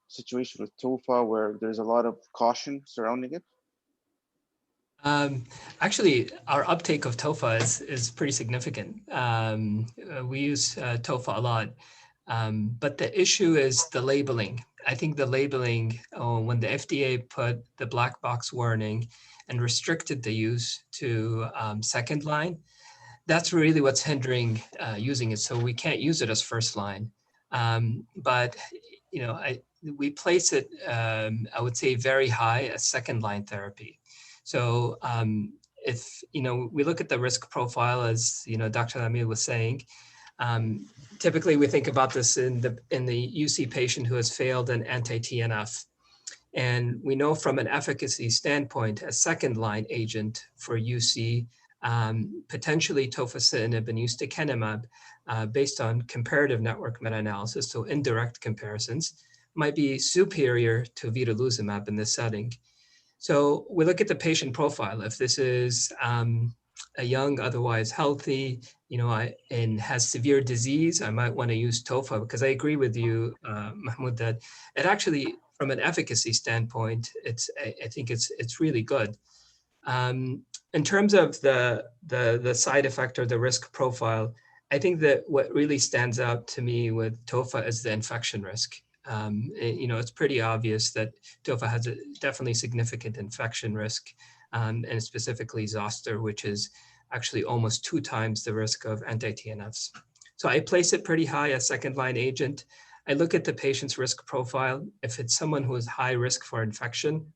situation with TOFA where there's a lot of caution surrounding it? Actually, our uptake of TOFA is pretty significant. We use TOFA a lot, but the issue is the labeling. I think the labeling, when the FDA put the black box warning and restricted the use to second line, that's really what's hindering using it. So we can't use it as first line. But we place it, I would say, very high as second line therapy. So if we look at the risk profile, as Dr. Amir was saying, typically we think about this in the UC patient who has failed an anti-TNF. And we know from an efficacy standpoint, a second line agent for UC potentially tofacitinib and ustekinumab, based on comparative network meta-analysis, so indirect comparisons, might be superior to vedolizumab in this setting. So we look at the patient profile. If this is a young, otherwise healthy, and has severe disease, I might want to use tofa, because I agree with you, Mahmoud, that it actually, from an efficacy standpoint, I think it's really good. In terms of the side effect or the risk profile, I think that what really stands out to me with tofa is the infection risk. It's pretty obvious that tofa has a definitely significant infection risk, and specifically zoster, which is actually almost 2 times the risk of anti-TNFs. So I place it pretty high as second-line agent. I look at the patient's risk profile. If it's someone who is high risk for infection,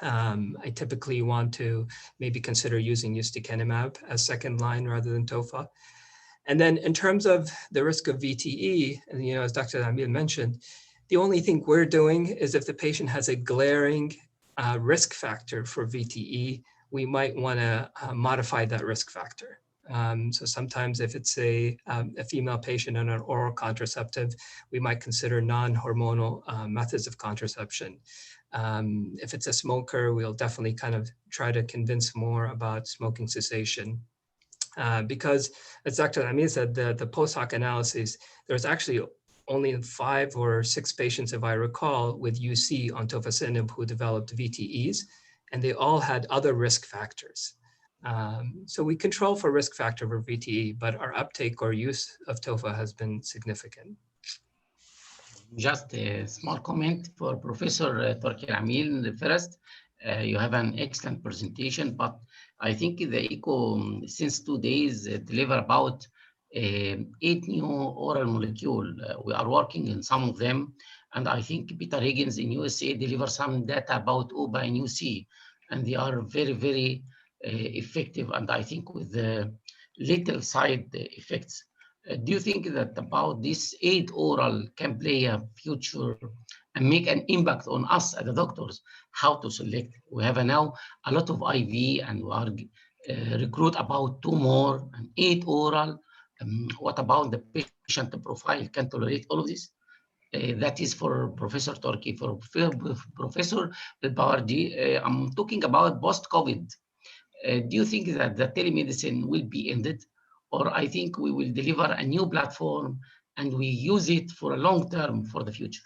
I typically want to maybe consider using ustekinumab as second line rather than tofa. And then in terms of the risk of VTE, and as Dr. Amil mentioned, the only thing we're doing is if the patient has a glaring risk factor for VTE, we might want to modify that risk factor. So sometimes if it's a female patient on an oral contraceptive, we might consider non-hormonal methods of contraception. If it's a smoker, we'll definitely kind of try to convince more about smoking cessation. Because as Dr. Amir said, the post-hoc analysis, there's actually only 5 or 6 patients, if I recall, with UC on tofacitinib who developed VTEs, and they all had other risk factors. So we control for risk factor for VTE, but our uptake or use of tofa has been significant. Just a small comment for Professor Turki Amil first. You have an excellent presentation, but I think the ECO since 2 days deliver about 8 new oral molecule. We are working in some of them, and I think Peter Higgins in USA deliver some data about OPA and UC, and they are very, very effective, and I think with the little side effects. Do you think that about these 8 oral can play a future and make an impact on us as the doctors, how to select? We have now a lot of IV, and we are recruit about 2 more and 8 oral. What about the patient profile can tolerate all of this? That is for Professor Turki. For Professor Bawardi, I'm talking about post-COVID. Do you think that the telemedicine will be ended? Or I think we will deliver a new platform and we use it for a long term for the future?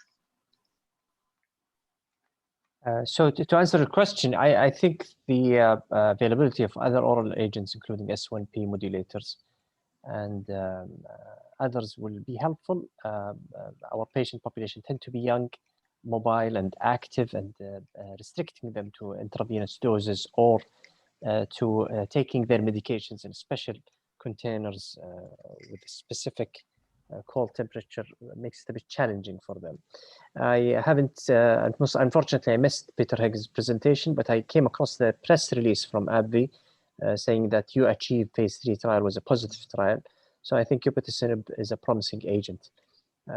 So to answer the question, I think the availability of other oral agents, including S1P modulators and others, will be helpful. Our patient population tend to be young, mobile, and active, and restricting them to intravenous doses or to taking their medications in special containers with a specific cold temperature makes it a bit challenging for them. I haven't, unfortunately, I missed Peter Higgins' presentation, but I came across the press release from AbbVie saying that UAchieve phase 3 trial was a positive trial. So I think upadacitinib is a promising agent.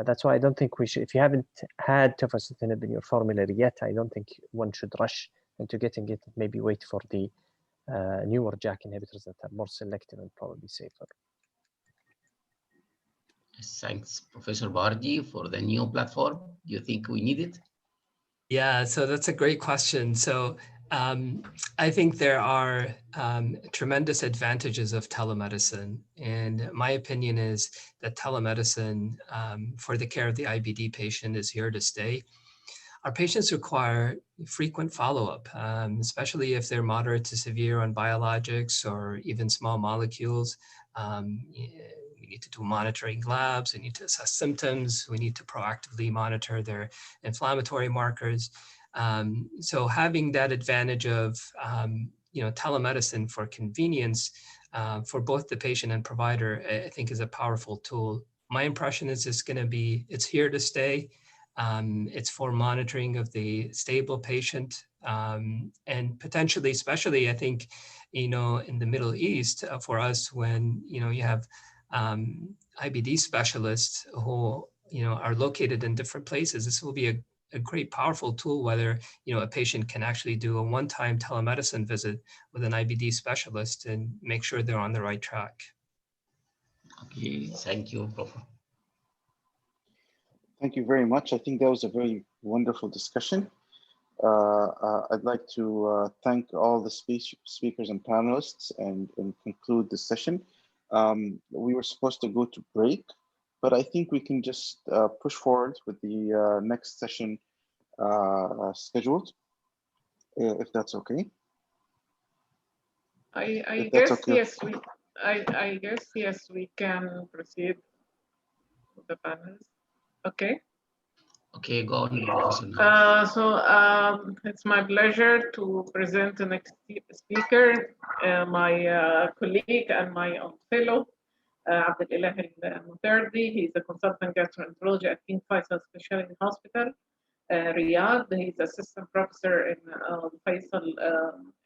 That's why I don't think we should, if you haven't had tofacitinib in your formulary yet, I don't think one should rush into getting it. Maybe wait for the newer JAK inhibitors that are more selective and probably safer. Thanks, Professor Bawardi, for the new platform. Do you think we need it? Yeah, so that's a great question. So I think there are tremendous advantages of telemedicine. And my opinion is that telemedicine for the care of the IBD patient is here to stay. Our patients require frequent follow-up, especially if they're moderate to severe on biologics or even small molecules. We need to do monitoring labs, we need to assess symptoms, we need to proactively monitor their inflammatory markers. So having that advantage of telemedicine for convenience for both the patient and provider, I think is a powerful tool. My impression is it's here to stay. It's for monitoring of the stable patient and potentially, especially, I think, in the Middle East for us when, you have IBD specialists who, are located in different places. This will be a great, powerful tool, whether a patient can actually do a one-time telemedicine visit with an IBD specialist and make sure they're on the right track. Okay, thank you, Prof. Thank you very much. I think that was a very wonderful discussion. I'd like to thank all the speakers and panelists and conclude this session. We were supposed to go to break, but I think we can just push forward with the next session scheduled, if that's okay. I guess okay. Yes, I guess yes, we can proceed with the panels. Okay. Okay, go on, Professor. It's my pleasure to present the next speaker, my colleague and my fellow, Abdel al-Mutardi. He's a consultant gastroenterologist at King Faisal Specialty Hospital, Riyadh. He's assistant professor in Faisal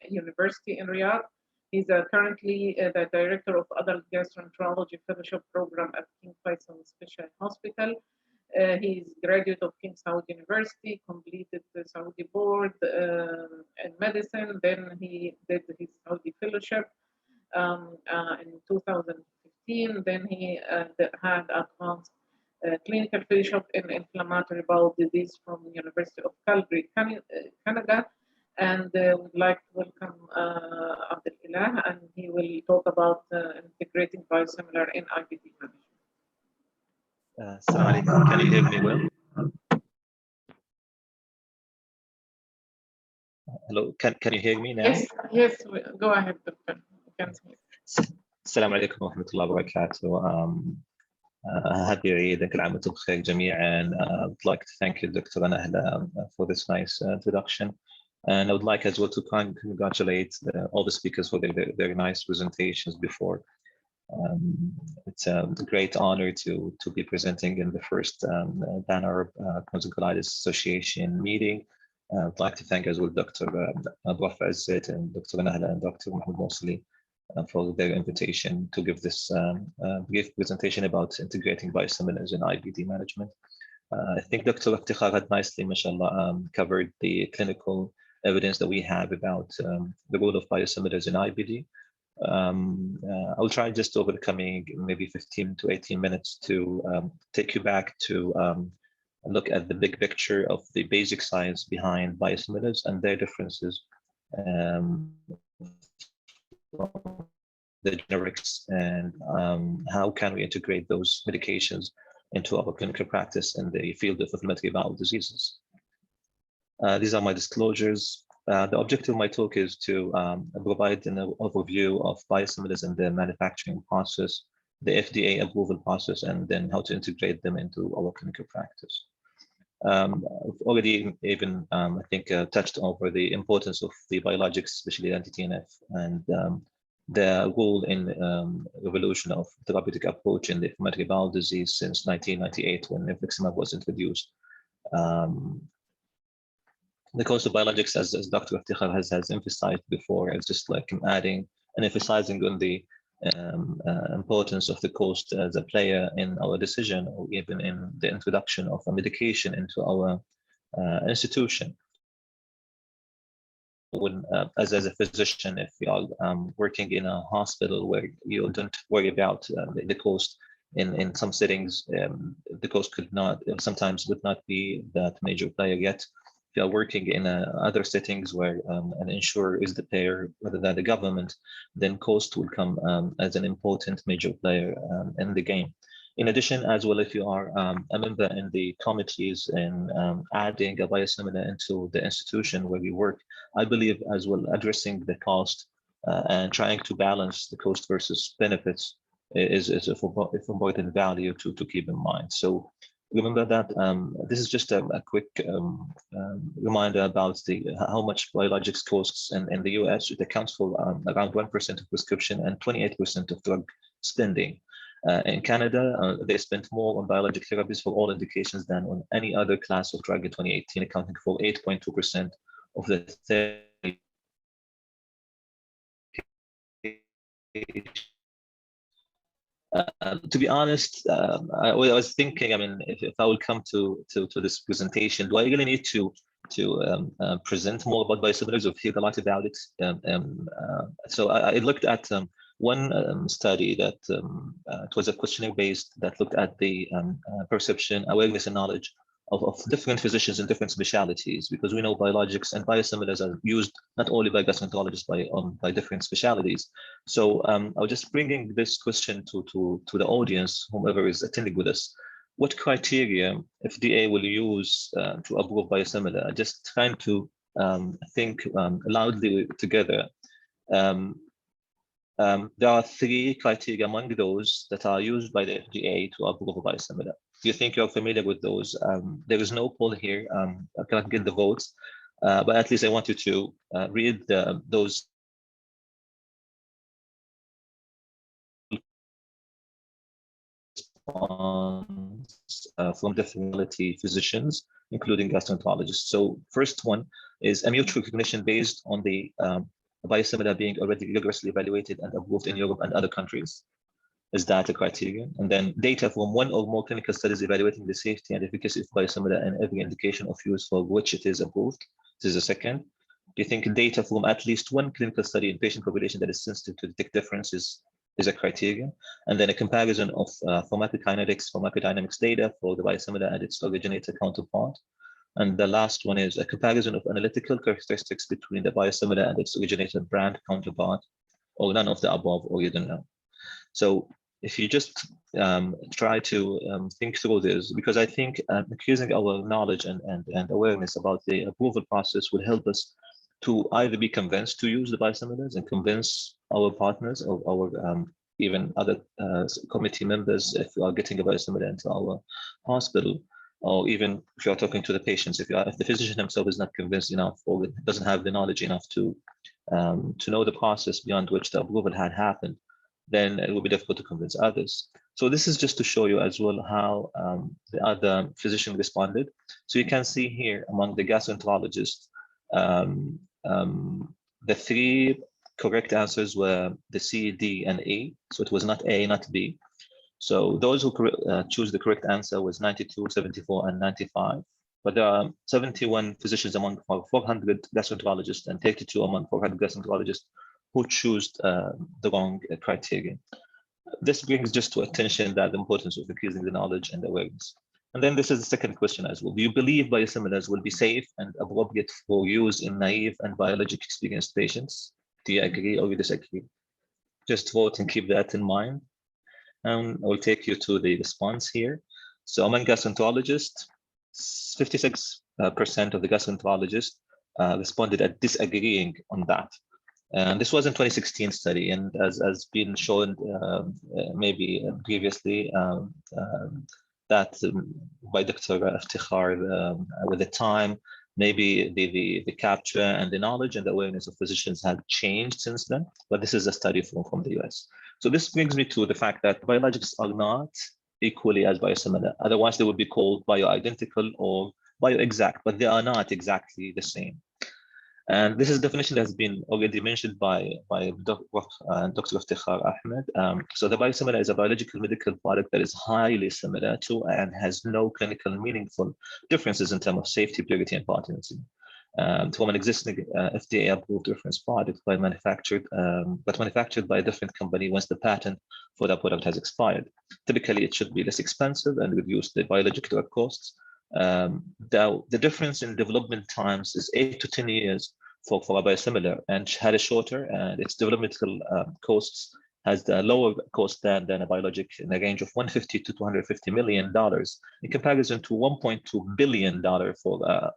University in Riyadh. He's currently the director of adult gastroenterology fellowship program at King Faisal Specialty Hospital. He's graduate of King Saud University, completed the Saudi board in medicine. Then he did his Saudi fellowship in 2015. Then he had advanced clinical fellowship in inflammatory bowel disease from the University of Calgary, Canada. And would like to welcome Abdel Ilah, and he will talk about integrating biosimilar in IBD management. Assalamu alaikum. Can you hear me well? Hello, can you hear me now? Yes, go ahead, Doctor. السلام عليكم ورحمة الله وبركاته. Happy Eid and كل عام وانتم بخير جميعا. I would like to thank you, Dr. Nahla, for this nice introduction. And I would like as well to congratulate all the speakers for their nice presentations before. It's a great honor to be presenting in the first Pan-Arab Crohn's Colitis Association meeting. I'd like to thank as well Dr. Prof. Izzet and Dr. Nahla and Dr. Mahmoud Mosley for their invitation to give this brief presentation about integrating biosimilars in IBD management. I think Dr. Iftikhar had nicely, mashallah, covered the clinical evidence that we have about the role of biosimilars in IBD. I'll try just over the coming maybe 15 to 18 minutes to take you back to look at the big picture of the basic science behind biosimilars and their differences, the generics, and how can we integrate those medications into our clinical practice in the field of inflammatory bowel diseases. These are my disclosures. The objective of my talk is to provide an overview of biosimilars and the manufacturing process, the FDA approval process, and then how to integrate them into our clinical practice. I've already even, I think, touched over the importance of the biologics, especially anti-TNF, and the role in evolution of therapeutic approach in the inflammatory bowel disease since 1998 when infliximab was introduced. The cost of biologics, as Dr. Iftikhar has emphasized before, is just like adding and emphasizing on the importance of the cost as a player in our decision, or even in the introduction of a medication into our institution. When, as a physician, if you are working in a hospital where you don't worry about the cost, in some settings, the cost could not, sometimes would not be that major player yet. If you are working in other settings where an insurer is the payer rather than the government, then cost will come as an important major player in the game. In addition, as well, if you are a member in the committees and adding a biosimilar into the institution where you work, I believe as well addressing the cost and trying to balance the cost versus benefits is of important value to keep in mind. So remember that this is just a quick reminder about how much biologics costs in the US. It accounts for around 1% of prescription and 28% of drug spending. In Canada, they spent more on biologic therapies for all indications than on any other class of drug in 2018, accounting for 8.2% of the therapy. To be honest, I was thinking, I mean, if I would come to this presentation, do I really need to present more about biosimilars or hear a lot about it? So I looked at one study that it was a questionnaire based that looked at the perception, awareness, and knowledge of different physicians in different specialities, because we know biologics and biosimilars are used not only by gastroenterologists, by different specialities. So I was just bringing this question to the audience, whomever is attending with us. What criteria FDA will use to approve biosimilar? Just trying to think loudly together. There are 3 criteria among those that are used by the FDA to approve a biosimilar. Do you think you're familiar with those? There is no poll here. I cannot get the votes, but at least I want you to read those from different physicians, including gastroenterologists. So first one is a mutual recognition based on the biosimilar being already rigorously evaluated and approved in Europe and other countries. Is that a criterion? And then data from 1 or more clinical studies evaluating the safety and efficacy of biosimilar and every indication of use for which it is approved. This is a second. Do you think data from at least 1 clinical study in patient population that is sensitive to detect differences is a criterion? And then a comparison of pharmacodynamics data for the biosimilar and its originator counterpart. And the last one is a comparison of analytical characteristics between the biosimilar and its originator brand counterpart, or none of the above, or you don't know. So if you just try to think through this, because I think increasing our knowledge and awareness about the approval process would help us to either be convinced to use the biosimilars and convince our partners or our even other committee members if we are getting a biosimilar into our hospital, or even if you are talking to the patients, if the physician himself is not convinced enough or doesn't have the knowledge enough to know the process beyond which the approval had happened, then it will be difficult to convince others. So this is just to show you as well how the other physician responded. So you can see here among the gastroenterologists, the 3 correct answers were the C, D, and E. So it was not A, not B. So those who choose the correct answer was 92, 74, and 95. But there are 71 physicians among 400 gastroenterologists and 32 among 400 gastroenterologists who choose the wrong criteria. This brings just to attention that the importance of increasing the knowledge and awareness. And then this is the second question as well. Do you believe biosimilars will be safe and appropriate for use in naive and biologic experienced patients? Do you agree or you disagree? Just vote and keep that in mind. And I will take you to the response here. So among gastroenterologists, 56% of the gastroenterologists responded as disagreeing on that. And this was in 2016 study, and as been shown maybe previously, that by Dr. Iftikhar, with the time, maybe the capture and the knowledge and the awareness of physicians have changed since then, but this is a study from the US. So this brings me to the fact that biologics are not equally as biosimilar. Otherwise, they would be called bioidentical or bioexact, but they are not exactly the same. And this is a definition that has been already mentioned by Dr. Iftikhar Ahmed. So the biosimilar is a biological medical product that is highly similar to and has no clinical meaningful differences in terms of safety, purity, and potency. From an existing FDA-approved reference product but manufactured by a different company once the patent for that product has expired. Typically, it should be less expensive and reduce the biological drug costs. The difference in development times is 8 to 10 years for a biosimilar, and had a shorter, and its developmental costs has the lower cost than a biologic in the range of $150 to $250 million in comparison to $1.2 billion for a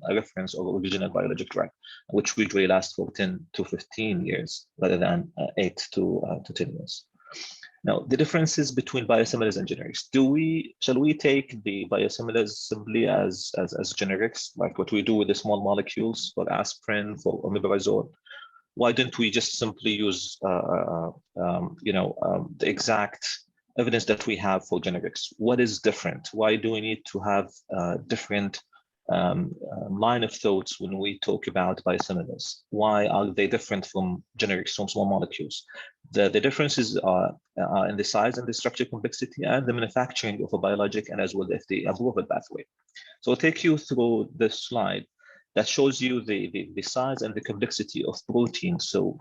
reference or original biologic drug, which usually lasts for 10 to 15 years rather than 8 to 10 years. Now, the differences between biosimilars and generics. Shall we take the biosimilars simply as generics, like what we do with the small molecules for aspirin, for omeprazole? Why don't we just simply use the exact evidence that we have for generics? What is different? Why do we need to have different line of thoughts when we talk about biosimilars. Why are they different from generics, from small molecules? The differences are in the size and the structure complexity and the manufacturing of a biologic, and as well as the approval pathway. So I'll take you through this slide that shows you the size and the complexity of proteins. So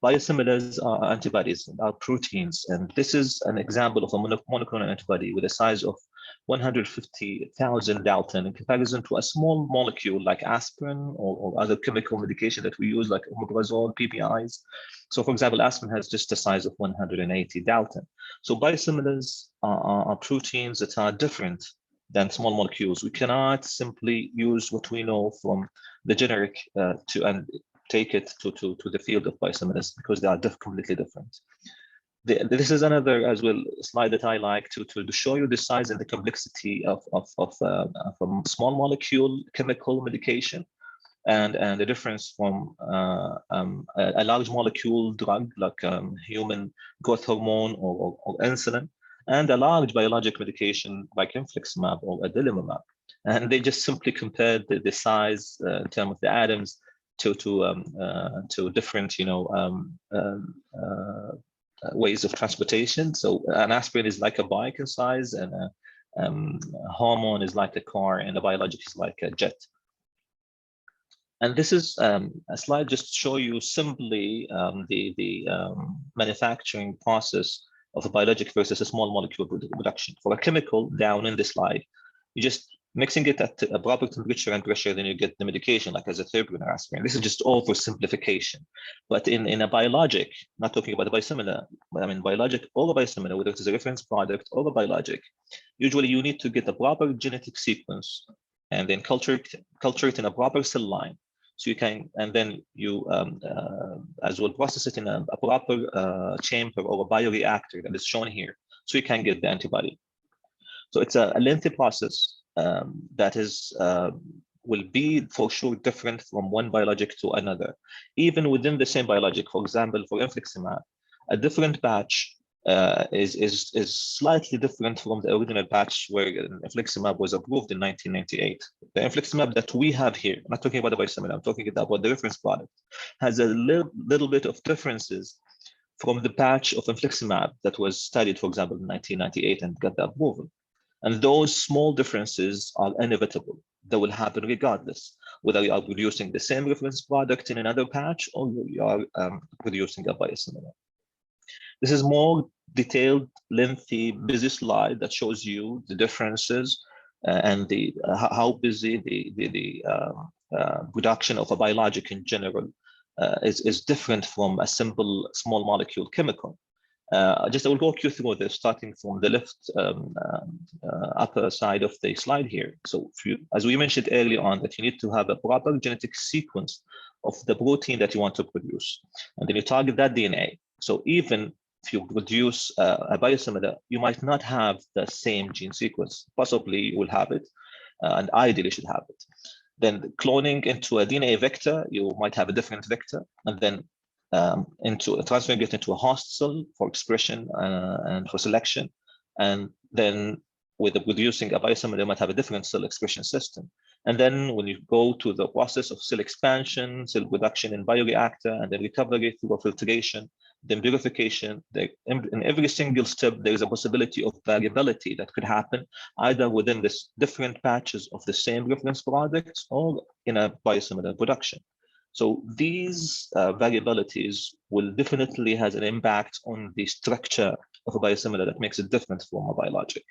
biosimilars are antibodies, are proteins, and this is an example of a monoclonal antibody with a size of 150,000 Dalton in comparison to a small molecule like aspirin or other chemical medication that we use like omeprazole, PPIs. So for example, aspirin has just a size of 180 Dalton. So biosimilars are proteins that are different than small molecules. We cannot simply use what we know from the generic and take it to the field of biosimilars because they are completely different. This is another as well slide that I like to show you the size and the complexity of a small molecule chemical medication and the difference from a large molecule drug like human growth hormone or insulin, and a large biologic medication like infliximab or adalimumab. And they just simply compared the size in terms of the atoms to different, ways of transportation. So an aspirin is like a bike in size, and a hormone is like a car, and a biologic is like a jet. And this is a slide just to show you simply the manufacturing process of a biologic versus a small molecule production. For a chemical, down in the slide, you just mixing it at a proper temperature and pressure, then you get the medication like azathioprine or aspirin. This is just oversimplification. But in a biologic, not talking about a biosimilar, but I mean biologic or a biosimilar, whether it is a reference product or a biologic, usually you need to get a proper genetic sequence and then culture it in a proper cell line. So you can, and then you as well process it in a proper chamber or a bioreactor that is shown here, so you can get the antibody. So it's a lengthy process that is will be for sure different from one biologic to another. Even within the same biologic, for example, for infliximab, a different batch is slightly different from the original batch where infliximab was approved in 1998. The infliximab that we have here, I'm not talking about the biosimilar, I'm talking about the reference product, has a little bit of differences from the batch of infliximab that was studied, for example, in 1998 and got the approval. And those small differences are inevitable. They will happen regardless, whether you are producing the same reference product in another patch or you are producing a biosimilar. This is more detailed, lengthy, busy slide that shows you the differences and the how busy the production of a biologic in general is different from a simple small molecule chemical. I will walk you through this, starting from the left upper side of the slide here. So as we mentioned earlier on, that you need to have a proper genetic sequence of the protein that you want to produce. And then you target that DNA. So even if you produce a biosimilar, you might not have the same gene sequence. Possibly you will have it, and ideally should have it. Then cloning into a DNA vector, you might have a different vector, and then transferring it into a host cell for expression and for selection. And then with producing a biosimilar, you might have a different cell expression system. And then when you go to the process of cell expansion, cell production in bioreactor, and then recovery through filtration, then purification, in every single step, there is a possibility of variability that could happen either within this different batches of the same reference products or in a biosimilar production. So these variabilities will definitely have an impact on the structure of a biosimilar that makes it different from a biologic.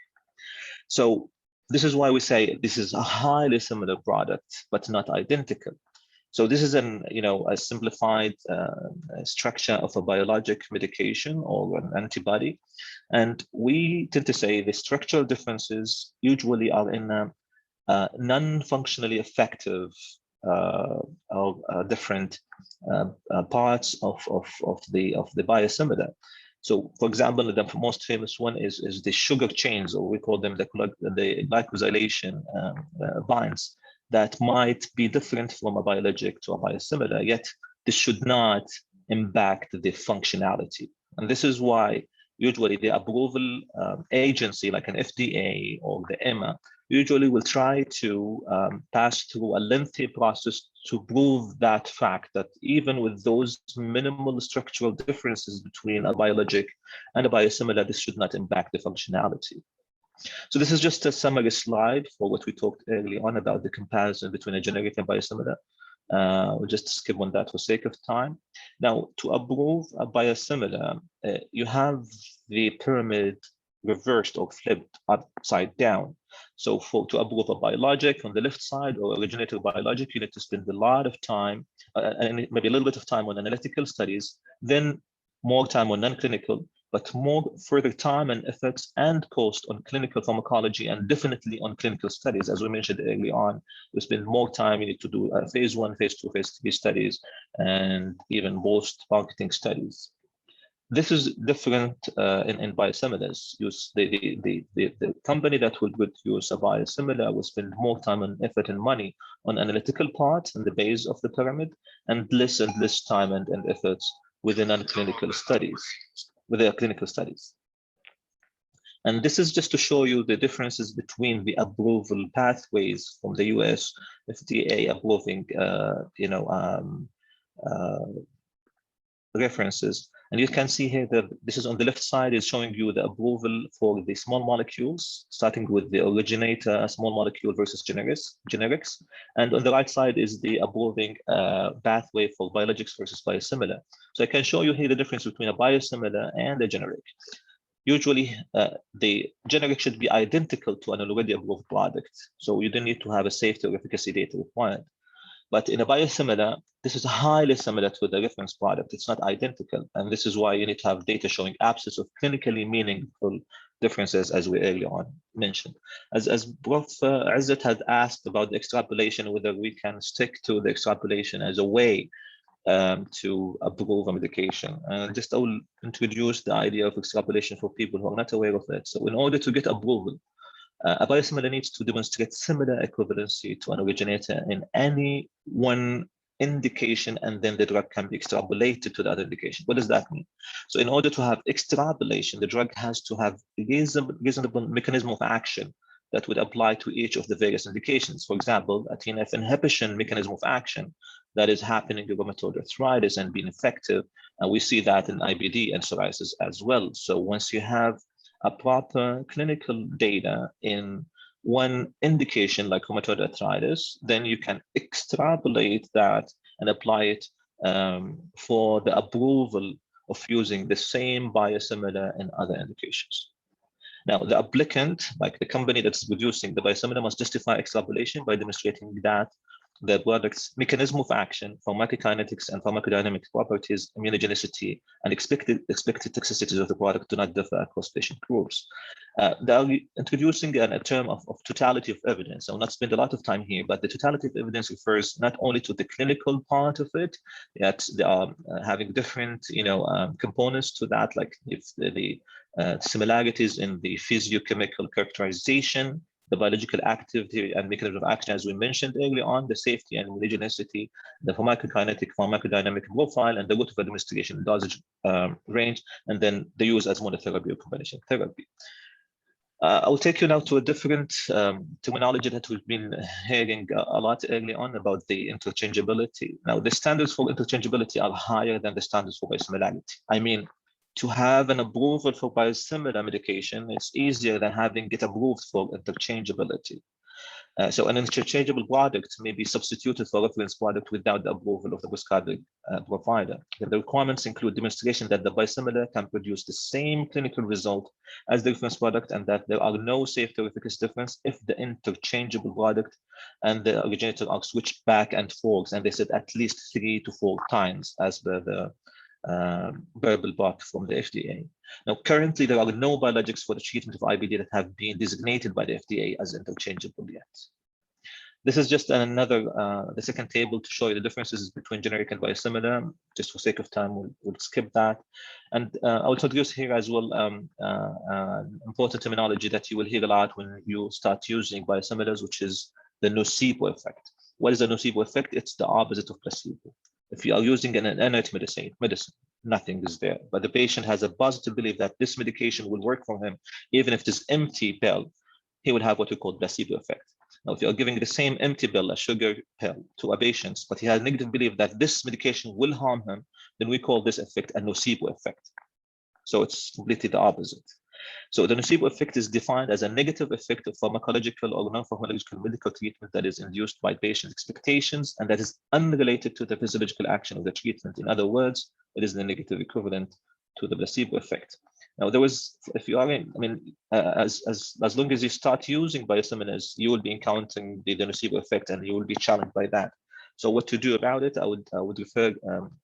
So this is why we say this is a highly similar product, but not identical. So this is a simplified structure of a biologic medication or an antibody. And we tend to say the structural differences usually are in non-functionally effective different parts of the biosimilar. So, for example, the most famous one is the sugar chains, or we call them the glycosylation binds, that might be different from a biologic to a biosimilar, yet this should not impact the functionality. And this is why usually the approval agency like an FDA or the EMA usually will try to pass through a lengthy process to prove that fact, that even with those minimal structural differences between a biologic and a biosimilar, this should not impact the functionality. So this is just a summary slide for what we talked early on about the comparison between a generic and biosimilar. We'll just skip on that for sake of time. Now, to approve a biosimilar, you have the pyramid reversed or flipped upside down. So to approve a biologic on the left side or originator biologic, you need to spend a lot of time, and maybe a little bit of time on analytical studies, then more time on non-clinical, but more further time and efforts and cost on clinical pharmacology, and definitely on clinical studies. As we mentioned early on, you spend more time, you need to do phase 1, phase 2, phase 3 studies, and even post-marketing studies. This is different in biosimilars. The company that will produce a biosimilar will spend more time and effort and money on analytical part and the base of the pyramid, and less time and efforts within non-clinical studies, with their clinical studies. And this is just to show you the differences between the approval pathways from the US FDA approving, references. And you can see here that this is on the left side is showing you the approval for the small molecules, starting with the originator small molecule versus generics. And on the right side is the approving pathway for biologics versus biosimilar. So I can show you here the difference between a biosimilar and a generic. Usually, the generic should be identical to an already approved product. So you don't need to have a safety or efficacy data required. But in a biosimilar, this is highly similar to the reference product. It's not identical. And this is why you need to have data showing absence of clinically meaningful differences, as we earlier on mentioned. As Prof. Izzat had asked about the extrapolation, whether we can stick to the extrapolation as a way to approve a medication. Just I will introduce the idea of extrapolation for people who are not aware of it. So in order to get approval, a biosimilar needs to demonstrate similar equivalency to an originator in any one indication, and then the drug can be extrapolated to the other indication. What does that mean? So in order to have extrapolation, the drug has to have a reasonable mechanism of action that would apply to each of the various indications. For example, a TNF inhibition mechanism of action that is happening in rheumatoid arthritis and being effective. And we see that in IBD and psoriasis as well. So once you have a proper clinical data in one indication like rheumatoid arthritis, then you can extrapolate that and apply it for the approval of using the same biosimilar in other indications. Now, the applicant, like the company that's producing the biosimilar, must justify extrapolation by demonstrating that the product's mechanism of action, pharmacokinetics and pharmacodynamic properties, immunogenicity, and expected toxicities of the product do not differ across patient groups. They are introducing a term of totality of evidence. I will not spend a lot of time here, but the totality of evidence refers not only to the clinical part of it, yet they are having different components to that, like if the similarities in the physiochemical characterization, the biological activity and mechanism of action, as we mentioned earlier on, the safety and immunogenicity, the pharmacokinetic, pharmacodynamic profile, and the route of administration, dosage range, and then the use as monotherapy or combination therapy. I will take you now to a different terminology that we've been hearing a lot early on about the interchangeability. Now, the standards for interchangeability are higher than the standards for biosimilarity. I mean, to have an approval for biosimilar medication, it's easier than having it approved for interchangeability. So an interchangeable product may be substituted for a reference product without the approval of the prescribing provider. The requirements include demonstration that the biosimilar can produce the same clinical result as the reference product, and that there are no safety or efficacy difference if the interchangeable product and the originator are switched back and forth, and they said at least 3 to 4 times as per the verbal block from the FDA. Now, currently, there are no biologics for the treatment of IBD that have been designated by the FDA as interchangeable yet. This is just another, the second table to show you the differences between generic and biosimilar. Just for sake of time, we'll skip that. And I'll introduce here as well important terminology that you will hear a lot when you start using biosimilars, which is the nocebo effect. What is the nocebo effect? It's the opposite of placebo. If you are using an inert medicine, nothing is there. But the patient has a positive belief that this medication will work for him, even if it is empty pill. he will have what we call placebo effect. Now, if you are giving the same empty pill, a sugar pill, to a patient, but he has negative belief that this medication will harm him, then we call this effect a nocebo effect. So it's completely the opposite. So the nocebo effect is defined as a negative effect of pharmacological or non-pharmacological medical treatment that is induced by patient expectations and that is unrelated to the physiological action of the treatment. In other words, it is the negative equivalent to the placebo effect. Now, there was, if you are in, I mean, as long as you start using biosimilars, you will be encountering the nocebo effect and you will be challenged by that. So what to do about it, I would refer,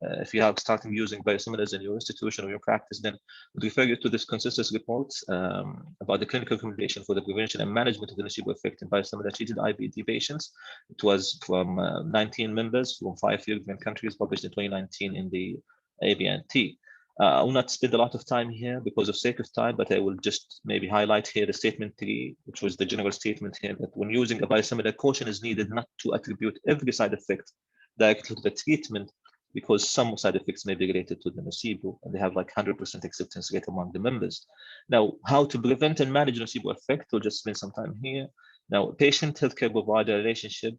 if you have started using biosimilars in your institution or your practice, then I would refer you to this consensus report about the clinical recommendation for the prevention and management of the nocebo effect in biosimilar treated IBD patients. It was from 19 members from 5 European countries, published in 2019 in the ABNT. I will not spend a lot of time here because of sake of time, but I will just maybe highlight here the statement 3, which was the general statement here that when using a biosimilar, caution is needed not to attribute every side effect directly to the treatment because some side effects may be related to the nocebo and they have like 100% acceptance rate among the members. Now, how to prevent and manage nocebo effect, we'll just spend some time here. Now, patient healthcare provider relationship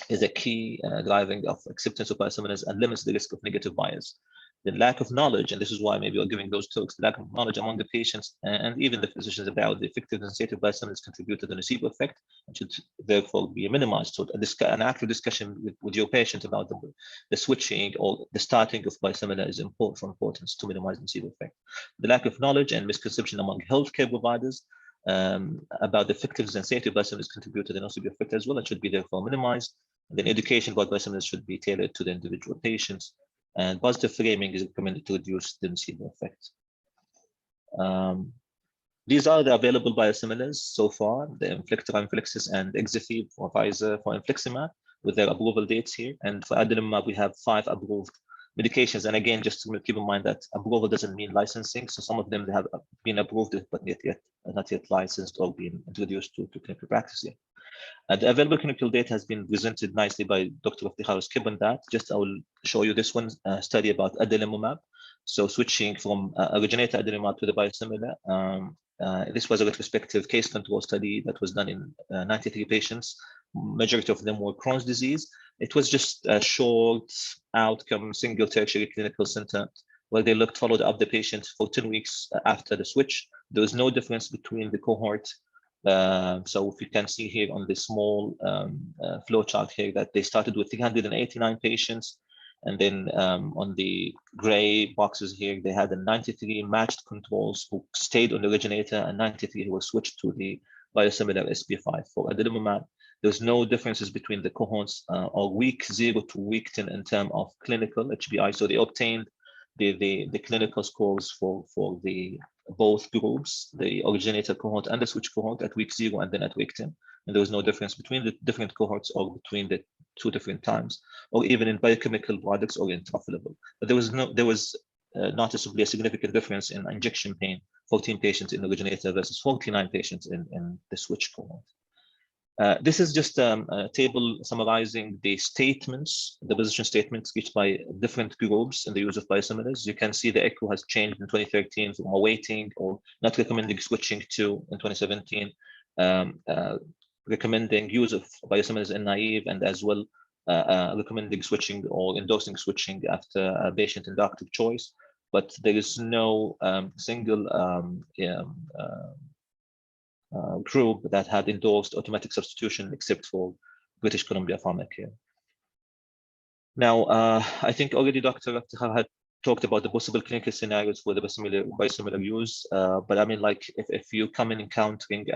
is a key driving of acceptance of biosimilars and limits the risk of negative bias. The lack of knowledge, and this is why maybe we're giving those talks, the lack of knowledge among the patients and even the physicians about the effectiveness and safety of biosimilars contribute to the nocebo effect and should therefore be minimized. So an active discussion with your patient about the switching or the starting of biosimilar is important for importance to minimize the nocebo effect. The lack of knowledge and misconception among healthcare providers about the effectiveness and safety of biosimilars contribute to the nocebo effect as well and should be therefore minimized. And then education about biosimilars should be tailored to the individual patients. And positive framing is recommended to reduce the nocebo effect. These are the available biosimilars so far, the Inflectra, Inflexis, and Exifib for Pfizer for infliximab with their approval dates here. And for adalimumab, we have 5 approved medications. And again, just to keep in mind that approval doesn't mean licensing. So some of them they have been approved, but not yet licensed or been introduced to clinical practice yet. The available clinical data has been presented nicely by Dr. Iftikhar Skip on that. Just I will show you this one study about adalimumab. So switching from originator adalimumab to the biosimilar. This was a retrospective case control study that was done in 93 patients. Majority of them were Crohn's disease. It was just a short outcome, single tertiary clinical center where they followed up the patients for 10 weeks after the switch. There was no difference between the cohort. So if you can see here on the small flow chart here that they started with 389 patients. And then on the gray boxes here, they had 93 matched controls who stayed on the originator and 93 who were switched to the biosimilar SP5 for adalimumab. There's no differences between the cohorts or week 0 to week 10 in terms of clinical HBI. So they obtained the clinical scores for the both groups, the originator cohort and the switch cohort at week 0 and then at week 10. And there was no difference between the different cohorts or between the 2 different times, or even in biochemical products or in intraocular. But there was noticeably a significant difference in injection pain, 14 patients in the originator versus 49 patients in the switch cohort. This is just a table summarizing the statements, the position statements reached by different groups in the use of biosimilars. You can see the ECHO has changed in 2013 from awaiting or not recommending switching to in 2017, recommending use of biosimilars in naive and as well recommending switching or endorsing switching after a patient and doctor choice. But there is no single group that had endorsed automatic substitution except for British Columbia Pharmacare. Now, I think already Dr. Iftikhar had talked about the possible clinical scenarios for the biosimilar use, but I mean, like if you come in encountering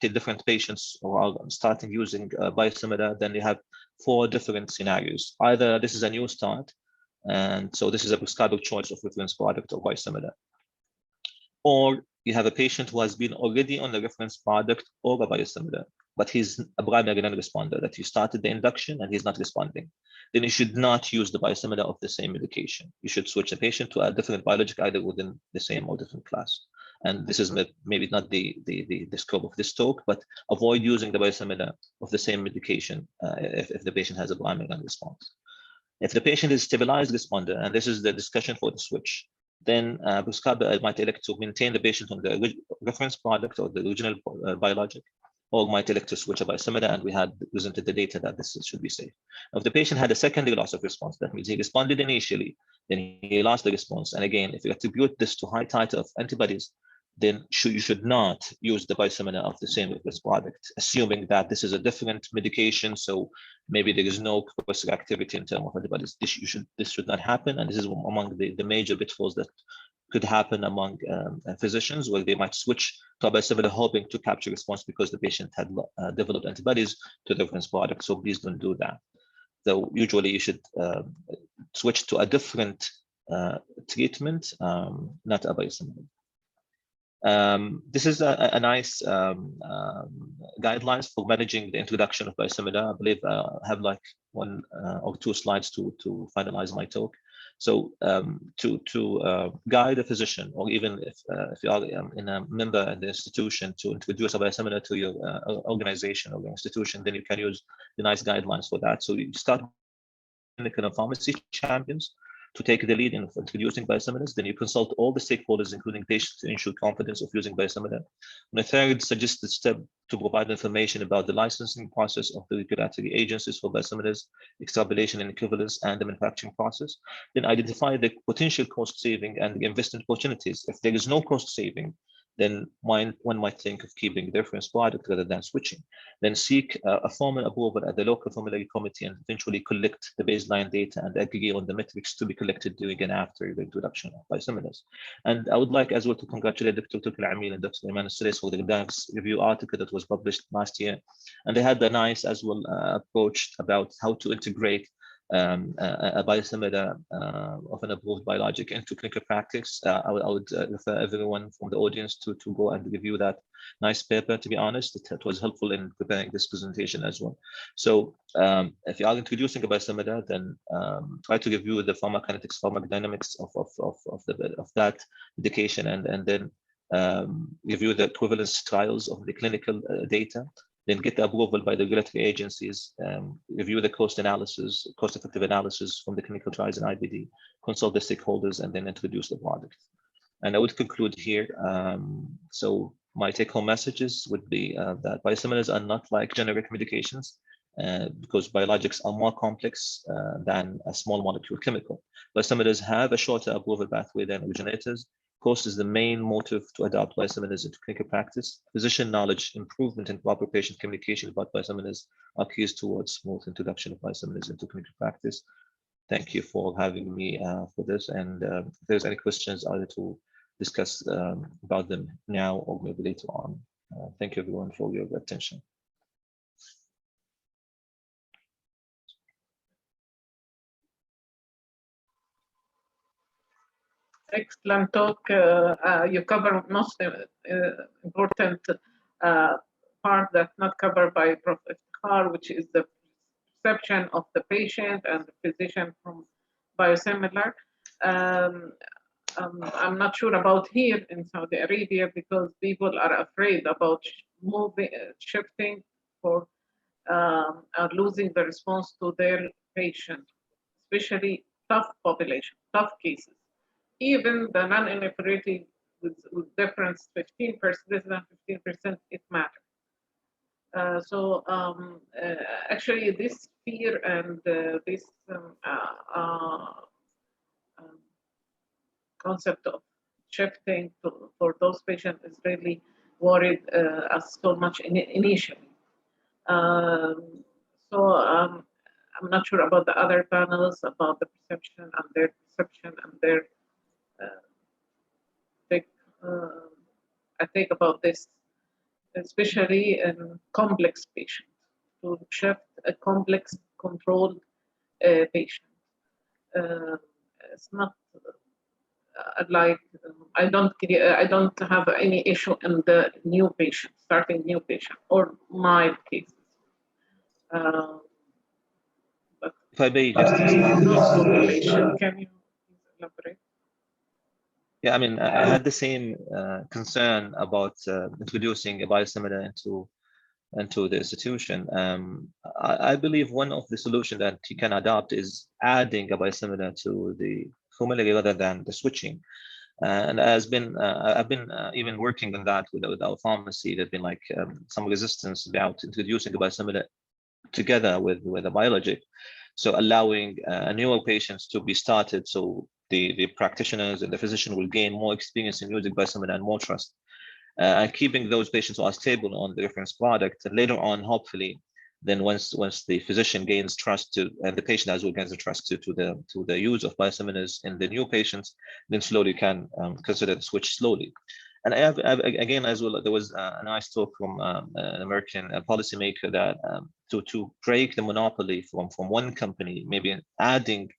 different patients or are starting using biosimilar, then you have 4 different scenarios. Either this is a new start, and so this is a prescriber choice of reference product or biosimilar, or you have a patient who has been already on the reference product or a biosimilar, but he's a primary non-responder, that you started the induction and he's not responding. Then you should not use the biosimilar of the same medication. You should switch the patient to a different biologic, either within the same or different class. And this is maybe not the scope of this talk, but avoid using the biosimilar of the same medication if the patient has a primary non-response. If the patient is stabilized responder, and this is the discussion for the switch, then prescriber might elect to maintain the patient on the reference product or the original biologic, or might elect to switch a biosimilar, and we had presented the data that this should be safe. If the patient had a secondary loss of response, that means he responded initially, then he lost the response. And again, if you attribute this to high titer of antibodies, then you should not use the biosimilar of the same reference product, assuming that this is a different medication, so maybe there is no cross-reactivity in terms of antibodies. This should not happen, and this is among the major pitfalls that could happen among physicians, where they might switch to a biosimilar hoping to capture response because the patient had developed antibodies to the reference product. So please don't do that. So usually you should switch to a different treatment, not a biosimilar. This is a nice guidelines for managing the introduction of biosimilar. I believe I have like 1 or 2 slides to finalize my talk. So to guide a physician, or even if you are in a member in the institution, to introduce a biosimilar to your organization or your institution, then you can use the nice guidelines for that. So you start clinical and pharmacy champions to take the lead in introducing biosimilars. Then you consult all the stakeholders, including patients, to ensure confidence of using biosimilar. And the third suggested step, to provide information about the licensing process of the regulatory agencies for biosimilars, extrapolation and equivalence, and the manufacturing process. Then identify the potential cost saving and the investment opportunities. If there is no cost saving, then one might think of keeping the reference product rather than switching. Then seek a formal approval at the local formulary committee, and eventually collect the baseline data and aggregate on the metrics to be collected during and after the introduction of biosimilars. And I would like as well to congratulate Dr. Turki Al-Amil and Dr. Iman Al-Sulis for the DAX review article that was published last year. And they had a nice as well approach about how to integrate a biosimilar of an approved biologic into clinical practice. I would refer everyone from the audience to go and review that nice paper. To be honest, it was helpful in preparing this presentation as well. So if you are introducing a biosimilar, then try to review the pharmacokinetics, pharmacodynamics of that indication, and then review the equivalence trials of the clinical data. Then get the approval by the regulatory agencies, review the cost-effective analysis from the clinical trials and IBD, consult the stakeholders, and then introduce the product. And I would conclude here. So my take-home messages would be that biosimilars are not like generic medications, because biologics are more complex than a small molecule chemical. Biosimilars have a shorter approval pathway than originators. Cost is the main motive to adopt biosimilars into clinical practice. Physician knowledge, improvement, and proper patient communication about biosimilars are keys towards smooth introduction of biosimilars into clinical practice. Thank you for having me for this. And if there's any questions, either to discuss about them now or maybe later on. Thank you everyone for your attention. Excellent talk. You cover most important part that's not covered by Professor Khar, which is the perception of the patient and the physician from biosimilar. I'm not sure about here in Saudi Arabia, because people are afraid about shifting for or losing the response to their patient, especially tough population, tough cases. Even the non-inoperative with difference 15%, less than 15%, it matters. So actually this fear and this concept of shifting for those patients is really worried us so much initially. So I'm not sure about the other panels, about the perception and their perception and their I think about this, especially in complex patients, to shift a complex controlled patient. It's not like I don't have any issue in the new patient, starting new patient or mild cases. But if I may just population, can you elaborate? Yeah, I mean, I had the same concern about introducing a biosimilar into the institution. I believe one of the solutions that you can adopt is adding a biosimilar to the formulary rather than the switching. And I've been even working on that with our pharmacy. There's been like some resistance about introducing a biosimilar together with a biologic, so allowing newer patients to be started, so the practitioners and the physician will gain more experience in using biosimilar and more trust, and keeping those patients who are stable on the reference product, and later on, hopefully, then once the physician gains trust to, and the patient as well gains the trust to the use of biosimilars in the new patients, then slowly can consider the switch slowly. And I have again as well, there was a nice talk from an American policymaker that to break the monopoly from one company, maybe adding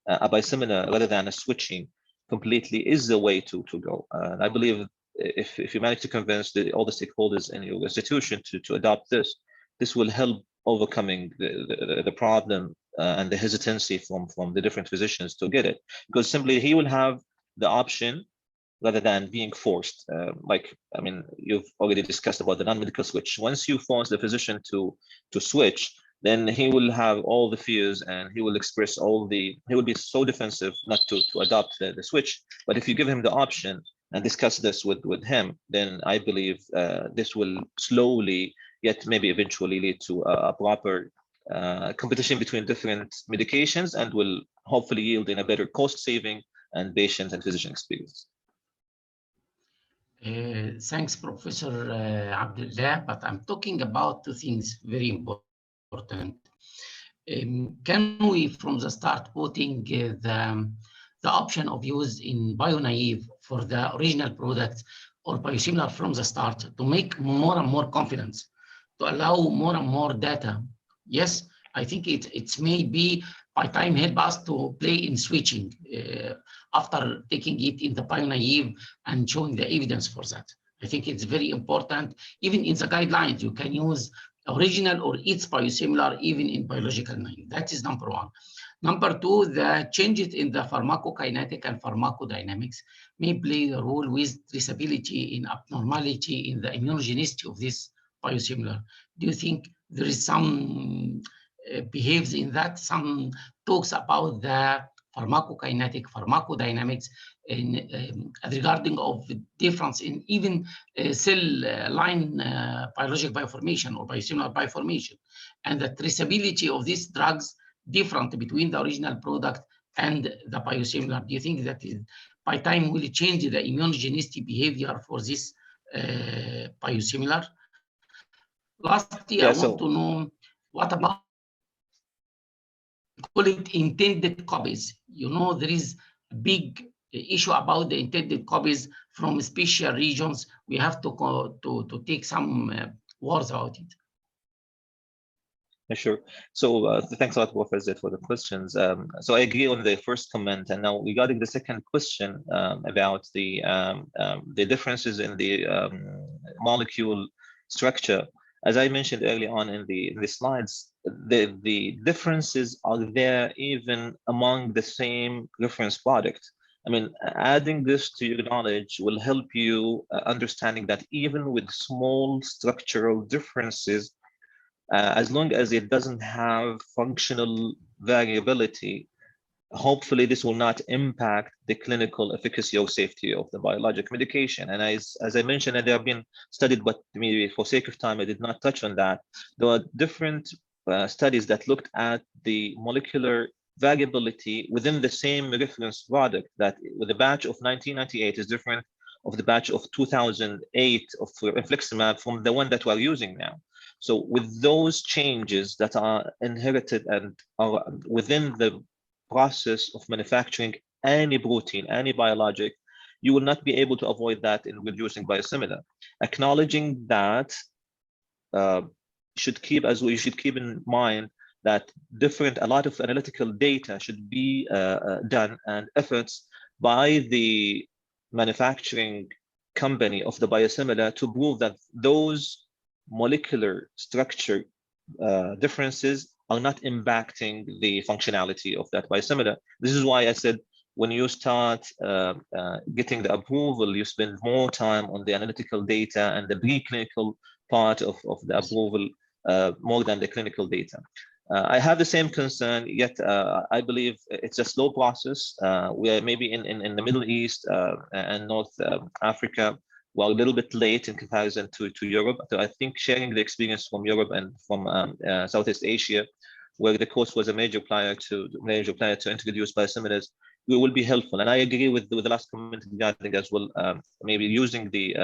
a biosimilar rather than a switching completely is the way to go. And I believe if you manage to convince all the stakeholders in your institution to adopt this will help overcoming the problem and the hesitancy from the different physicians to get it, because simply he will have the option rather than being forced. Like, I mean, you've already discussed about the non-medical switch. Once you force the physician to switch, then he will have all the fears and he will express he will be so defensive not to adopt the switch. But if you give him the option and discuss this with him, then I believe this will slowly, yet maybe eventually lead to a proper competition between different medications, and will hopefully yield in a better cost saving and patient and physician experience. Thanks, Professor Abdullah, but I'm talking about two things very important. Can we, from the start, putting the option of use in bio-naive for the original product or biosimilar from the start to make more and more confidence, to allow more and more data? Yes, I think it may be by time help us to play in switching after taking it in the bio-naive and showing the evidence for that. I think it's very important. Even in the guidelines, you can use original or its biosimilar even in biological naive. That is number one. Number two, the changes in the pharmacokinetic and pharmacodynamics may play a role with traceability in abnormality in the immunogenicity of this biosimilar. Do you think there is some behaves in that? Some talks about the pharmacokinetic, pharmacodynamics in regarding of the difference in even cell line biologic bioformation or biosimilar bioformation, and the traceability of these drugs different between the original product and the biosimilar. Do you think that by time will it change the immunogenicity behavior for this biosimilar? Lastly, I want to know what about, call it intended copies. You know, there is a big issue about the intended copies from special regions. We have to take some words about it. Sure. So thanks a lot, Professor, for the questions. So I agree on the first comment. And now regarding the second question about the differences in the molecule structure, as I mentioned early on in the slides, the differences are there even among the same reference product. I mean, adding this to your knowledge will help you understanding that even with small structural differences, as long as it doesn't have functional variability, hopefully this will not impact the clinical efficacy or safety of the biologic medication. And as I mentioned, and they have been studied, but maybe for sake of time, I did not touch on that. There are different studies that looked at the molecular variability within the same reference product, that with the batch of 1998 is different of the batch of 2008 of infliximab from the one that we're using now. So with those changes that are inherited and are within the process of manufacturing any protein, any biologic, you will not be able to avoid that in reducing biosimilar. Acknowledging that should keep in mind that a lot of analytical data should be done and efforts by the manufacturing company of the biosimilar to prove that those molecular structure differences are not impacting the functionality of that biosimilar. This is why I said when you start getting the approval, you spend more time on the analytical data and the preclinical part of the approval more than the clinical data. I have the same concern, yet I believe it's a slow process. We are maybe in the Middle East and North Africa, well, a little bit late in comparison to Europe. So I think sharing the experience from Europe and from Southeast Asia, where the coast was a major player to introduce biosimilars, will be helpful. And I agree with the last comment regarding as well, maybe using the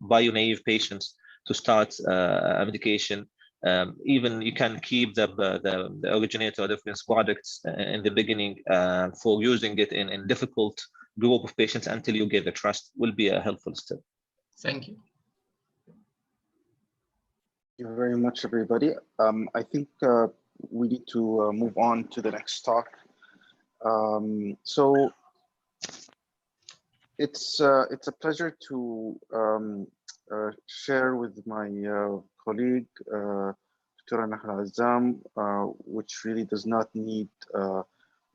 bio-naive patients to start a medication. Even you can keep the originator or reference products in the beginning for using it in difficult group of patients until you get the trust will be a helpful step. Thank you. Thank you very much, everybody. I think we need to move on to the next talk. So it's a pleasure to share with my colleague, Dr. Nahla Azzam, which really does not need the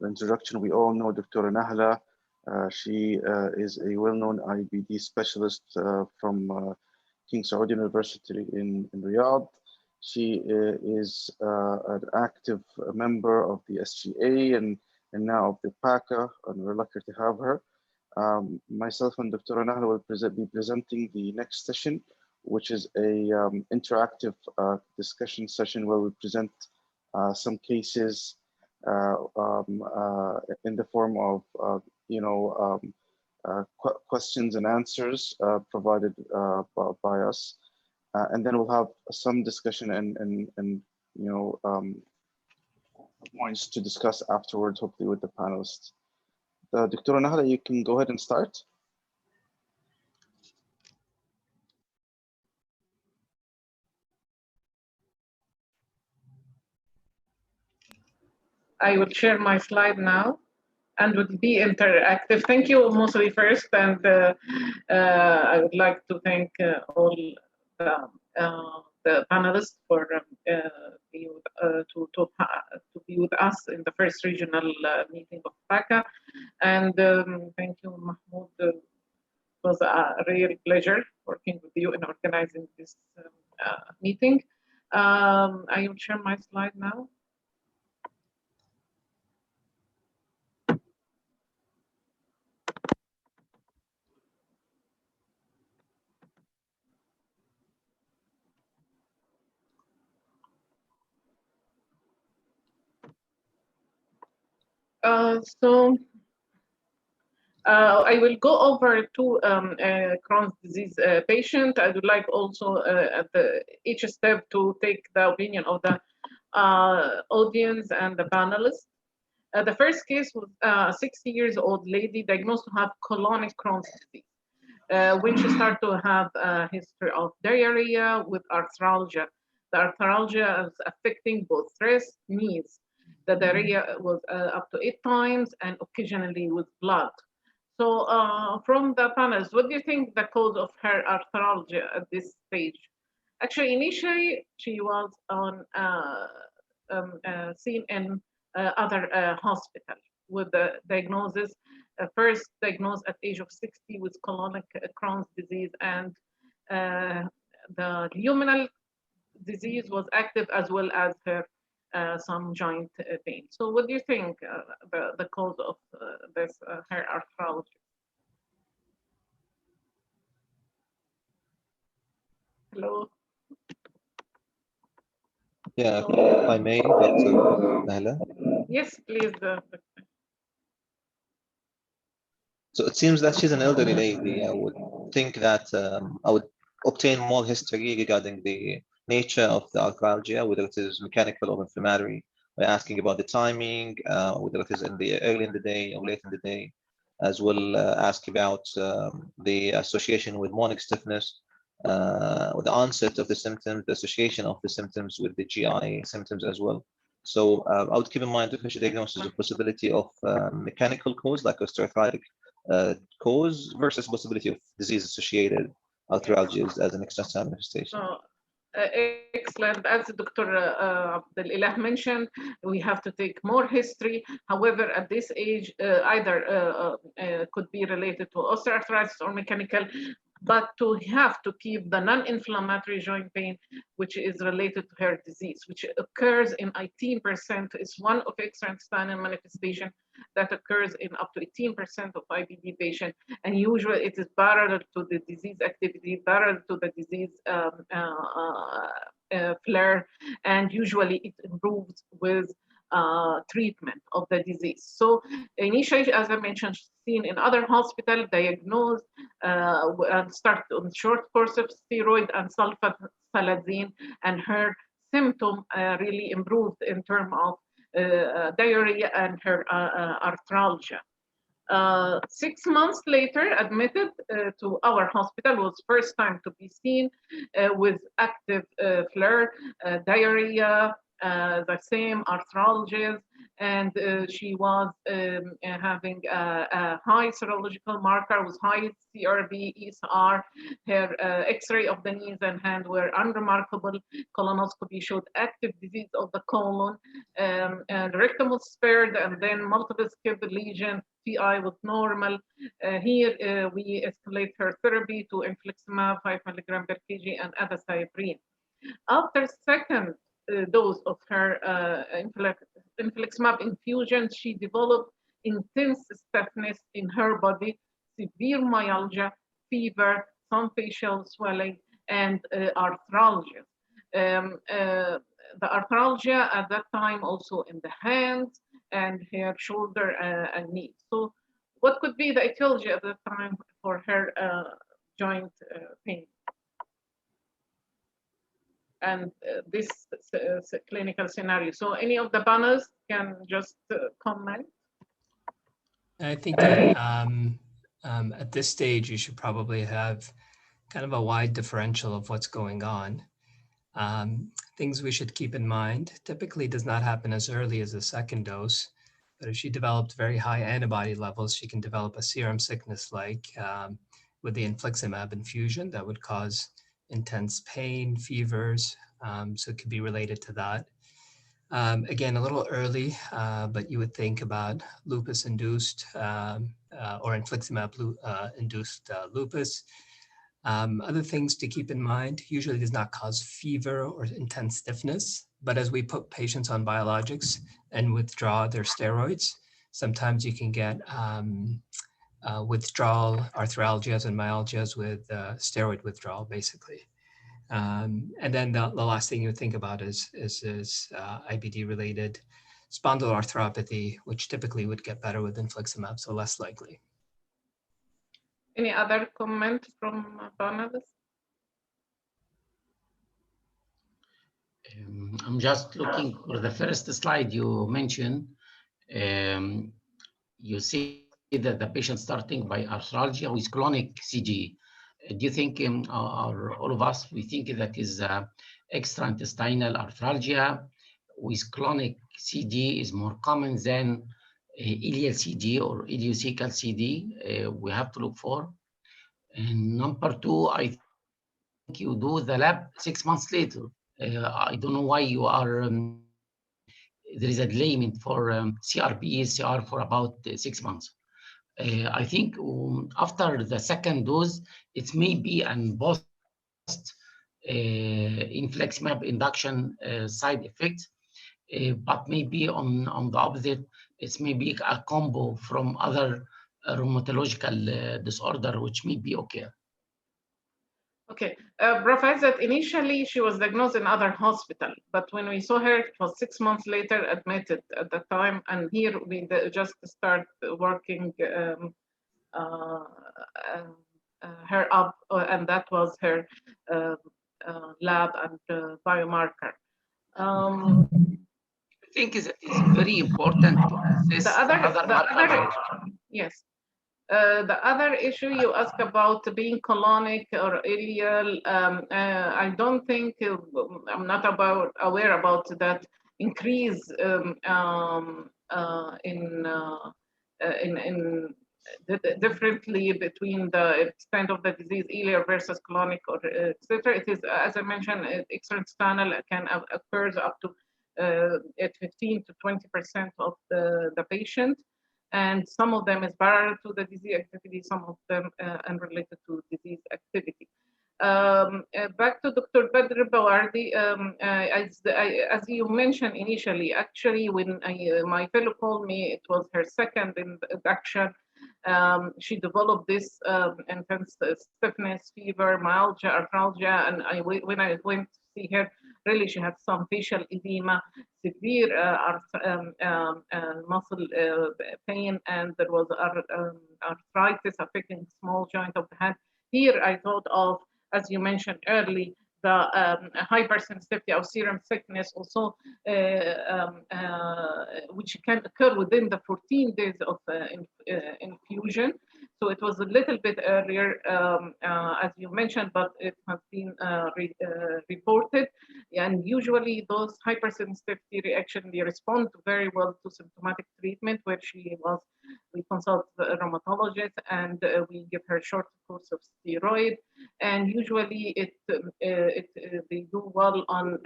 introduction. We all know Dr. Nahla. She is a well-known IBD specialist from King Saud University in Riyadh. She is an active member of the SGA and now of the PACCA, and we're lucky to have her. Myself and Dr. Nahla will be presenting the next session, which is a interactive discussion session where we present some cases in the form of questions and answers provided by us, and then we'll have some discussion and points to discuss afterwards, hopefully with the panelists. Dr. Nahla, you can go ahead and start. I will share my slide now and will be interactive. Thank you, mostly first, and I would like to thank all the panelists for to be with us in the first regional meeting of PACCA, and thank you, Mahmoud. It was a real pleasure working with you in organizing this meeting. I will share my slide now. I will go over two Crohn's disease patient. I would like also at each step to take the opinion of the audience and the panelists. The first case was a 60-year-old lady diagnosed to have colonic Crohn's disease. When she started to have a history of diarrhea with arthralgia. The arthralgia is affecting both wrists, knees. The diarrhea was up to 8 times and occasionally with blood. So from the panelists, what do you think the cause of her arthralgia at this stage? Actually, initially, she was on seen in other hospital with the diagnosis, first diagnosed at age of 60 with colonic Crohn's disease, and the luminal disease was active as well as her some joint pain. So what do you think the cause of this her arthralgia? Hello. Yeah, if I may, Dr. Nahla. Yes, please. So it seems that she's an elderly lady. I would think that I would obtain more history regarding the nature of the arthralgia, whether it is mechanical or inflammatory, by asking about the timing, whether it is early in the day or late in the day, as well ask about the association with morning stiffness, with the onset of the symptoms, the association of the symptoms with the GI symptoms as well. So I would keep in mind differential diagnosis of possibility of mechanical cause like osteoarthritic cause versus possibility of disease-associated arthralgias as an external manifestation. Excellent. As Dr. Abdel-Ilah mentioned, we have to take more history. However, at this age, either could be related to osteoarthritis or mechanical. but to have to keep the non-inflammatory joint pain, which is related to her disease, which occurs in 18%, is one of extraintestinal manifestation that occurs in up to 18% of IBD patients, and usually it is parallel to the disease activity, parallel to the disease flare, and usually it improves with treatment of the disease. So initially, as I mentioned, seen in other hospitals, diagnosed and start on short course of steroid and sulfasalazine, and her symptom really improved in terms of diarrhea and her arthralgia. 6 months later, admitted to our hospital, was first time to be seen with active flare, diarrhea, the same arthralgias, and she was having a high serological marker with high CRB, ESR. Her X-ray of the knees and hand were unremarkable. Colonoscopy showed active disease of the colon, and rectum was spared, and then multiple skip lesion, TI was normal. Here we escalate her therapy to infliximab 5 milligram per kg and azathioprine. After second dose of her infliximab infusion, she developed intense stiffness in her body, severe myalgia, fever, some facial swelling, and arthralgia. The arthralgia at that time also in the hands and her shoulder and knee. So what could be the etiology at that time for her joint pain? And this clinical scenario. So any of the panelists can just comment. I think that at this stage, you should probably have kind of a wide differential of what's going on. Things we should keep in mind, typically does not happen as early as the second dose, but if she developed very high antibody levels, she can develop a serum sickness like with the infliximab infusion that would cause intense pain, fevers, so it could be related to that. Again, a little early, but you would think about lupus-induced or infliximab-induced lupus. Other things to keep in mind, usually does not cause fever or intense stiffness, but as we put patients on biologics and withdraw their steroids, sometimes you can get withdrawal arthralgias and myalgias with steroid withdrawal, basically. And then the last thing you would think about is IBD-related spondyloarthropathy, which typically would get better with infliximab, so less likely. Any other comment from panelists? I'm just looking for the first slide you mentioned. You see that the patient starting by arthralgia with chronic CG. Do you think, or all of us, we think that is extraintestinal arthralgia with chronic CD is more common than ileal CD or ileocecal CD? We have to look for. And number two, I think you do the lab 6 months later. I don't know why you are, there is a delay for CRB, CR for about 6 months. I think after the second dose, it may be an post infliximab induction side effect, but maybe on the opposite, it's maybe a combo from other rheumatological disorder, which may be okay. Okay, Professor, initially she was diagnosed in other hospital, but when we saw her, it was 6 months later admitted at the time, and here we just start working her up, and that was her lab and biomarker. I think it's very important to assess yes. The other issue you ask about being colonic or ileal, I don't think, I'm not aware about that increase differently between the extent of the disease, ileal versus colonic, or etc. It is, as I mentioned, extraintestinal can occurs up to at 15 to 20% of the patient. and some of them is parallel to the disease activity, some of them unrelated to disease activity. Back to Dr. Badr Bawardi, as you mentioned initially, actually when my fellow called me, it was her second induction. She developed this intense stiffness, fever, myalgia, arthralgia, and when I went to see her, really she had some facial edema, severe muscle pain, and there was arthritis affecting small joint of the hand. Here I thought of, as you mentioned early, the hypersensitivity of serum sickness also, which can occur within the 14 days of infusion. So it was a little bit earlier, as you mentioned, but it has been reported. And usually those hypersensitivity reaction, they respond very well to symptomatic treatment, where we consult the rheumatologist and we give her short course of steroid. And usually they do well on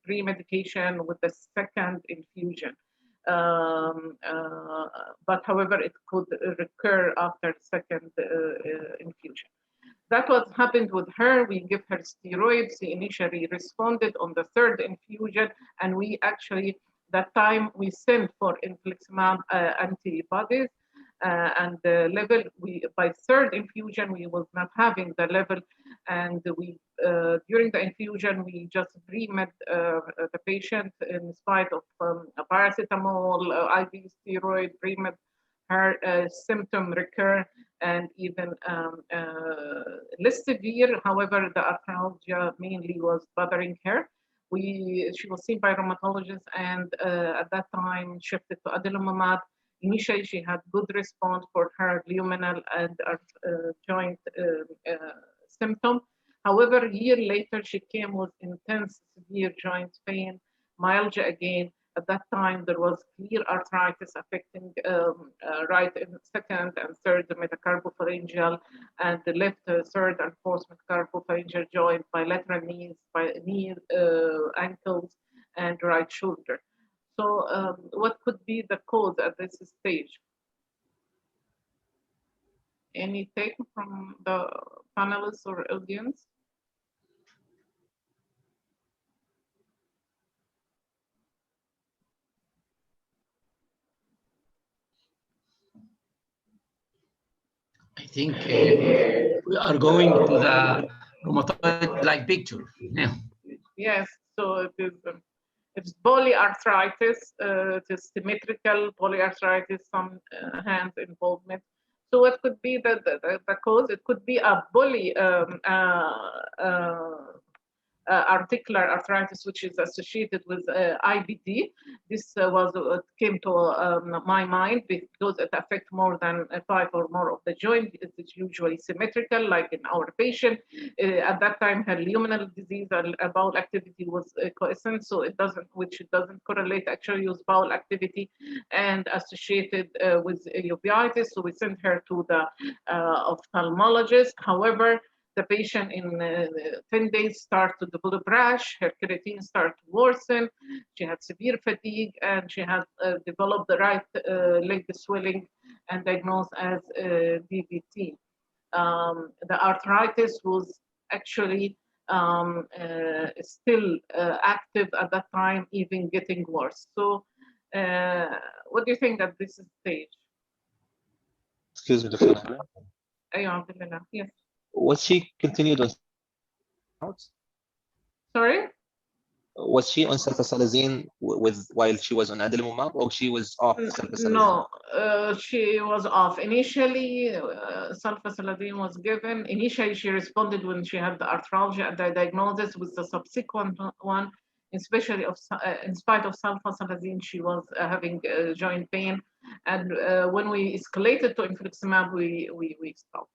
pre-medication with the second infusion. But however, it could recur after second infusion. That what happened with her. We give her steroids. She initially responded on the third infusion, and we actually, that time we sent for infliximab antibodies, and the level, by third infusion, we was not having the level, and we during the infusion, we just pre-med the patient in spite of paracetamol, IV steroid, pre-med. Her symptom recur and even less severe. However, the arthralgia mainly was bothering her. She was seen by rheumatologists, and at that time shifted to adalimumab. Initially, she had good response for her luminal and joint symptom. However, a year later, she came with intense, severe joint pain, myalgia again. At that time, there was clear arthritis affecting right and second and third metacarpopharyngeal, and the left, third, and fourth metacarpopharyngeal joint, bilateral knees, knee, ankles, and right shoulder. So, what could be the cause at this stage? Any take from the panelists or audience? I think we are going to the rheumatoid-like picture now. Yes, so it's polyarthritis. It is symmetrical polyarthritis, some hand involvement. So what could be the cause? It could be a articular arthritis, which is associated with IBD. This came to my mind because it affects more than 5 or more of the joint. It is usually symmetrical, like in our patient. At that time, her luminal disease and bowel activity was quiescent, so it doesn't correlate actually with bowel activity and associated with uveitis. So we sent her to the ophthalmologist. However, the patient in 10 days started to develop rash, her creatine started to worsen, she had severe fatigue, and she had developed the right leg swelling and diagnosed as DVT. The arthritis was actually still active at that time, even getting worse. So what do you think at this stage? Excuse me, Dr. Nahla. Yes. Was she continued on? Sorry? Was she on sulfasalazine while she was on adalimumab, or she was off sulfasalazine? No, she was off. Initially, sulfasalazine was given. Initially, she responded when she had the arthralgia, and the diagnosis with the subsequent one, especially in spite of sulfasalazine, she was having joint pain. And when we escalated to infliximab, we stopped.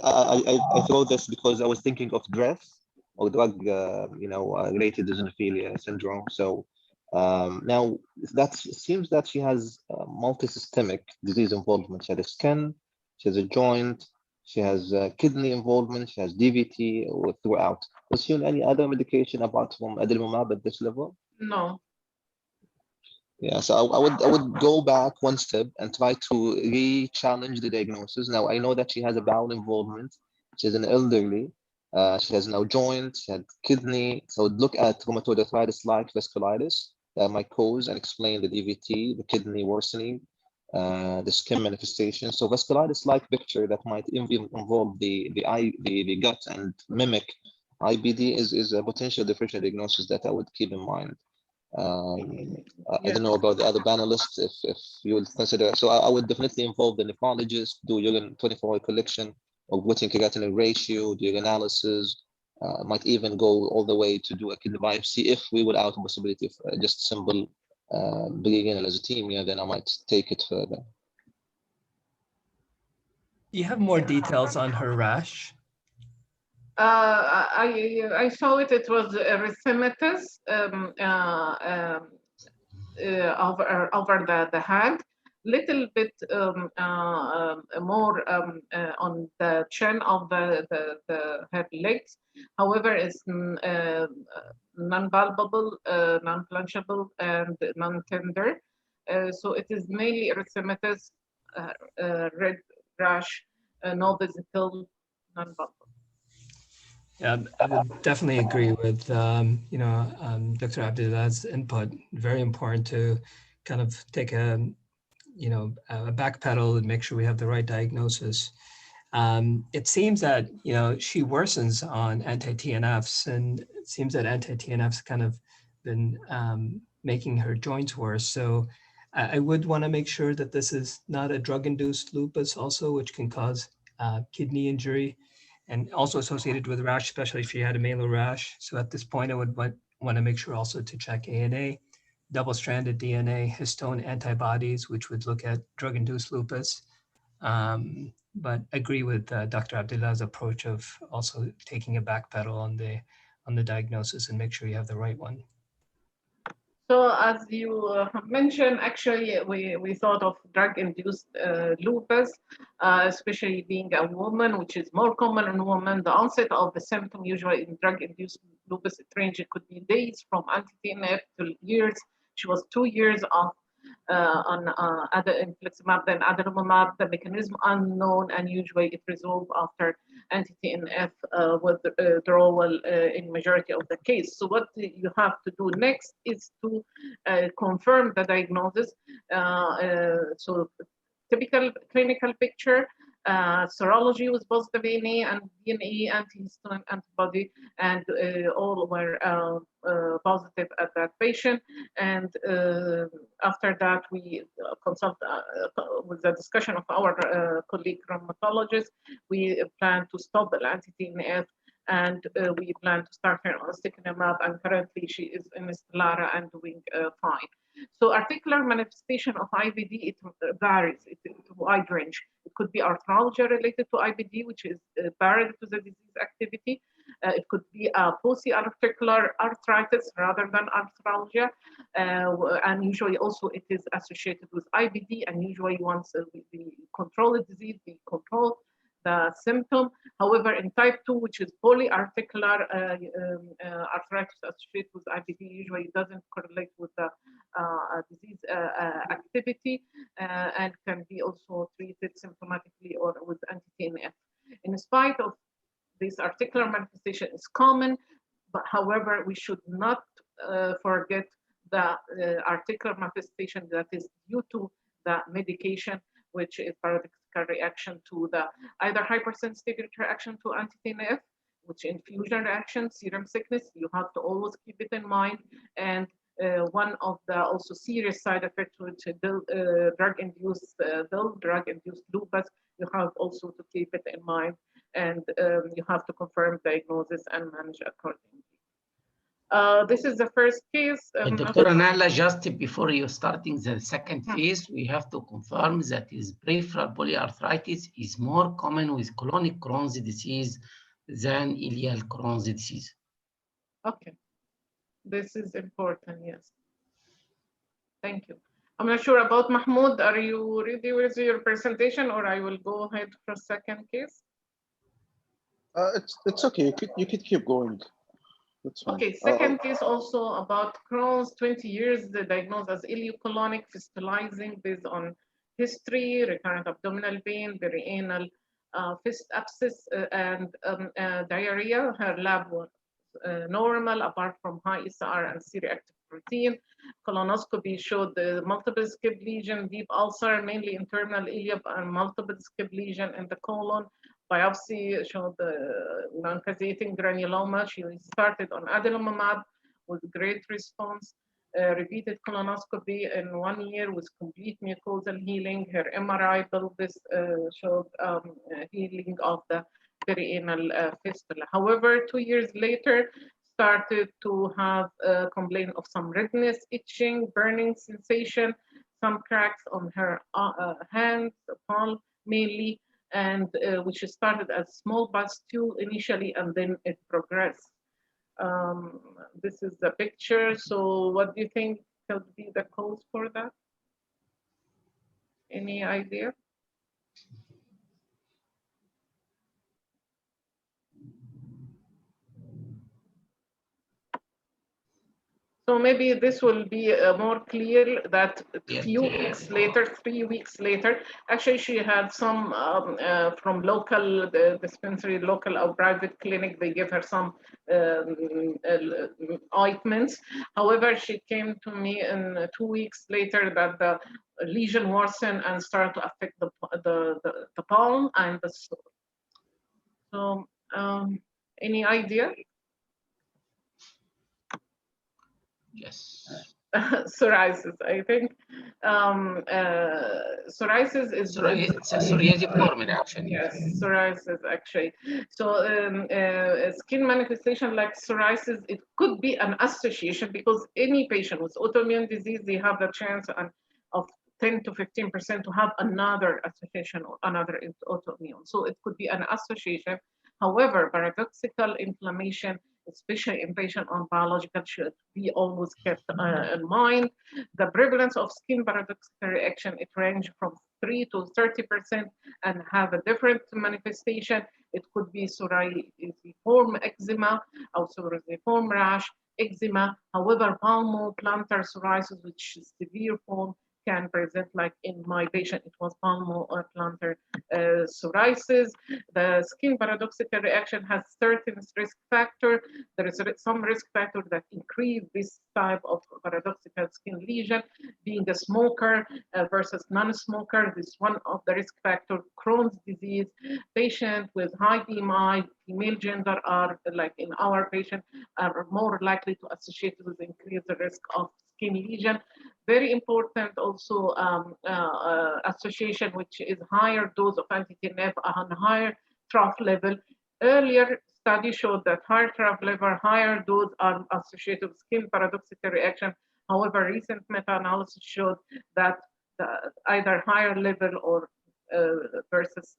I throw this because I was thinking of DRESS, or drug, related eosinophilia syndrome. So now that seems that she has multi-systemic disease involvement. She has a skin, she has a joint, she has kidney involvement, she has DVT throughout. Was she on any other medication apart from adalimumab at this level? No. Yeah, so I would go back one step and try to re-challenge the diagnosis. Now I know that she has a bowel involvement. She's an elderly. She has no joint. She had kidney. So I would look at rheumatoid arthritis-like vasculitis that might cause and explain the DVT, the kidney worsening, the skin manifestation. So vasculitis-like picture that might involve the gut and mimic IBD is a potential differential diagnosis that I would keep in mind. I don't know about the other panelists if you would consider. So I would definitely involve the nephrologist, do urine 24-hour collection of gluten creatinine ratio, do urinalysis. Might even go all the way to do a kidney biopsy if we would out the possibility of just simple biliary azotemia. Then I might take it further. Do you have more details on her rash? I saw it. It was erythematous over the hand, little bit more on the chin of the head legs. However, it's non-palpable, non-blanchable, and non-tender. So it is mainly erythematous, red rash, no vesicle, non-palpable. Yeah, I would definitely agree with Dr. Abdullah's input. Very important to kind of take a back pedal and make sure we have the right diagnosis. It seems that she worsens on anti-TNFs, and it seems that anti-TNFs kind of been making her joints worse. So I would want to make sure that this is not a drug-induced lupus also, which can cause kidney injury, and also associated with rash, especially if she had a malar rash. So at this point, I would want to make sure also to check ANA, double-stranded DNA, histone antibodies, which would look at drug-induced lupus. But agree with Dr. Abdullah's approach of also taking a back pedal on the diagnosis and make sure you have the right one. So as you mentioned, actually, we thought of drug-induced lupus, especially being a woman, which is more common in women. The onset of the symptom usually in drug-induced lupus, it could be days from anti-TNF to years. She was 2 years off on other infliximab, then adalimumab, the mechanism unknown, and usually it resolved after anti-TNF withdrawal in majority of the case. So what you have to do next is to confirm the diagnosis. So typical clinical picture, serology was positive ANA and DNA antihistamine antibody, and all were positive at that patient. And after that, we consult with the discussion of our colleague rheumatologist. We plan to stop the anti-TNF, and we plan to start her on secukinumab, and currently she is in Stelara and doing fine. So articular manifestation of IBD, it varies, it's a wide range. It could be arthralgia related to IBD, which is parallel to the disease activity. It could be a post-articular arthritis rather than arthralgia. And usually also it is associated with IBD, and usually once we control the disease, we control the symptom. However, in type 2, which is polyarticular arthritis associated with IBD, usually doesn't correlate with the disease activity and can be also treated symptomatically or with anti-TNF. In spite of this articular manifestation is common, but however, we should not forget the articular manifestation that is due to the medication, which is paradoxical reaction to the either hypersensitivity reaction to anti-TNF, which infusion reaction, serum sickness. You have to always keep it in mind. And one of the also serious side effects, which is drug-induced lupus, you have also to keep it in mind, and you have to confirm diagnosis and manage accordingly. This is the first case. Dr. Nahla, just before you starting the second phase, we have to confirm that his peripheral polyarthritis is more common with colonic Crohn's disease than ileal Crohn's disease. Okay, this is important, yes. Thank you. I'm not sure about Mahmoud. Are you ready with your presentation, or I will go ahead for second case? It's okay. You could keep going. That's fine. Okay, second case also about Crohn's, 20 years, the diagnosed as ileocolonic, fistulizing based on history, recurrent abdominal pain, perianal fist abscess, and diarrhea. Her lab was normal apart from high SR and C-reactive protein. Colonoscopy showed the multiple skip lesion, deep ulcer, mainly in terminal ileum, and multiple skip lesion in the colon. Biopsy showed the non-caseating granuloma. She started on adalimumab with great response. Repeated colonoscopy in 1 year with complete mucosal healing. Her MRI pelvis showed healing of the perianal fistula. However, 2 years later, started to have a complaint of some redness, itching, burning sensation, some cracks on her hands, palm mainly, and which started as small pustule initially, and then it progressed. This is the picture. So what do you think could be the cause for that? Any idea? So maybe this will be more clear that a few weeks later, 3 weeks later, actually she had some from local dispensary, local or private clinic, they give her some ointments. However, she came to me in 2 weeks later that the lesion worsened and started to affect the palm and the sole. So any idea? Yes. Psoriasis, I think. Psoriasis is it's a psoriasiform reaction. Yes, psoriasis actually. So skin manifestation like psoriasis, it could be an association because any patient with autoimmune disease, they have the chance of 10 to 15% to have another association or another autoimmune. So it could be an association. However, paradoxical inflammation, especially in patients on biological, should be always kept in mind. The prevalence of skin paradoxical reaction, it ranges from 3 to 30% and have a different manifestation. It could be psoriasiform eczema or psoriasiform rash, eczema. However, palmoplantar psoriasis, which is severe form, can present like in my patient, it was palmoplantar psoriasis. The skin paradoxical reaction has certain risk factor. There is some risk factor that increase this type of paradoxical skin lesion. Being a smoker versus non-smoker, this one of the risk factor. Crohn's disease, patient with high BMI, female gender are like in our patient are more likely to associate with increased risk of skin lesion. Very important also association, which is higher dose of anti-TNF on higher trough level. Earlier study showed that higher trough level, higher dose are associated with skin paradoxical reaction. However, recent meta-analysis showed that either higher level or versus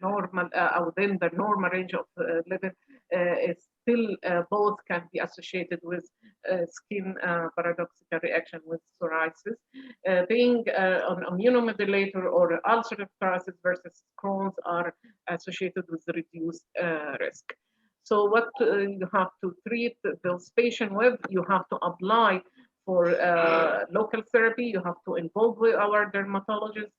normal within the normal range of level is still both can be associated with skin paradoxical reaction with psoriasis. Being an immunomodulator or ulcerative psoriasis versus Crohn's are associated with reduced risk. So what you have to treat those patients with, you have to apply for local therapy, you have to involve with our dermatologist,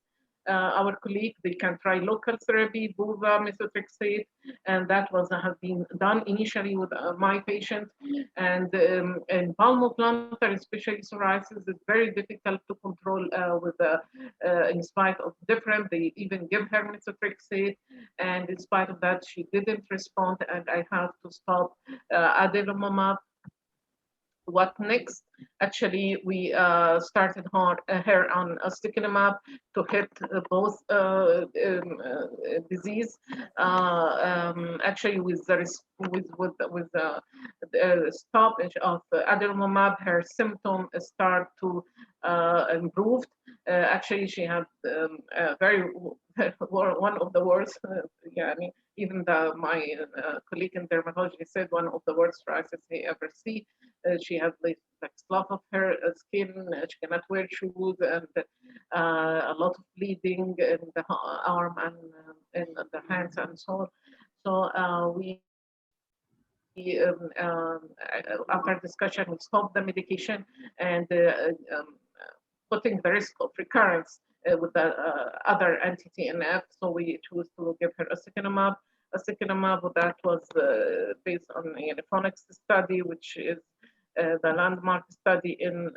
our colleague, they can try local therapy, buva, methotrexate, and that have been done initially with my patient. And palmoplantar, especially psoriasis, is very difficult to control in spite of different, they even give her methotrexate, and in spite of that, she didn't respond, and I have to stop adalimumab. What next? Actually, we started her on ustekinumab to hit both disease. Actually, with the stoppage of adalimumab, her symptom start to improve. Actually, she had one of the worst. Yeah, I mean, even my colleague in dermatology said one of the worst psoriasis he ever see. She has like slough of her skin. She cannot wear shoes, and a lot of bleeding in the arm and in the hands and so on. So we after discussion, we stopped the medication and putting the risk of recurrence with the other anti-TNF. So we chose to give her ustekinumab. Ustekinumab, that was based on a phonics study, which is the landmark study in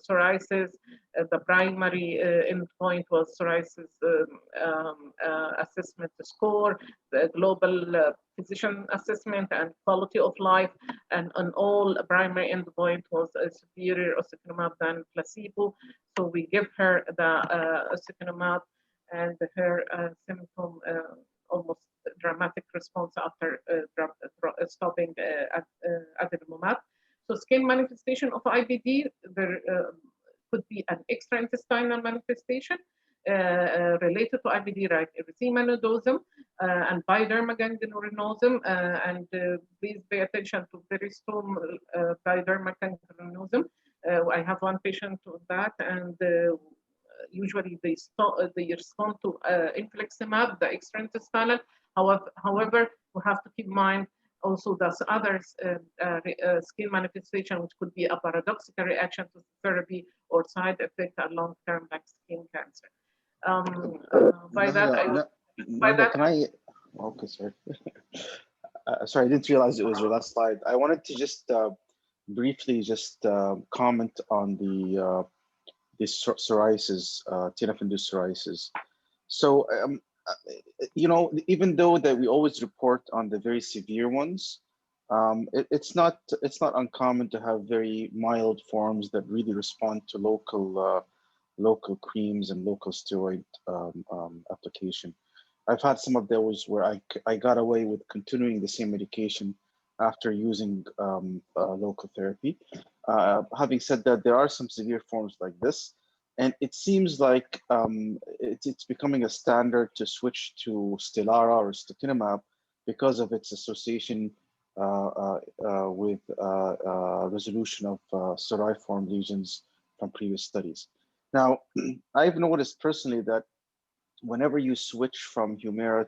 psoriasis. The primary endpoint was psoriasis assessment score, the global physician assessment, and quality of life. And on all, primary endpoint was a superior ustekinumab than placebo. So we give her the ustekinumab, and her symptom almost dramatic response after stopping adalimumab. So skin manifestation of IBD, there could be an extraintestinal manifestation related to IBD, like erythema nodosum and pyoderma gangrenosum. And please pay attention to peristom pyoderma gangrenosum. I have one patient with that, and usually they respond to infliximab, the extraintestinal. However, we have to keep in mind also there's other skin manifestation, which could be a paradoxical reaction to therapy or side effect and long-term like skin cancer. Okay, sorry. Sorry, I didn't realize it was your last slide. I wanted to just briefly comment on the psoriasis, TNF-induced psoriasis. So, you know, even though that we always report on the very severe ones, it's not uncommon to have very mild forms that really respond to local creams and local steroid application. I've had some of those where I got away with continuing the same medication after using local therapy. Having said that, there are some severe forms like this. And it seems like it's becoming a standard to switch to Stelara or ustekinumab because of its association with resolution of psoriform lesions from previous studies. Now, I've noticed personally that whenever you switch from Humira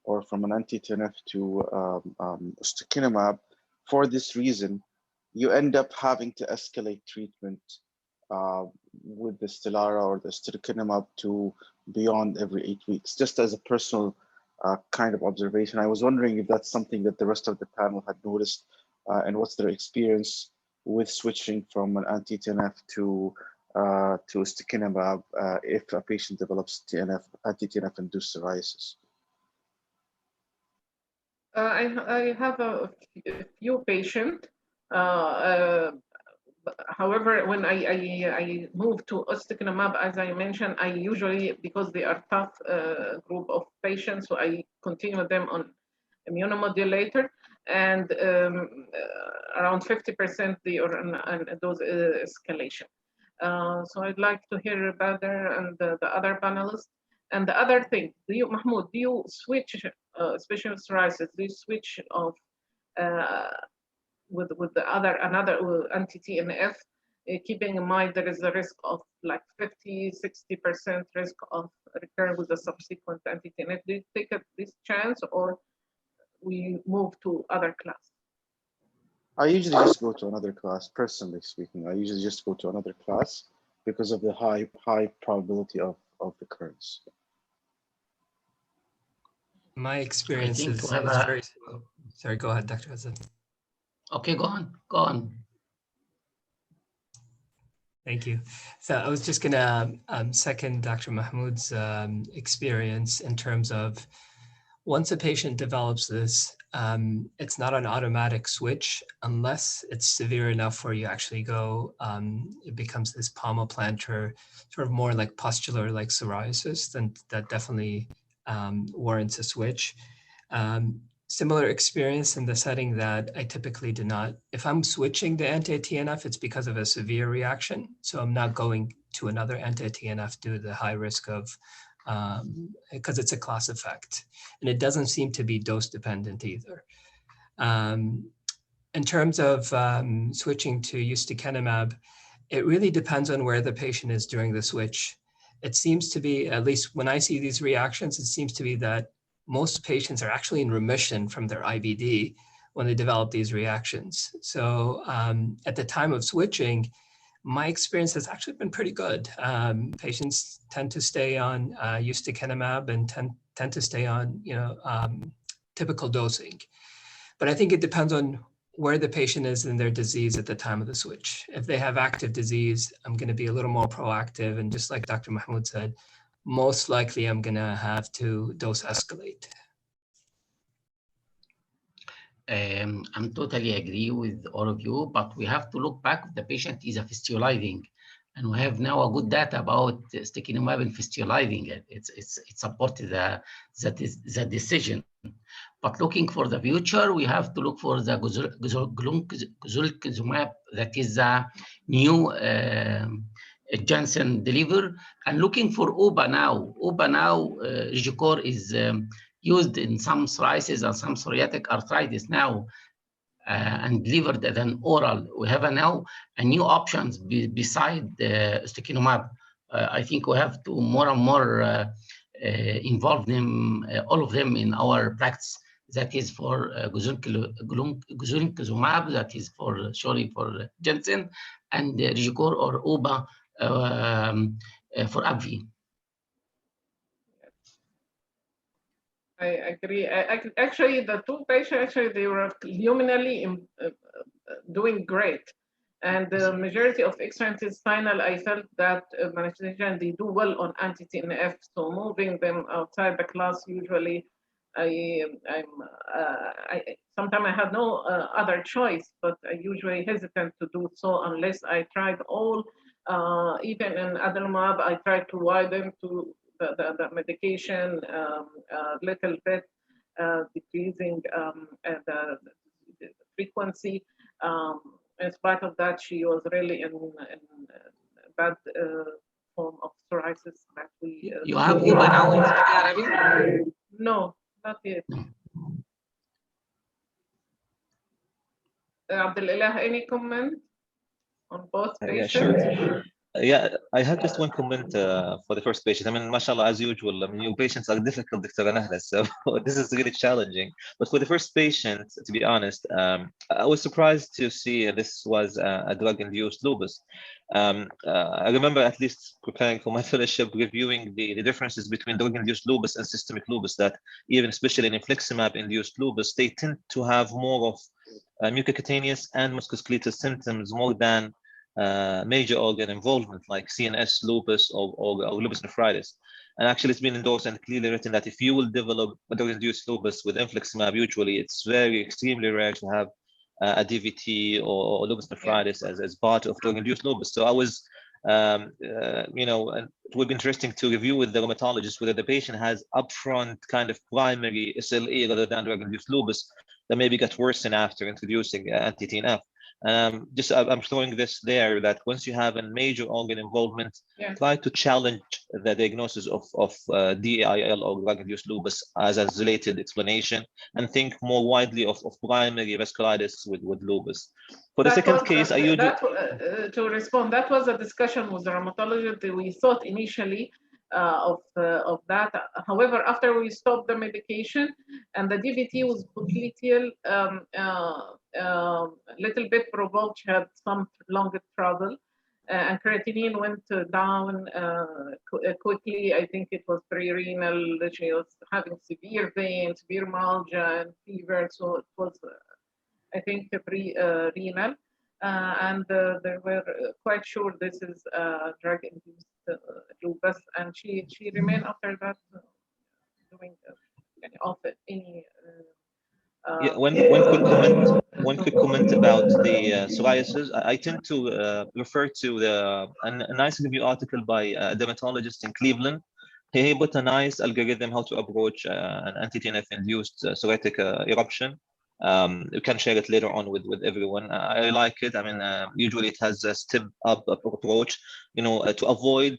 or from an anti-TNF to ustekinumab, for this reason, you end up having to escalate treatment with the Stelara or the ustekinumab to beyond every 8 weeks, just as a personal kind of observation. I was wondering if that's something that the rest of the panel had noticed, and what's their experience with switching from an anti-TNF to ustekinumab if a patient develops anti-TNF induced psoriasis. I have a few patients. However, when I move to ustekinumab, as I mentioned, I usually, because they are tough group of patients, so I continue them on immunomodulator, and around 50% they are on dose escalation. So I'd like to hear better and the other panelists. And the other thing, Mahmoud, do you switch, especially with psoriasis, do you switch of with the another anti-TNF, keeping in mind there is a risk of like 50-60% risk of recurrence with the subsequent anti-TNF? Do you take this chance, or we move to other class? I usually just go to another class, personally speaking. I usually just go to another class because of the high probability of recurrence. My experience is very... Sorry, go ahead, Dr. Azad. Okay, go on. Thank you. So I was just gonna second Dr. Mahmoud's experience in terms of once a patient develops this, it's not an automatic switch unless it's severe enough where you actually go, it becomes this palmoplantar, sort of more like pustular like psoriasis, then that definitely warrants a switch. Similar experience in the setting that I typically do not. If I'm switching to anti-TNF, it's because of a severe reaction. So I'm not going to another anti-TNF due to the high risk of, because it's a class effect. And it doesn't seem to be dose dependent either. In terms of switching to ustekinumab, it really depends on where the patient is during the switch. It seems to be, at least when I see these reactions, it seems to be that most patients are actually in remission from their IBD, when they develop these reactions. So at the time of switching, my experience has actually been pretty good. Patients tend to stay on ustekinumab and tend to stay on, typical dosing. But I think it depends on where the patient is in their disease at the time of the switch. If they have active disease, I'm going to be a little more proactive. And just like Dr. Mahmoud said, most likely I'm going to have to dose escalate. I'm totally agree with all of you, but we have to look back if the patient is a fistulizing. And we have now a good data about ustekinumab and fistulizing. It supported the decision. But looking for the future, we have to look for the gulukizumab, that is a new Janssen deliver, and looking for OBA now. OBA now, Rigicor is used in some psoriasis and some psoriatic arthritis now, and delivered as an oral. We have now a new options beside ustekinumab. I think we have to more and more involve them, all of them in our practice. That is for gulukizumab, that is for Janssen, and Rigicor or OBA for AbbVie. I agree. Actually, the two patients, they were luminally doing great. And the majority of extraintestinal, I felt that management, they do well on anti-TNF. So moving them outside the class, usually, sometimes I have no other choice, but I usually hesitant to do so unless I tried all, even in adalimumab, I tried to widen to the medication little bit, decreasing the frequency. In spite of that, she was really in bad form of psoriasis that we. You have OBA now in Saudi Arabia? No, not yet. Abdullah, any comment on both patients? Yeah, sure. Yeah, I had just one comment for the first patient. I mean, mashallah, as usual, I mean, your patients are difficult, Dr. Nahla, so this is really challenging. But for the first patient, to be honest, I was surprised to see this was a drug-induced lupus. I remember at least preparing for my fellowship, reviewing the differences between drug-induced lupus and systemic lupus, that even especially in infliximab-induced lupus, they tend to have more of mucocutaneous and musculoskeletal symptoms more than major organ involvement like CNS lupus or lupus nephritis. And actually it's been endorsed and clearly written that if you will develop a drug-induced lupus with infliximab, usually it's very extremely rare to have a DVT or lupus nephritis as part of drug-induced lupus. So I was, it would be interesting to review with the rheumatologist whether the patient has upfront kind of primary SLE rather than drug-induced lupus that maybe got worsened after introducing anti-TNF. I'm throwing this there, that once you have a major organ involvement, try to challenge the diagnosis of DAIL or drug-induced lupus as a related explanation, and think more widely of primary vasculitis with lupus. For the second case, to respond, that was a discussion with the rheumatologist. We thought initially of that. However, after we stopped the medication and the DVT was popliteal, little bit provoked, she had some longer travel, and creatinine went down quickly. I think it was pre-renal. She was having severe pain, severe myalgia, and fever. So it was, I think, pre-renal. And they were quite sure this is drug-induced lupus, and she remained after that doing any. One quick comment about the psoriasis. I tend to refer to a nice review article by a dermatologist in Cleveland. He put a nice algorithm how to approach an anti-TNF induced psoriatic eruption. You can share it later on with everyone. I like it. I mean, usually it has a step-up approach, to avoid,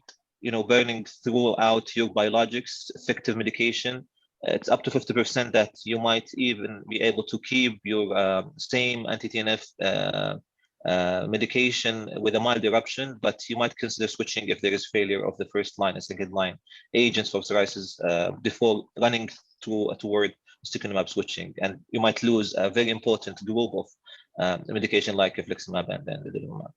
burning throughout your biologics, effective medication. It's up to 50% that you might even be able to keep your same anti-TNF medication with a mild eruption, but you might consider switching if there is failure of the first line and second line agents for psoriasis before running toward ustekinumab switching, and you might lose a very important group of medication like infliximab and then adalimumab.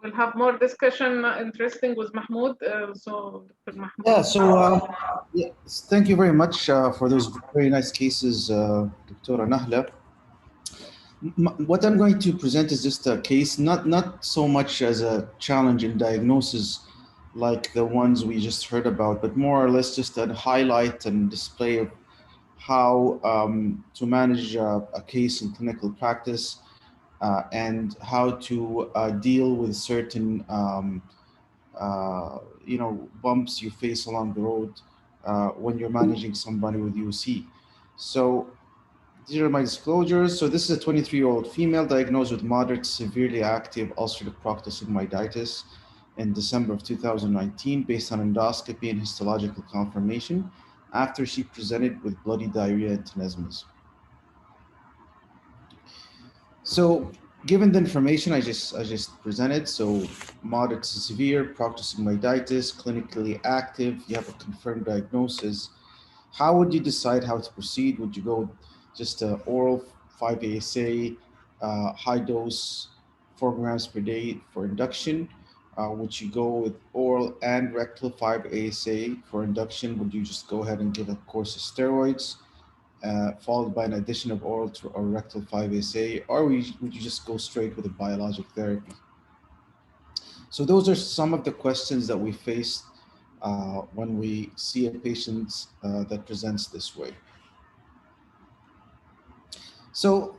We'll have more discussion, interesting, with Mahmoud. So, Dr. Mahmoud. Yeah, so yes, thank you very much for those very nice cases, Dr. Nahla. What I'm going to present is just a case, not so much as a challenge in diagnosis like the ones we just heard about, but more or less just a highlight and display of how to manage a case in clinical practice and how to deal with certain bumps you face along the road when you're managing somebody with UC. So these are my disclosures. So this is a 23-year-old female diagnosed with moderate severely active ulcerative process in December of 2019 based on endoscopy and histological confirmation after she presented with bloody diarrhea and tenesmus. So given the information I just presented, so moderate to severe proctosigmoiditis, clinically active, you have a confirmed diagnosis, how would you decide how to proceed? Would you go just oral 5-ASA, high dose, 4 grams per day for induction? Would you go with oral and rectal 5-ASA for induction? Would you just go ahead and give a course of steroids, followed by an addition of oral to or rectal 5-ASA, or would you just go straight with a biologic therapy? So those are some of the questions that we face when we see a patient that presents this way. So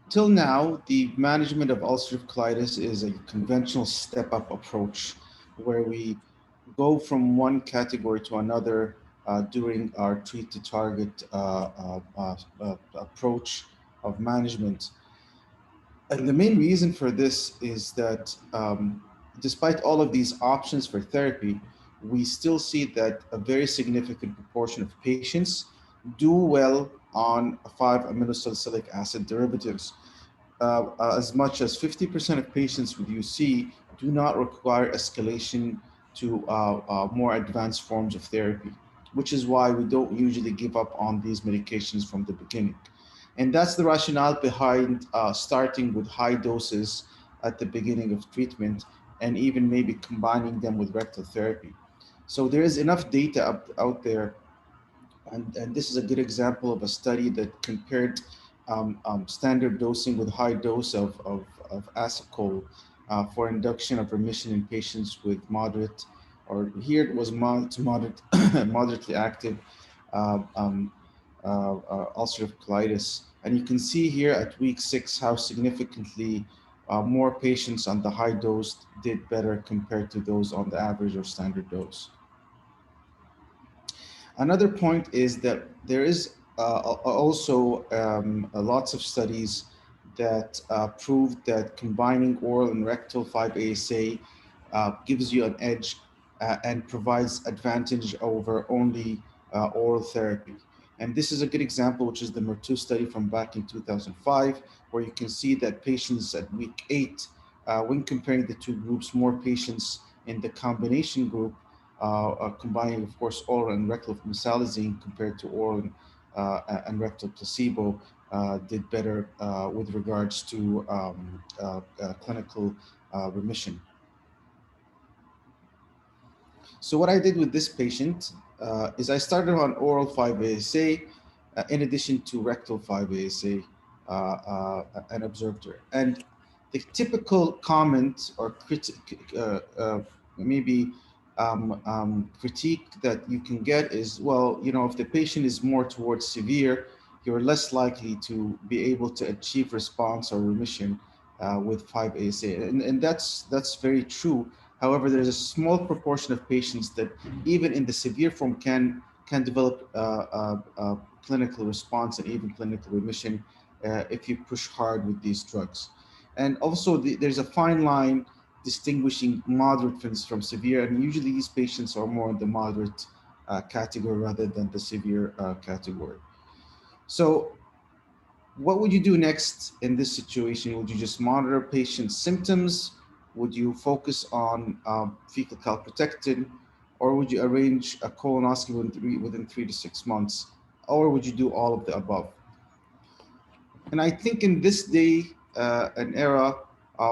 till now, the management of ulcerative colitis is a conventional step-up approach where we go from one category to another during our treat to target approach of management. And the main reason for this is that despite all of these options for therapy, we still see that a very significant proportion of patients do well on 5-aminosalicylic acid derivatives. As much as 50% of patients with UC do not require escalation to more advanced forms of therapy, which is why we don't usually give up on these medications from the beginning. And that's the rationale behind starting with high doses at the beginning of treatment and even maybe combining them with rectal therapy. So there is enough data out there, and this is a good example of a study that compared standard dosing with high dose of acetol for induction of remission in patients with moderate, or here it was mild to moderate, moderately active ulcerative colitis. And you can see here at week 6 how significantly more patients on the high dose did better compared to those on the average or standard dose. Another point is that there is also lots of studies that prove that combining oral and rectal 5-ASA gives you an edge and provides advantage over only oral therapy. And this is a good example, which is the MER2 study from back in 2005, where you can see that patients at week 8, when comparing the two groups, more patients in the combination group combining, of course, oral and rectal mesalazine compared to oral and rectal placebo did better with regards to clinical remission. So what I did with this patient is I started on oral 5-ASA in addition to rectal 5-ASA and observed her. And the typical comment or maybe critique that you can get is, well, you know, if the patient is more towards severe, you're less likely to be able to achieve response or remission with 5-ASA. And that's very true. However, there's a small proportion of patients that even in the severe form can develop clinical response and even clinical remission if you push hard with these drugs. And also there's a fine line distinguishing moderate from severe, and usually these patients are more in the moderate category rather than the severe category. So what would you do next in this situation? Would you just monitor patient's symptoms? Would you focus on fecal calprotectin, or would you arrange a colonoscopy within 3 to 6 months or would you do all of the above? And I think in this day and era,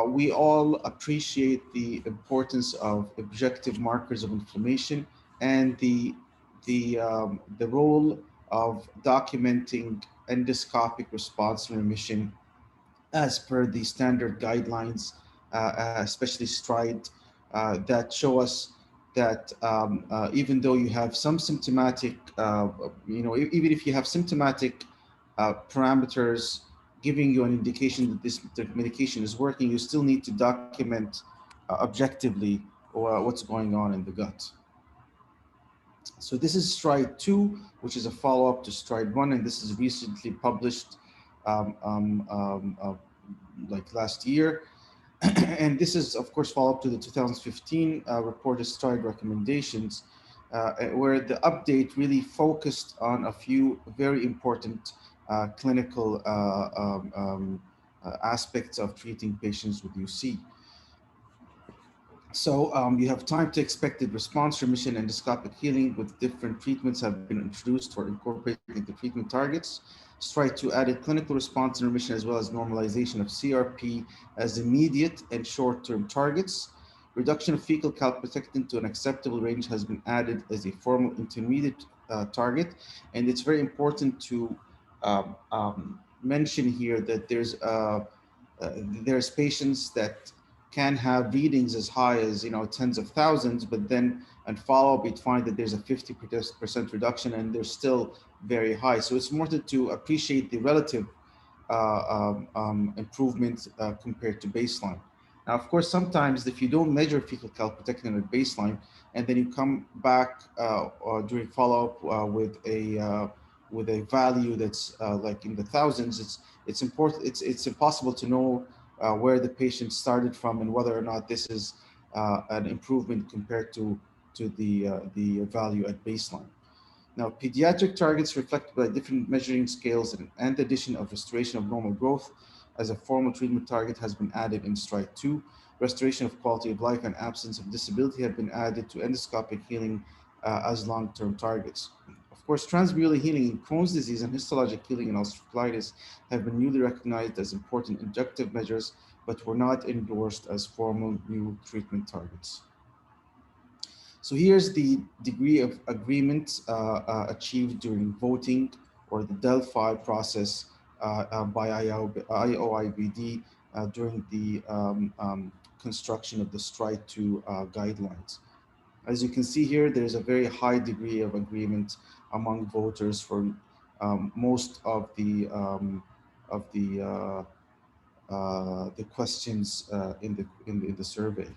we all appreciate the importance of objective markers of inflammation and the role of documenting endoscopic response and remission as per the standard guidelines, especially STRIDE, that show us that even though you have some symptomatic, even if you have symptomatic parameters giving you an indication that this medication is working, you still need to document objectively what's going on in the gut. So this is STRIDE 2, which is a follow-up to STRIDE 1, and this is recently published like last year. And this is, of course, follow-up to the 2015 reported STRIDE recommendations, where the update really focused on a few very important clinical aspects of treating patients with UC. So you have time to expected response, remission, endoscopic healing with different treatments have been introduced for incorporating the treatment targets. STRIDE 2 added clinical response and remission as well as normalization of CRP as immediate and short-term targets. Reduction of fecal calprotectin to an acceptable range has been added as a formal intermediate target. And it's very important to mention here that there's patients that can have readings as high as tens of thousands, but then on follow-up you'd find that there's a 50% reduction and they're still very high. So it's important to appreciate the relative improvement compared to baseline. Now, of course, sometimes if you don't measure fecal calprotectin at baseline and then you come back during follow-up with a value that's like in the thousands, it's impossible to know where the patient started from and whether or not this is an improvement compared to the value at baseline. Now, pediatric targets reflected by different measuring scales and the addition of restoration of normal growth as a formal treatment target has been added in STRIDE 2. Restoration of quality of life and absence of disability have been added to endoscopic healing as long-term targets. Of course, transmural healing in Crohn's disease and histologic healing in ulcerative colitis have been newly recognized as important inductive measures, but were not endorsed as formal new treatment targets. So here's the degree of agreement achieved during voting or the Delphi process by IOIBD during the construction of the STRIDE 2 guidelines. As you can see here, there's a very high degree of agreement among voters for most of the questions in the survey.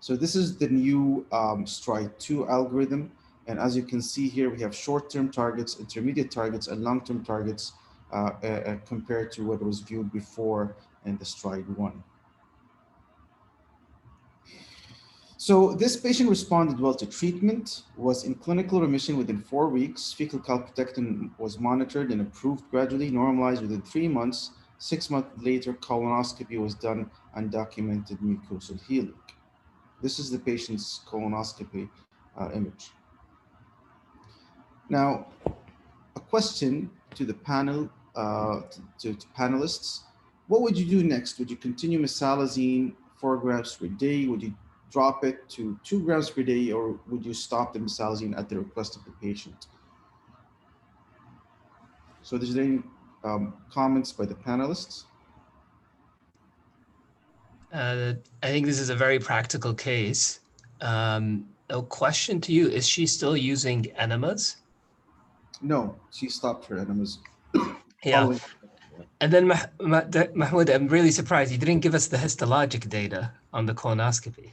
So this is the new STRIDE 2 algorithm. And as you can see here, we have short-term targets, intermediate targets, and long-term targets compared to what was viewed before in the STRIDE 1. So this patient responded well to treatment, was in clinical remission within 4 weeks. Fecal calprotectin was monitored and improved gradually, normalized within 3 months. 6 months later, colonoscopy was done and documented mucosal healing. This is the patient's colonoscopy image. Now, a question to the panel, to panelists. What would you do next? Would you continue mesalazine 4 grams per day? Would you drop it to 2 grams per day, or would you stop the mesalazine at the request of the patient? So there's any comments by the panelists? I think this is a very practical case. A question to you, is she still using enemas? No, she stopped her enemas. Yeah. And then Mahmoud, I'm really surprised you didn't give us the histologic data on the colonoscopy.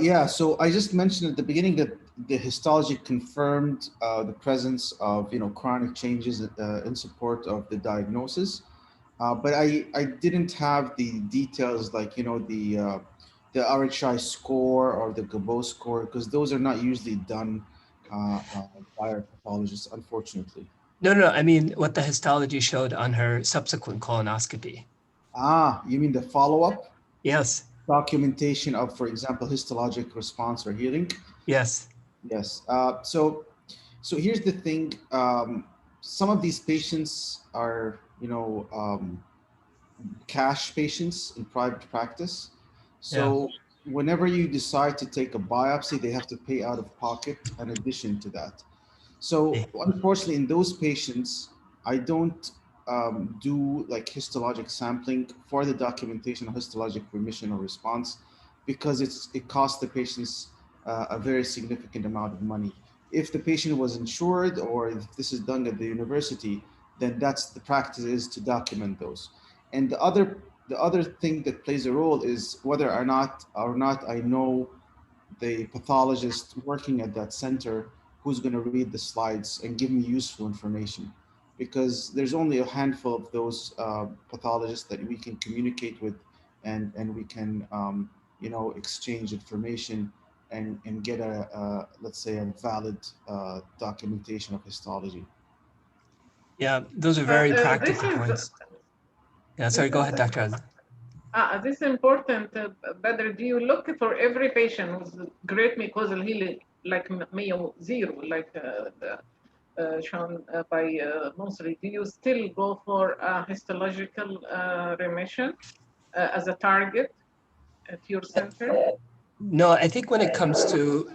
Yeah, so I just mentioned at the beginning that the histology confirmed the presence of chronic changes in support of the diagnosis, but I didn't have the details like the RHI score or the Gabot score, because those are not usually done by our pathologists, unfortunately. No, I mean what the histology showed on her subsequent colonoscopy. Ah, you mean the follow-up? Yes. Documentation of, for example, histologic response or healing? Yes. Yes. So here's the thing. Some of these patients are, cash patients in private practice. So whenever you decide to take a biopsy, they have to pay out of pocket in addition to that. So unfortunately, in those patients, I don't do like histologic sampling for the documentation of histologic remission or response, because it costs the patients a very significant amount of money. If the patient was insured, or if this is done at the university, then that's the practice, is to document those. And the other thing that plays a role is whether or not I know the pathologist working at that center who's going to read the slides and give me useful information, because there's only a handful of those pathologists that we can communicate with, and we can exchange information and get a let's say a valid documentation of histology. Yeah, those are very practical This points. Yeah, sorry, go ahead, Dr. Azza. This is important, Badr. Do you look for every patient with great mucosal healing, like Mayo Zero, like shown by Monsri? Do you still go for histological remission as a target at your center? No, I think when it comes to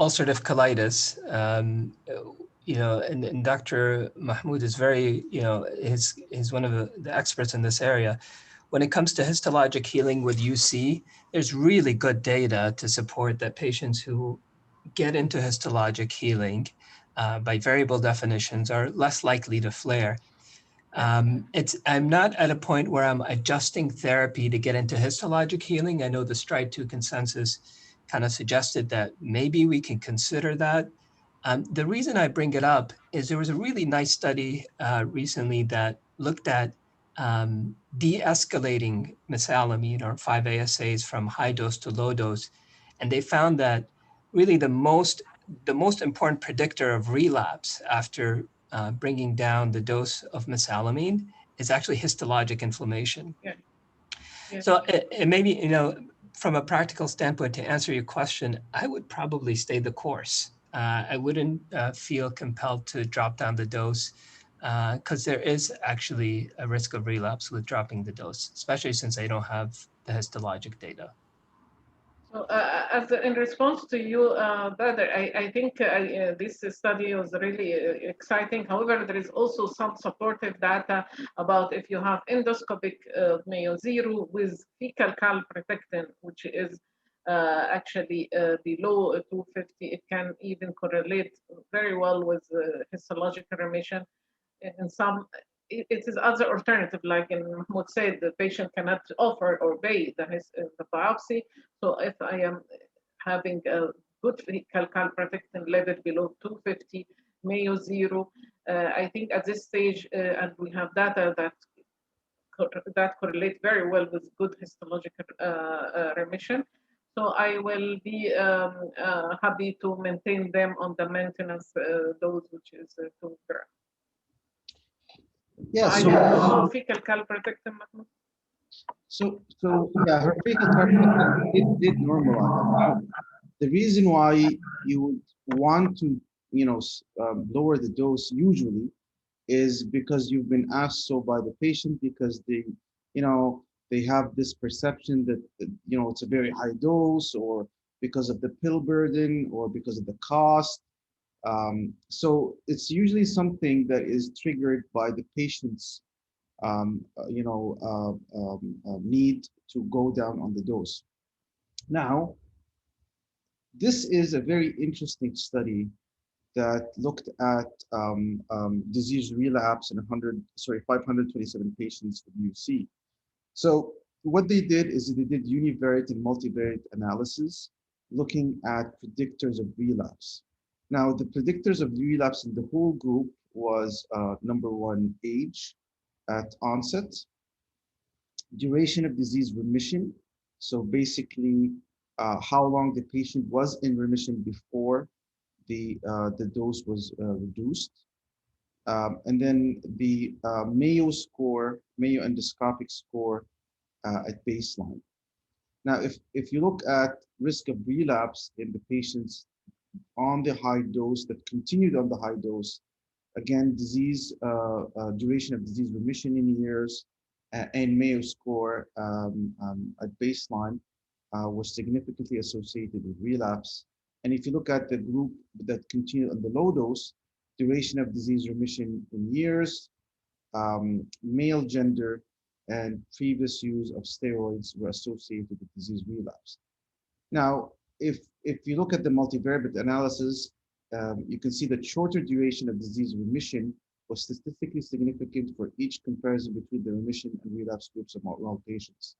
ulcerative colitis, and Dr. Mahmoud is very, he's one of the experts in this area. When it comes to histologic healing with UC, there's really good data to support that patients who get into histologic healing by variable definitions are less likely to flare. I'm not at a point where I'm adjusting therapy to get into histologic healing. I know the STRIDE-2 consensus kind of suggested that maybe we can consider that. The reason I bring it up is there was a really nice study recently that looked at de-escalating mesalamine, or 5-ASAs, from high dose to low dose. And they found that really the most important predictor of relapse after bringing down the dose of mesalamine is actually histologic inflammation. Yeah. Yeah. So it maybe, from a practical standpoint, to answer your question, I would probably stay the course. I wouldn't feel compelled to drop down the dose, because there is actually a risk of relapse with dropping the dose, especially since I don't have the histologic data. So, in response to you, Badr, I think this study was really exciting. However, there is also some supportive data about if you have endoscopic Mayo Zero with fecal calprotectin, which is actually below 250, it can even correlate very well with histological remission. In some, it is other alternative, like in Mahmoud said, the patient cannot offer or pay the biopsy. So if I am having a good fecal calprotectin level below 250, Mayo Zero, I think at this stage, and we have data that correlate very well with good histological remission. So I will be happy to maintain them on the maintenance dose, which is 2 grams. Yeah. So fecal calprotectin, Mahmoud. So yeah, her fecal calprotectin did normalize. The reason why you would want to, lower the dose usually is because you've been asked so by the patient, because they have this perception that, it's a very high dose, or because of the pill burden, or because of the cost. So it's usually something that is triggered by the patient's need to go down on the dose. Now, this is a very interesting study that looked at disease relapse in 527 patients with UC. So what they did is they did univariate and multivariate analysis looking at predictors of relapse. Now, the predictors of relapse in the whole group was number one, age at onset, duration of disease remission. So basically, how long the patient was in remission before the dose was reduced. And then the Mayo score, Mayo endoscopic score at baseline. Now, if you look at risk of relapse in the patients on the high dose, that continued on the high dose. Again, duration of disease remission in years and Mayo score at baseline was significantly associated with relapse. And if you look at the group that continued on the low dose, duration of disease remission in years, male gender, and previous use of steroids were associated with disease relapse. Now, if you look at the multivariate analysis, you can see that shorter duration of disease remission was statistically significant for each comparison between the remission and relapse groups of all patients.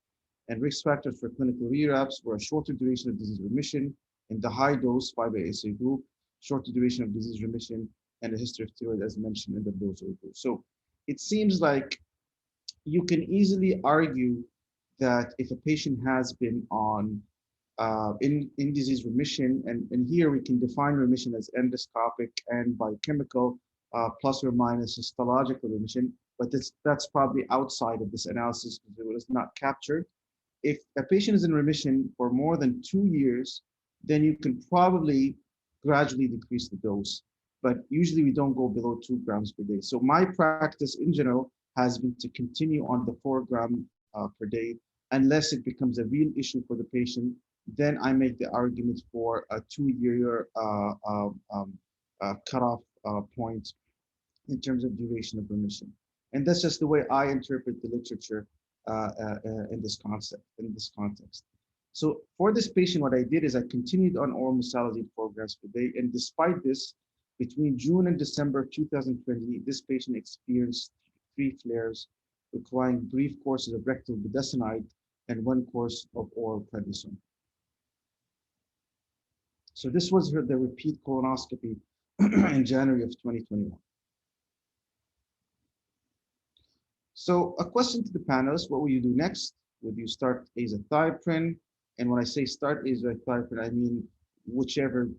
And risk factors for clinical relapse were a shorter duration of disease remission in the high dose 5-ASA group, shorter duration of disease remission, and a history of steroid as mentioned in the low dose group. So it seems like you can easily argue that if a patient has been on in disease remission, and here we can define remission as endoscopic and biochemical plus or minus histological remission, but that's probably outside of this analysis because it was not captured. If a patient is in remission for more than 2 years, then you can probably gradually decrease the dose, but usually we don't go below 2 grams per day. So my practice in general has been to continue on the 4 gram per day, unless it becomes a real issue for the patient. Then I make the argument for a 2-year cutoff point in terms of duration of remission. And that's just the way I interpret the literature in this context. So for this patient, what I did is I continued on oral mesalazine 4 grams per day. And despite this, between June and December 2020, this patient experienced 3 flares requiring brief courses of rectal budesonide and 1 course of oral prednisone. So this was the repeat colonoscopy in January of 2021. So a question to the panelists: what will you do next? Would you start azathioprine? And when I say start azathioprine, I mean whichever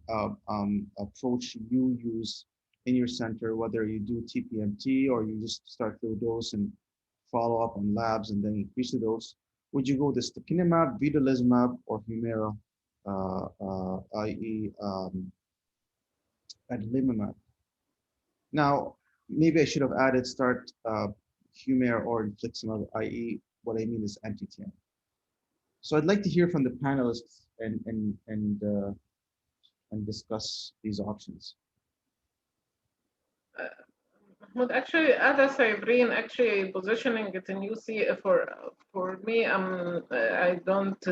approach you use in your center, whether you do TPMT or you just start low dose and follow up on labs and then increase the dose. Would you go the ustekinumab, vedolizumab, or Humira, i.e. adalimumab? Now, maybe I should have added start Humira or infliximab, i.e. what I mean is anti-TNF. So I'd like to hear from the panelists and discuss these options. But actually, azathioprine, actually positioning it in UC for me, I don't